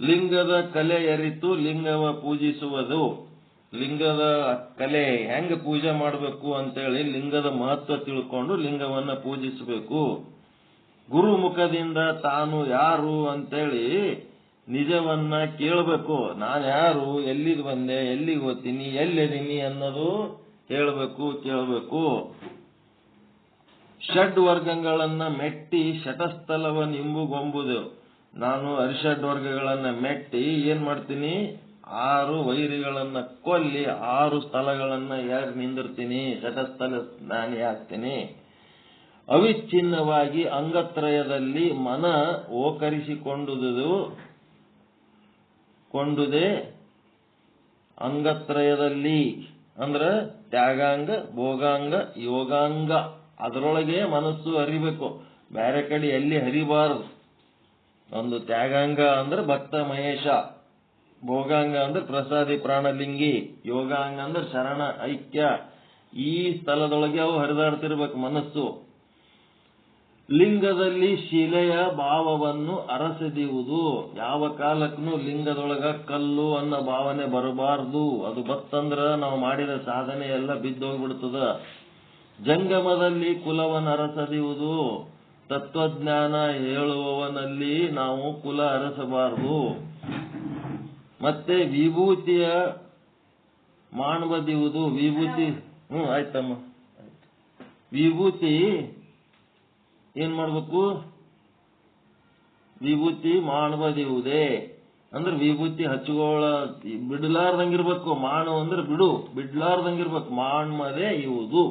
ಲಿಂಗದ ಕಲೆ ಅರಿತು ಲಿಂಗವ ಪೂಜಿಸುವುದು. ಲಿಂಗದ ಕಲೆ ಹೆಂಗ ಪೂಜೆ ಮಾಡಬೇಕು ಅಂತೇಳಿ ಲಿಂಗದ ಮಹತ್ವ ತಿಳ್ಕೊಂಡು ಲಿಂಗವನ್ನ ಪೂಜಿಸಬೇಕು. ಗುರು ಮುಖದಿಂದ ತಾನು ಯಾರು ಅಂತೇಳಿ ನಿಜವನ್ನ ಕೇಳಬೇಕು. ನಾನು ಯಾರು, ಎಲ್ಲಿಗೆ ಬಂದೆ, ಎಲ್ಲಿಗೆ ಹೋಗ್ತೀನಿ, ಎಲ್ಲಿದ್ದೀನಿ ಅನ್ನೋದು ಹೇಳಬೇಕು, ಕೇಳಬೇಕು. ಷಡ್ ವರ್ಗಗಳನ್ನ ಮೆಟ್ಟಿ ಶಟಸ್ಥಲವನ್ನಿಂಬುಗೊಂಬುದು. ನಾನು ಅರಿಷಡ್ ವರ್ಗಗಳನ್ನ ಮೆಟ್ಟಿ ಏನ್ ಮಾಡ್ತೀನಿ, 6 ವೈರಿಗಳನ್ನ ಕೊಲ್ಲಿ 6 ಸ್ಥಳಗಳನ್ನ ಯಾರು ನಿಂದಿರ್ತೀನಿ, ಶಟಸ್ಥಲ ನಾನೇ ಆಗ್ತೀನಿ. ಅವಿಚ್ಛಿನ್ನವಾಗಿ ಅಂಗತ್ರಯದಲ್ಲಿ ಮನ ಕೊಂಡುದೇ ಅಂಗತ್ರಯದಲ್ಲಿ ಅಂದ್ರ ತ್ಯಾಗಾಂಗ, ಭೋಗಾಂಗ, ಯೋಗಾಂಗ. ಅದರೊಳಗೆ ಮನಸ್ಸು ಹರಿಬೇಕು, ಬೇರೆ ಕಡೆ ಎಲ್ಲಿ ಹರಿಬಾರದು. ಒಂದು ತ್ಯಾಗಾಂಗ ಅಂದ್ರೆ ಭಕ್ತ ಮಹೇಶ, ಭೋಗಾಂಗ ಅಂದ್ರೆ ಪ್ರಸಾದಿ ಪ್ರಾಣಲಿಂಗಿ, ಯೋಗಾಂಗ ಅಂದ್ರೆ ಶರಣ ಐಕ್ಯ. ಈ ಸ್ಥಳದೊಳಗೆ ಅವು ಹರಿದಾಡ್ತಿರ್ಬೇಕು ಮನಸ್ಸು. ಲಿಂಗದಲ್ಲಿ ಶಿಲೆಯ ಭಾವವನ್ನು ಅರಸದಿರುವುದು. ಯಾವ ಕಾಲಕ್ಕೂ ಲಿಂಗದೊಳಗ ಕಲ್ಲು ಅನ್ನೋ ಭಾವನೆ ಬರಬಾರದು. ಅದು ಬತ್ತಂದ್ರ ನಾವು ಮಾಡಿದ ಸಾಧನೆ ಎಲ್ಲ ಬಿದ್ದೋಗ್ಬಿಡ್ತದ. ಜಂಗಮದಲ್ಲಿ ಕುಲವನ್ನು ಅರಸದಿರುವುದು. ತತ್ವಜ್ಞಾನ ಹೇಳುವವನಲ್ಲಿ ನಾವು ಕುಲ ಅರಸಬಾರದು. ಮತ್ತೆ ವಿಭೂತಿಯ ಮಾಡಬದಿರುವುದು. ವಿಭೂತಿ ಆಯ್ತಮ್ಮ, ವಿಭೂತಿ ಏನ್ ಮಾಡ್ಬೇಕು? ವಿಭೂತಿ ಮಾಡಬದಿವುದೇ ಅಂದ್ರೆ ವಿಭೂತಿ ಹಚ್ಕೋಳ ಬಿಡ್ಲಾರ್ದಂಗಿರ್ಬೇಕು. ಮಾಡು ಅಂದ್ರೆ ಬಿಡ್ಲಾರ್ದಂಗಿರ್ಬೇಕು. ಮಾಡ್ಮದೆ ಇವುದು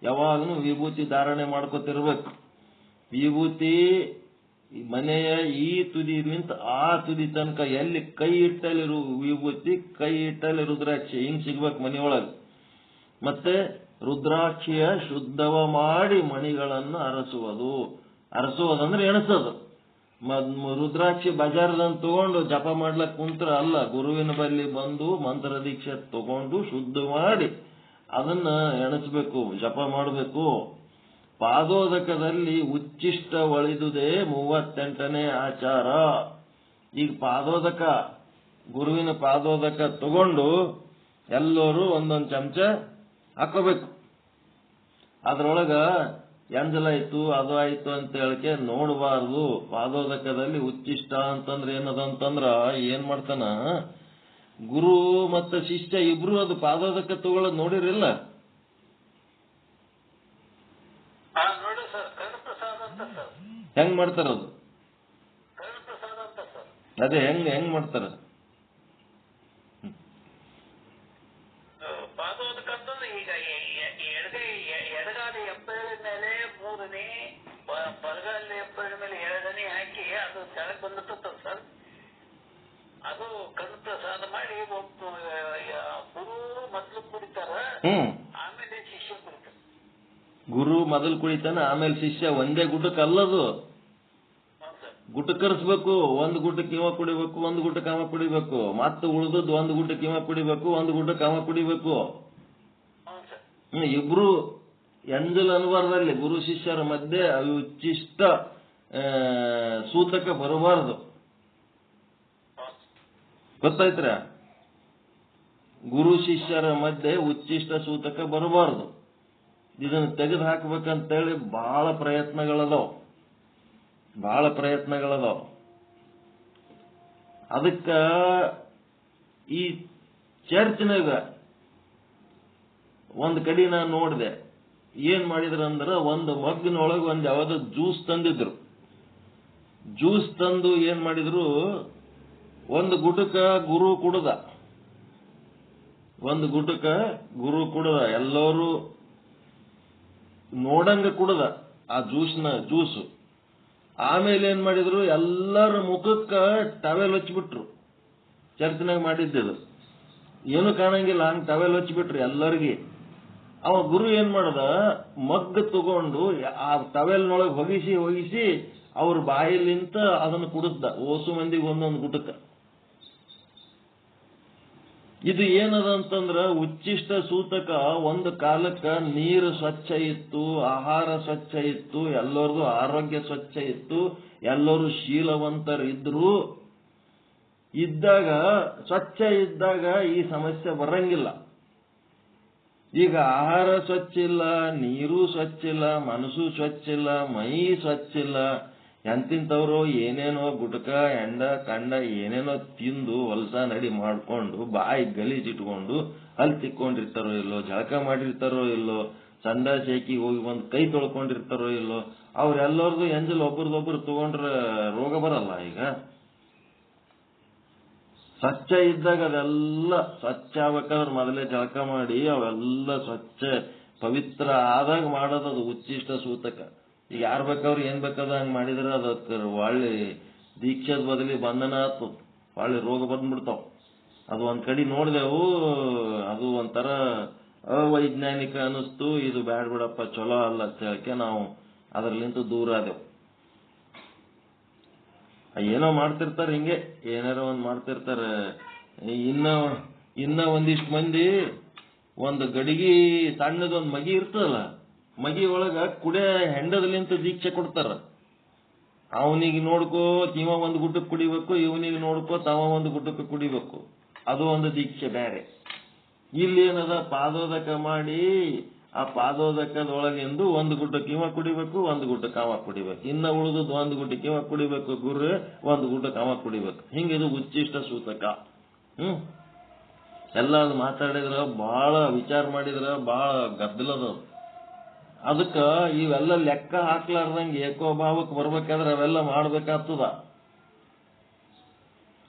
ಯಾವಾಗಲೂ ವಿಭೂತಿ ಧಾರಣೆ ಮಾಡ್ಕೊತಿರ್ಬೇಕು. ವಿಭೂತಿ ಮನೆಯ ಈ ತುದಿಲಿಂತ ಆ ತುದಿ ತನಕ ಎಲ್ಲಿ ಕೈ ಇಟ್ಟಲ್ಲಿರು ವಿಭೂತಿ, ಕೈ ಇಟ್ಟಲ್ಲಿ ರುದ್ರಾಕ್ಷಿ ಹಿಂಗ್ ಸಿಗ್ಬೇಕು ಮನೆಯೊಳಗೆ. ಮತ್ತೆ ರುದ್ರಾಕ್ಷಿಯ ಶುದ್ಧವ ಮಾಡಿ ಮಣಿಗಳನ್ನು ಅರಸುವುದಂದ್ರೆ ಎಣಸೋದು. ರುದ್ರಾಕ್ಷಿ ಬಜಾರ್ದಂತ ತಗೊಂಡು ಜಪ ಮಾಡ್ಲಕ್ ಕುಂತ್ರ ಅಲ್ಲ, ಗುರುವಿನ ಬಳಿ ಬಂದು ಮಂತ್ರ ದೀಕ್ಷೆ ತಗೊಂಡು ಶುದ್ಧ ಮಾಡಿ ಅದನ್ನ ಎಣಸ್ಬೇಕು, ಜಪ ಮಾಡಬೇಕು. ಪಾದೋದಕದಲ್ಲಿ ಉಚ್ಚಿಷ್ಟ ಒಳಿದುದೇ 38ನೇ ಆಚಾರ. ಈಗ ಪಾದೋದಕ, ಗುರುವಿನ ಪಾದೋದಕ ತಗೊಂಡು ಎಲ್ಲರೂ ಒಂದೊಂದು ಚಮಚ ಹಾಕೋಬೇಕು. ಅದ್ರೊಳಗ ಎಂಜಲಾಯ್ತು ಅದು ಆಯ್ತು ಅಂತ ಹೇಳಿಕೆ ನೋಡಬಾರ್ದು. ಪಾದೋದಕದಲ್ಲಿ ಉಚ್ಚಿಷ್ಟ ಅಂತಂದ್ರೆ ಏನದಂತಂದ್ರ ಏನ್ ಮಾಡ್ತಾನ, ಗುರು ಮತ್ತು ಶಿಷ್ಯ ಇಬ್ರು ಅದು ಪಾದೋದಕ ತಗೊಳ್ಳೋದು ನೋಡಿರಿಲ್ಲ? ನೋಡಿ ಸರ್, ಕರ್ಣಪ್ರಸಾದ ಅಂತ ಸರ್. ಹೆಂಗ್ ಮಾಡ್ತಾರ ಅದು? ಕರ್ಣಪ್ರಸಾದ ಅಂತ ಸರ್. ಅದೇ ಹೆಂಗ್ ಮಾಡ್ತಾರ? ಪಾದೋದಕ ಅಂತಂದ್ರೆ ಈಗ ಎಡಗಾಲಿ ಹೆಬ್ಬೆರಳ ಮೇಲೆ 3ನೇ, ಬಲಗಾಲಿ ಹೆಬ್ಬೆರಳ ಮೇಲೆ 2ನೇ ಹಾಕಿ ಅದು ಕೆಳಗೆ ಬಂದಿರ್ತದ ಸರ್. ಅದು ಕರ್ಣಪ್ರಸಾದ ಮಾಡಿ ಗುರು ಮೊದಲು ಕುಡಿತಾರ, ಆಮೇಲೆ ಶಿಷ್ಯ ಕುಡಿತಾರ. ಗುರು ಮೊದಲು ಕುಡಿತಾನ, ಆಮೇಲೆ ಶಿಷ್ಯ. ಒಂದೇ ಗುಡ್ಡಕ್ಕೆ ಅಲ್ಲದು, ಗುಟ್ಟಕರಿಸ್ಬೇಕು. ಒಂದು ಗುಡ್ಡಕ್ಕೆ ಇವ ಕುಡಿಬೇಕು, ಒಂದು ಗುಡ್ಡಕ್ಕೆ ಅವ ಕುಡಿಬೇಕು. ಮತ್ತೆ ಉಳಿದದ್ದು ಒಂದು ಗುಡ್ಡಕ್ಕೆ ಇವ ಕುಡಿಬೇಕು, ಒಂದು ಗುಡ್ಡಕ್ಕೆ ಅವ ಕುಡಿಬೇಕು. ಇಬ್ರು ಎಂಜಲ್ ಅನ್ಬಾರ್ದಲ್ಲಿ ಗುರು ಶಿಷ್ಯರ ಮಧ್ಯೆ ಉಚ್ಚಿಷ್ಟ ಸೂತಕ ಬರಬಾರದು. ಗೊತ್ತಾಯ್ತ್ರ? ಗುರು ಶಿಷ್ಯರ ಮಧ್ಯೆ ಉಚ್ಚಿಷ್ಟ ಸೂತಕ ಬರಬಾರದು. ಇದನ್ನು ತೆಗೆದು ಹಾಕ್ಬೇಕಂತೇಳಿ ಬಹಳ ಪ್ರಯತ್ನಗಳದಾವ. ಅದಕ್ಕ ಈ ಚರ್ಚ್ನಾಗ ಒಂದ್ ಕಡೆ ನಾನು ನೋಡಿದೆ, ಏನ್ ಮಾಡಿದ್ರಂದ್ರ ಒಂದು ಮಗ್ಗಿನೊಳಗೆ ಒಂದ್ ಯಾವ್ದೋ ಜ್ಯೂಸ್ ತಂದಿದ್ರು. ಜ್ಯೂಸ್ ತಂದು ಏನ್ ಮಾಡಿದ್ರು, ಒಂದು ಗುಟಕ ಗುರು ಕುಡ್ದ, ಎಲ್ಲರೂ ನೋಡಂಗ ಕುಡ್ದ ಆ ಜ್ಯೂಸು. ಆಮೇಲೆ ಏನ್ ಮಾಡಿದ್ರು, ಎಲ್ಲರ ಮುಖಕ್ಕ ಟವೆಲ್ ಹಚ್ಚಿಬಿಟ್ರು. ಚರ್ಚ್ನಾಗ ಮಾಡಿದ್ದು ಏನು ಕಾಣಂಗಿಲ್ಲ, ಹಂಗ ಟವೆಲ್ ಹಚ್ಚಿಬಿಟ್ರು ಎಲ್ಲರಿಗೆ. ಅವ ಗುರು ಏನ್ ಮಾಡದ, ಮಗ್ಗ ತಗೊಂಡು ಆ ಟವೆಲ್ನೊಳಗೆ ಹೊಗಿಸಿ ಅವ್ರ ಬಾಯಿಲಿಂತ ಅದನ್ನು ಕುಡಿಸ್ದ. ಓಸು ಮಂದಿಗೆ ಒಂದೊಂದು ಗುಟಕ. ಇದು ಏನದ ಅಂತಂದ್ರ ಉಚ್ಚಿಷ್ಟ ಸೂತಕ. ಒಂದು ಕಾಲಕ್ಕ ನೀರು ಸ್ವಚ್ಛ ಇತ್ತು, ಆಹಾರ ಸ್ವಚ್ಛ ಇತ್ತು, ಎಲ್ಲರದು ಆರೋಗ್ಯ ಸ್ವಚ್ಛ ಇತ್ತು, ಎಲ್ಲರೂ ಶೀಲವಂತರಿದ್ರು. ಸ್ವಚ್ಛ ಇದ್ದಾಗ ಈ ಸಮಸ್ಯೆ ಬರಂಗಿಲ್ಲ. ಈಗ ಆಹಾರ ಸ್ವಚ್ಛ ಇಲ್ಲ, ನೀರು ಸ್ವಚ್ಛ ಇಲ್ಲ, ಮನಸ್ಸು ಸ್ವಚ್ಛ ಇಲ್ಲ, ಮೈ ಸ್ವಚ್ಛ ಇಲ್ಲ. ಎಂತಿಂತವ್ರು ಏನೇನೋ ಗುಟಕ ಎಂಡ ಕಂಡ ಏನೇನೋ ತಿಂದು ಹೊಲಸ ನಡಿ ಮಾಡ್ಕೊಂಡು ಬಾಯಿ ಗಲೀಜಿಟ್ಕೊಂಡು ಅಲ್ಲಿ ತಿಕ್ಕೊಂಡಿರ್ತಾರೋ ಇಲ್ಲೋ, ಜಳಕ ಮಾಡಿರ್ತಾರೋ ಇಲ್ಲೋ, ಸಂಡ ಸೇಕಿ ಹೋಗಿ ಬಂದು ಕೈ ತೊಳ್ಕೊಂಡಿರ್ತಾರೋ ಇಲ್ಲೋ. ಅವ್ರೆಲ್ಲರದು ಎಂಜಲ್ ಒಬ್ರದೊಬ್ರು ತಗೊಂಡ್ರ ರೋಗ ಬರಲ್ಲ. ಈಗ ಸ್ವಚ್ಛ ಇದ್ದಾಗ ಅದೆಲ್ಲ ಸ್ವಚ್ಛ ಆಗ್ಬೇಕಾದ್ರೆ ಮೊದಲೇ ಜಳಕ ಮಾಡಿ ಅವೆಲ್ಲ ಸ್ವಚ್ಛ ಪವಿತ್ರ ಆದಾಗ ಮಾಡೋದು ಅದು ಉಚ್ಚಿಷ್ಟ ಸೂತಕ. ಈಗ ಯಾರು ಬೇಕಾದ್ರು ಏನ್ ಬೇಕಾದ ಹಂಗ್ ಮಾಡಿದ್ರೆ ಅದಕ್ಕೆ ಒಳ್ಳೆ ದೀಕ್ಷದ ಬದಲಿ ಬಂಧನ ಆತು, ಒಳ್ಳೆ ರೋಗ ಬಂದ್ಬಿಡ್ತಾವ. ಅದು ಒಂದ್ ಕಡೆ ನೋಡಿದೆವು, ಅದು ಒಂಥರ ಅವೈಜ್ಞಾನಿಕ ಅನಿಸ್ತು. ಇದು ಬ್ಯಾಡ್ ಬಿಡಪ್ಪ, ಚಲೋ ಅಲ್ಲ ಅಂತ ಹೇಳಕ್ಕೆ ನಾವು ಅದರಲ್ಲಿಂದ ದೂರ ಆದೆವು. ಏನೋ ಮಾಡ್ತಿರ್ತಾರೆ, ಹಿಂಗೆ ಏನಾರ ಒಂದ್ ಮಾಡ್ತಿರ್ತಾರೆ. ಇನ್ನ ಒಂದಿಷ್ಟು ಮಂದಿ ಒಂದು ಗಡಿಗೆ ಸಣ್ಣದೊಂದು ಮಗಿ ಇರ್ತದಲ್ಲ, ಮಗಿ ಒಳಗ ಕುಡಿಯ ಹೆಂಡದಲಿಂತ ದೀಕ್ಷೆ ಕೊಡ್ತಾರ. ಅವನಿಗೆ ನೋಡ್ಕೋ ಇವ ಒಂದು ಗುಡ್ಡಕ್ಕೆ ಕುಡಿಬೇಕು, ಇವನಿಗೆ ನೋಡ್ಕೋ ತವ ಒಂದು ಗುಡ್ಡಕ್ಕೆ ಕುಡಿಬೇಕು. ಅದು ಒಂದು ದೀಕ್ಷೆ ಬೇರೆ. ಇಲ್ಲಿ ಏನದ, ಪಾದೋದಕ ಮಾಡಿ ಆ ಪಾದೋದಕದೊಳಗಿಂದು ಒಂದು ಗುಡ್ಡಕ್ಕೆ ಇವ ಕುಡಿಬೇಕು, ಒಂದು ಗುಡ್ಡಕ್ಕೆ ಅವ ಕುಡಿಬೇಕು. ಇನ್ನ ಉಳಿದದ್ದು ಒಂದು ಗುಡ್ಡಕ್ಕೆ ಇವ ಕುಡಿಬೇಕು, ಗುರು ಒಂದು ಗುಡ್ಡಕ್ಕೆ ಅವ ಕುಡಿಬೇಕು. ಹಿಂಗಿದು ಉಚ್ಚಿಷ್ಟ ಸೂತಕ. ಎಲ್ಲ ಅದು ಮಾತಾಡಿದ್ರ, ಬಹಳ ವಿಚಾರ ಮಾಡಿದ್ರ ಬಹಳ ಗದ್ದಲದ. ಅದಕ್ಕ ಇವೆಲ್ಲ ಲೆಕ್ಕ ಹಾಕ್ಲಾರ್ದಂಗೆ ಏಕೋಭಾವಕ್ಕೆ ಬರ್ಬೇಕಾದ್ರೆ ಅವೆಲ್ಲ ಮಾಡ್ಬೇಕಾಗ್ತದ.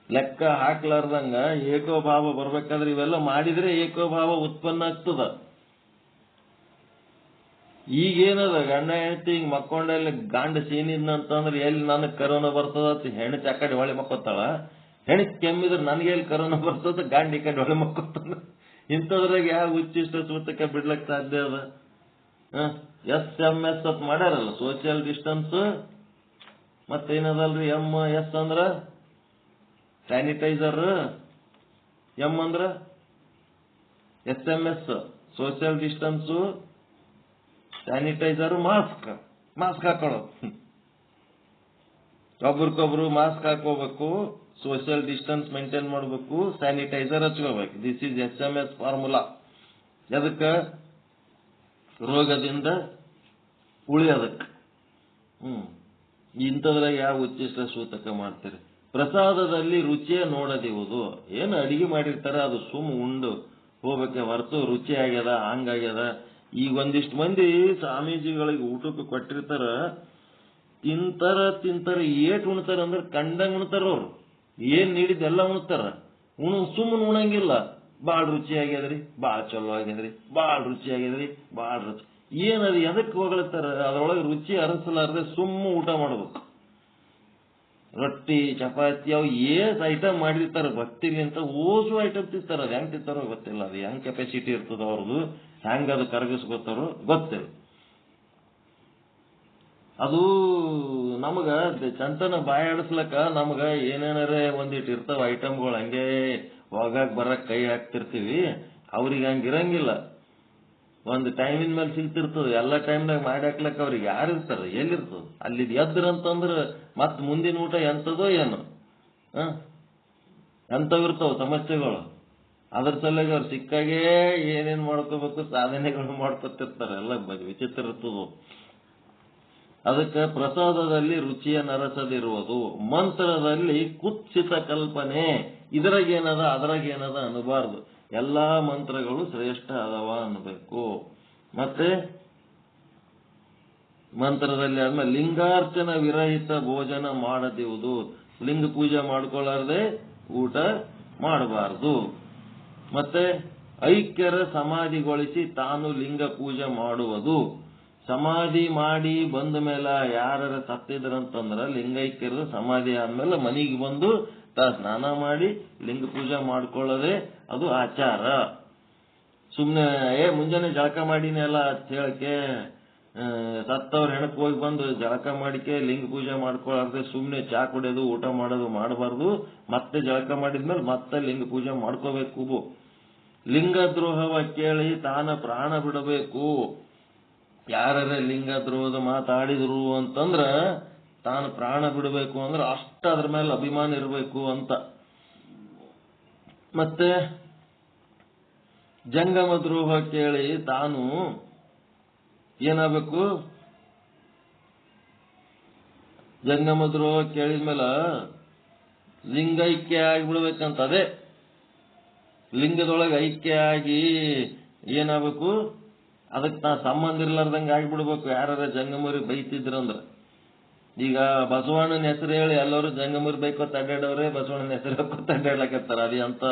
ಲೆಕ್ಕ ಹಾಕ್ಲಾರ್ದಂಗ ಏಕೋಭಾವ ಬರ್ಬೇಕಾದ್ರೆ ಇವೆಲ್ಲ ಮಾಡಿದ್ರೆ ಏಕೋಭಾವ ಉತ್ಪನ್ನ ಆಗ್ತದ. ಈಗೇನದ ಗಂಡ ಹೆಂಡತಿ ಹಿಂಗ್ ಮಕ್ಕೊಂಡಲ್ಲಿ ಗಾಂಡ ಸೀನಿದ್ನಂತಂದ್ರೆ ಎಲ್ಲಿ ನನಗ್ ಕರೋನಾ ಬರ್ತದ ಹೆಣತಿ ಆ ಕಡೆ ಹೊಳೆ ಮಕ್ಕೋತಾಳ, ಹೆಣತಿ ಕೆಮ್ಮಿದ್ರೆ ನನಗೆ ಎಲ್ಲಿ ಕರೋನಾ ಬರ್ತದ, ಗಾಂಡಿ ಕಡೆ ಹೊಳೆ ಮಕ್ಕೋತಾನ. ಇಂಥದ್ರಾಗ ಯಾವ ಉಚ್ಚಿಷ್ಟ ಸೂತಕ ಬಿಡ್ಲಕ್ ಸಾಧ್ಯ ಅದ? SMS ಅಂತ ಮಾಡ್ಯಾರಲ್ಲ, ಸೋಷಿಯಲ್ ಡಿಸ್ಟೆನ್ಸ್. ಮತ್ತೇನದಲ್ರಿ MS ಅಂದ್ರ ಸ್ಯಾನಿಟೈಸರ್, M ಅಂದ್ರ SMS social distance, sanitiser, mask ಹಾಕೊಳ್ಳೋ. ಒಬ್ರಿಗೊಬ್ರು ಮಾಸ್ಕ್ ಹಾಕೋಬೇಕು, ಸೋಷಿಯಲ್ ಡಿಸ್ಟೆನ್ಸ್ ಮೇಂಟೈನ್ ಮಾಡಬೇಕು, ಸ್ಯಾನಿಟೈಸರ್ ಹಚ್ಕೋಬೇಕು. This is SMS formula. ಎದಕ್ಕ? ರೋಗದಿಂದ ಉಳಿಯೋದಕ್ಕೆ. ಇಂಥದ್ರಾಗ ಯಾವ ಉಚ್ಚಿಷ್ಟ ಸೂತಕ ಮಾಡ್ತೀರಿ? ಪ್ರಸಾದದಲ್ಲಿ ರುಚಿಯ ನೋಡದಿರುವುದು. ಏನು ಅಡಿಗೆ ಮಾಡಿರ್ತಾರ ಅದು ಉಂಡು ಹೋಗ್ಬೇಕೆ ಹೊರತು ರುಚಿ ಆಗ್ಯದ ಹಂಗಾಗ್ಯದ. ಈಗ ಒಂದಿಷ್ಟು ಮಂದಿ ಸ್ವಾಮೀಜಿಗಳಿಗೆ ಊಟಕ್ಕೆ ಕೊಟ್ಟಿರ್ತಾರ, ತಿಂತಾರ ಏಟ್ ಉಣ್ತಾರ ಅಂದ್ರೆ ಕಂಡಂಗ್ ಉಣ್ತಾರ. ಅವ್ರು ಏನ್ ನೀಡಿದ್ದೆಲ್ಲ ಉಣ್ತಾರ, ಸುಮ್ಮನೆ ಉಣಂಗಿಲ್ಲ. ಬಾಳ್ ರುಚಿ ಆಗ್ಯದ್ರಿ, ಬಾಳ್ ಚಲೋ ಆಗ್ಯದ್ರಿ, ಬಾಳ್ ರುಚಿ ಆಗ್ಯದ್ರಿ, ಬಾಳ್ ರುಚಿ. ಏನದು ಎದಕ್ಕೆ ಹೊಗಳ್ತಾರ? ಅದ್ರೊಳಗೆ ರುಚಿ ಅರಸಲಾರ್ದೆ ಸುಮ್ಮ ಊಟ ಮಾಡ್ಬೇಕು. ರೊಟ್ಟಿ ಚಪಾತಿ ಅವು ಐಟಮ್ ಮಾಡಿರ್ತಾರ ಗೊತ್ತಿಲ್ಲ ಅಂತ ಓಸು ಐಟಮ್ ತಿಂತಾರ. ಅದು ಹೆಂಗ್ ತಿಂತಾರೋ ಗೊತ್ತಿಲ್ಲ, ಅದು ಹೆಂಗ್ ಕೆಪಾಸಿಟಿ ಇರ್ತದ ಅವ್ರದ್ದು, ಹೆಂಗ್ ಅದು ಕರಗಿಸ್ಕೊತಾರೋ ಗೊತ್ತಿಲ್ಲ. ಅದು ನಮಗ ಚಂತನ ಬಾಯಾಡಿಸ್ಲಕ್ಕ ನಮಗ ಏನೇನಾರೇ ಒಂದಿಟ್ಟು ಇರ್ತಾವ ಐಟಮ್ಗಳು, ಹಂಗೆ ಹೋಗಾಕ್ ಬರಕ್ ಕೈ ಹಾಕ್ತಿರ್ತೀವಿ. ಅವ್ರಿಗೆ ಹಂಗಿರಂಗಿಲ್ಲ, ಒಂದು ಟೈಮಿನ ಮೇಲೆ ಸಿಗ್ತಿರ್ತದ. ಎಲ್ಲ ಟೈಮ್ನಾಗ ಮಾಡಿ ಹಾಕ್ಲಕ್ಕ ಅವ್ರಿಗೆ ಯಾರು ಇರ್ತಾರ? ಎಲ್ಲಿರ್ತದ? ಅಲ್ಲಿ ಎದ್ರಂತಂದ್ರ ಮತ್ ಮುಂದಿನ ಊಟ ಎಂತದೋ ಏನು ಎಂತವಿರ್ತಾವ ಸಮಸ್ಯೆಗಳು. ಅದ್ರ ಸಲುವಾಗಿ ಅವ್ರು ಸಿಕ್ಕಾಗೇ ಏನೇನ್ ಮಾಡ್ಕೋಬೇಕು ಸಾಧನೆಗಳು ಮಾಡ್ಕೊತಿರ್ತಾರ. ಎಲ್ಲ ವಿಚಿತ್ರ ಇರ್ತದ. ಅದಕ್ಕೆ ಪ್ರಸಾದದಲ್ಲಿ ರುಚಿಯ ನರಸದಿರುವುದು, ಮಂತ್ರದಲ್ಲಿ ಕುತ್ಸಿತ ಕಲ್ಪನೆ. ಇದ್ರಾಗೇನದ ಅದ್ರಾಗೇನದ ಅನ್ನಬಾರ್ದು. ಎಲ್ಲಾ ಮಂತ್ರಗಳು ಶ್ರೇಷ್ಠ ಅದವ ಅನ್ನಬೇಕು. ಮತ್ತೆ ಮಂತ್ರದಲ್ಲಿ ಆದ್ಮೇಲೆ ಲಿಂಗಾರ್ಚನ ವಿರಹಿತ ಭೋಜನ ಮಾಡದಿರುವುದು. ಲಿಂಗ ಪೂಜೆ ಮಾಡ್ಕೊಳ್ಳಾರ್ದೆ ಊಟ ಮಾಡಬಾರದು. ಮತ್ತೆ ಐಕ್ಯರ ಸಮಾಧಿಗೊಳಿಸಿ ತಾನು ಲಿಂಗ ಪೂಜೆ ಮಾಡುವುದು. ಸಮಾಧಿ ಮಾಡಿ ಬಂದ ಮೇಲೆ ಯಾರ ಸತ್ತಿದ್ರಂತಂದ್ರ ಲಿಂಗೈಕ್ಯರ ಸಮಾಧಿ ಆದ್ಮೇಲೆ ಮನೆಗೆ ಬಂದು ಸ್ನಾನ ಮಾಡಿ ಲಿಂಗ ಪೂಜೆ ಮಾಡ್ಕೊಳ್ಳೋದೆ ಅದು ಆಚಾರ. ಸುಮ್ನೆ ಮುಂಜಾನೆ ಜಳಕ ಮಾಡಿನೆಲ್ಲ ಅಂತ ಹೇಳಕ್ಕೆ ಸತ್ತವ್ರ ಹೆಣಕ್ ಹೋಗಿ ಬಂದು ಜಳಕ ಮಾಡಿಕೆ ಲಿಂಗ ಪೂಜೆ ಮಾಡ್ಕೊಳ್ಳಾರ್ದೆ ಸುಮ್ನೆ ಚಾ ಕುಡಿಯೋದು ಊಟ ಮಾಡೋದು ಮಾಡಬಾರ್ದು. ಮತ್ತೆ ಜಳಕ ಮಾಡಿದ್ಮೇಲೆ ಮತ್ತೆ ಲಿಂಗ ಪೂಜೆ ಮಾಡ್ಕೋಬೇಕು. ಲಿಂಗ ದ್ರೋಹವ ಕೇಳಿ ತಾನ ಪ್ರಾಣ ಬಿಡಬೇಕು. ಯಾರೇ ಲಿಂಗ ದ್ರೋಹದ ಮಾತಾಡಿದ್ರು ಅಂತಂದ್ರ ತಾನು ಪ್ರಾಣ ಬಿಡಬೇಕು ಅಂದ್ರೆ ಅಷ್ಟ ಅದ್ರ ಮೇಲೆ ಅಭಿಮಾನ ಇರಬೇಕು ಅಂತ. ಮತ್ತೆ ಜಂಗಮ ದ್ರೋಹ ಕೇಳಿ ತಾನು ಏನಾಗಬೇಕು? ಜಂಗಮ ದ್ರೋಹ ಕೇಳಿದ್ಮೇಲೆ ಲಿಂಗೈಕ್ಯ ಆಗಿಬಿಡ್ಬೇಕಂತ. ಅದೇ ಲಿಂಗದೊಳಗೆ ಐಕ್ಯ ಆಗಿ ಏನಾಗಬೇಕು? ಅದಕ್ಕೆ ನಾ ಸಂಬಂಧ ಇರ್ಲಾರ್ದಂಗೆ ಆಗಿಬಿಡ್ಬೇಕು. ಯಾರ ಜಂಗಮರಿಗೆ ಬೈತಿದ್ರಂದ್ರ, ಈಗ ಬಸವಣ್ಣನ ಹೆಸರು ಹೇಳಿ ಎಲ್ಲರೂ ಜಂಗಮರು ಬೈಕೋತ ಅಡ್ಡಾಡವ್ರೆ, ಬಸವಣ್ಣನ ಹೆಸರು ಹಾಕೋತ ಅಡ್ಡಾಡ್ಲಕತ್ತಾರ. ಅದೇ ಅಂತ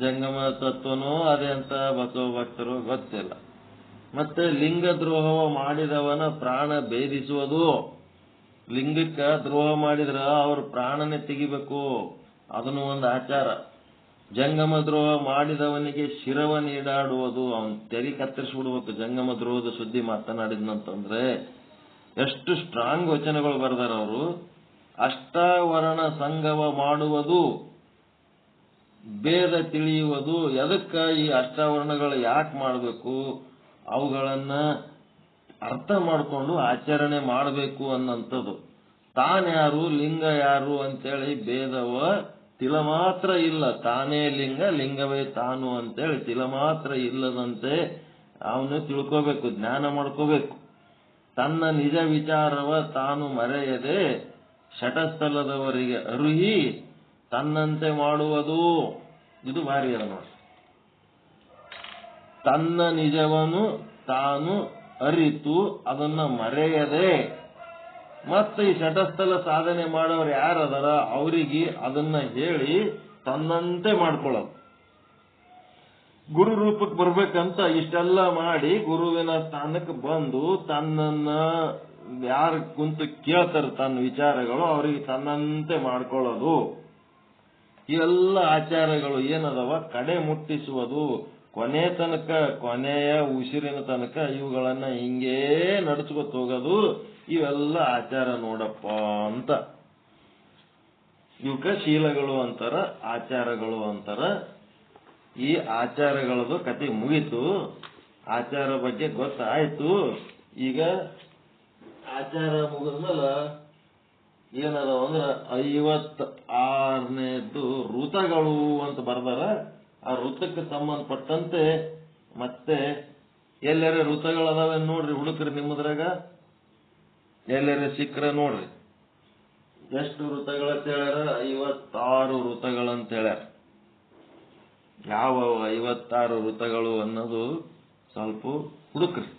ಜಂಗಮ ತತ್ವನೋ ಅದೇ ಅಂತ ಬಸವ ಭಕ್ತರು ಗೊತ್ತಿಲ್ಲ. ಮತ್ತೆ ಲಿಂಗ ದ್ರೋಹ ಮಾಡಿದವನ ಪ್ರಾಣ ಭೇದಿಸುವುದು. ಲಿಂಗಕ್ಕ ದ್ರೋಹ ಮಾಡಿದ್ರ ಅವ್ರ ಪ್ರಾಣನೇ ತೆಗಿಬೇಕು, ಅದನ್ನು ಒಂದು ಆಚಾರ. ಜಂಗಮ ದ್ರೋಹ ಮಾಡಿದವನಿಗೆ ಶಿರವ ನೀಡಾಡುವುದು. ಅವನ್ ತೆರಿ ಕತ್ತರಿಸ್ಬಿಡ್ಬೇಕು ಜಂಗಮ ದ್ರೋಹದ ಸುದ್ದಿ ಮಾತನಾಡಿದ್ನಂತಂದ್ರೆ. ಎಷ್ಟು ಸ್ಟ್ರಾಂಗ್ ವಚನಗಳು ಬರ್ದಾರ ಅವರು. ಅಷ್ಟಾವರಣ ಸಂಗಮ ಮಾಡುವುದು, ಭೇದ ತಿಳಿಯುವುದು. ಎದಕ್ಕ ಈ ಅಷ್ಟಾವರಣಗಳು ಯಾಕೆ ಮಾಡಬೇಕು, ಅವುಗಳನ್ನ ಅರ್ಥ ಮಾಡಿಕೊಂಡು ಆಚರಣೆ ಮಾಡಬೇಕು ಅನ್ನಂಥದ್ದು. ತಾನ್ಯಾರು ಲಿಂಗ ಯಾರು ಅಂತೇಳಿ ಭೇದವ ತಿಳ ಮಾತ್ರ ಇಲ್ಲ. ತಾನೇ ಲಿಂಗ, ಲಿಂಗವೇ ತಾನು ಅಂತೇಳಿ ತಿಳ ಮಾತ್ರ ಇಲ್ಲದಂತೆ ಅವನು ತಿಳ್ಕೋಬೇಕು, ಜ್ಞಾನ ಮಾಡ್ಕೋಬೇಕು. ತನ್ನ ನಿಜ ವಿಚಾರವ ತಾನು ಮರೆಯದೆ ಶಟಸ್ಥಲದವರಿಗೆ ಅರುಹಿ ತನ್ನಂತೆ ಮಾಡುವುದು. ಇದು ಭಾರಿ ಅದ ನೋಡಿ. ತನ್ನ ನಿಜವನ್ನು ತಾನು ಅರಿತು ಅದನ್ನ ಮರೆಯದೆ ಮತ್ತೆ ಈ ಶಟಸ್ಥಲ ಸಾಧನೆ ಮಾಡೋರು ಯಾರದಾರ ಅವರಿಗೆ ಅದನ್ನ ಹೇಳಿ ತನ್ನಂತೆ ಮಾಡ್ಕೊಳ್ಳೋದು. ಗುರು ರೂಪಕ್ಕೆ ಬರ್ಬೇಕಂತ ಇಷ್ಟೆಲ್ಲ ಮಾಡಿ ಗುರುವಿನ ಸ್ಥಾನಕ್ಕೆ ಬಂದು ತನ್ನನ್ನ ಯಾರು ಕುಂತು ಕೇಳ್ತಾರೆ ತನ್ನ ವಿಚಾರಗಳು ಅವರಿಗೆ ತನ್ನಂತೆ ಮಾಡ್ಕೊಳ್ಳೋದು. ಇವೆಲ್ಲ ಆಚಾರಗಳು ಏನದವ ಕಡೆ ಮುಟ್ಟಿಸುವುದು, ಕೊನೆ ತನಕ ಕೊನೆಯ ಉಸಿರಿನ ತನಕ ಇವುಗಳನ್ನ ಹಿಂಗೇ ನಡೆಸ್ಕೊತ ಹೋಗೋದು. ಇವೆಲ್ಲ ಆಚಾರ ನೋಡಪ್ಪ ಅಂತ. ಇವಕ್ಕ ಶೀಲಗಳು ಅಂತಾರ, ಆಚಾರಗಳು ಅಂತಾರ. ಈ ಆಚಾರಗಳದು ಕತೆ ಮುಗೀತು. ಆಚಾರ ಬಗ್ಗೆ ಗೊತ್ತಾಯ್ತು. ಈಗ ಆಚಾರ ಮುಗಿದ್ಮೇಲೆ ಏನದಾವ ಅಂದ್ರ 56ನೇದ್ದು ಋತಗಳು ಅಂತ ಬರ್ದಾರ. ಆ ಋತಕ್ಕೆ ಸಂಬಂಧಪಟ್ಟಂತೆ ಮತ್ತೆ ಎಲ್ಲರ ಋತಗಳದಾವೆ ನೋಡ್ರಿ ಹುಡುಕ್ರಿ. ನಿಮ್ಮದ್ರಾಗ ಎಲ್ಲರ ಸಿಕ್ಕ್ರ ನೋಡ್ರಿ. ಎಷ್ಟು ಋತಗಳಂತ ಹೇಳ್ಯಾರ? 56 ಋತಗಳಂತ ಹೇಳ್ಯಾರ. ಯಾವ 56 ಋತಗಳು ಅನ್ನೋದು ಸ್ವಲ್ಪ ಹುಡುಕ್ರಿ.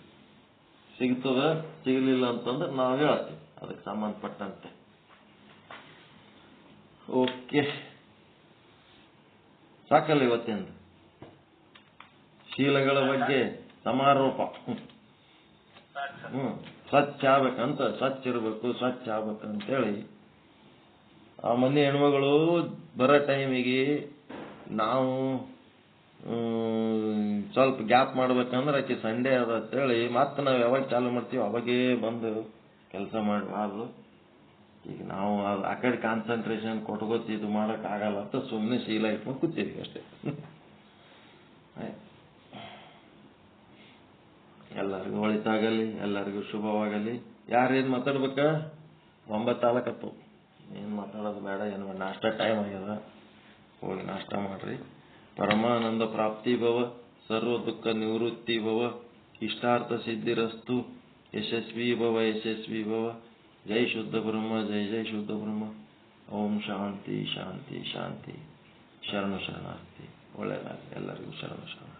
ಸಿಗ್ತದ, ಸಿಗಲಿಲ್ಲ ಅಂತಂದ್ರೆ ನಾವು ಹೇಳ್ತೀವಿ ಅದಕ್ಕೆ ಸಂಬಂಧಪಟ್ಟಂತೆ. ಓಕೆ, ಸಾಕಲ್ಲ ಇವತ್ತಿಂದ ಶೀಲಗಳ ಬಗ್ಗೆ ಸಮಾರೋಪ. ಸ್ವಚ್ಛ ಆಗ್ಬೇಕಂತ, ಸ್ವಚ್ಛ ಇರ್ಬೇಕು, ಸ್ವಚ್ಛ ಆಗ್ಬೇಕಂತೇಳಿ ಆ ಮನೆ ಹೆಣ್ಮಗಳು ಬರೋ ಟೈಮಿಗೆ ನಾವು ಸ್ವಲ್ಪ ಗ್ಯಾಪ್ ಮಾಡ್ಬೇಕಂದ್ರೆ ಆಕೆ ಸಂಡೇ ಅದ ಅಂತೇಳಿ ಮತ್ತೆ ನಾವು ಯಾವಾಗ ಚಾಲು ಮಾಡ್ತೀವಿ ಅವಾಗೇ ಬಂದು ಕೆಲಸ ಮಾಡಬಾರ್ದು. ಈಗ ನಾವು ಆ ಕಡೆ ಕಾನ್ಸಂಟ್ರೇಷನ್ ಕೊಟ್ಕೋತಿ ಇದು ಮಾಡಕ್ ಆಗಲ್ಲ ಅಂತ ಸುಮ್ಮನೆ ಶೀಲ ಇಟ್ಕೊಂಡು ಕೂತೀವಿ ಅಷ್ಟೇ. ಎಲ್ಲರಿಗೂ ಒಳಿತಾಗಲಿ, ಎಲ್ಲರಿಗೂ ಶುಭವಾಗಲಿ. ಯಾರೇನು ಮಾತಾಡ್ಬೇಕ? 9 ಆಗಕತ್ತು. ಏನು ಮಾತಾಡೋದು ಬೇಡ, ಏನು ನಾಷ್ಟ ಟೈಮ್ ಆಗ್ಯದ, ಹೋಗಿ ನಾಷ್ಟ ಮಾಡ್ರಿ. ಪರಮಾನಂದ ಪ್ರಾಪ್ತಿ ಭವ, ಸರ್ವ ದುಃಖ ನಿವೃತ್ತಿ ಭವ, ಇಷ್ಟಾರ್ಥ ಸಿದ್ಧಿರಸ್ತು, ಯಶಸ್ವಿ ಭವ ಯಶಸ್ವಿ ಭವ. ಜೈ ಶುದ್ಧ ಬ್ರಹ್ಮ, ಜೈ ಜೈ ಶುದ್ಧ ಬ್ರಹ್ಮ. ಓಂ ಶಾಂತಿ ಶಾಂತಿ ಶಾಂತಿ. ಶರಣು ಶರಣಾರ್ಥಿ. ಒಳ್ಳೆಯದಾಗಲಿ ಎಲ್ಲರಿಗೂ. ಶರಣು ಶರಣ.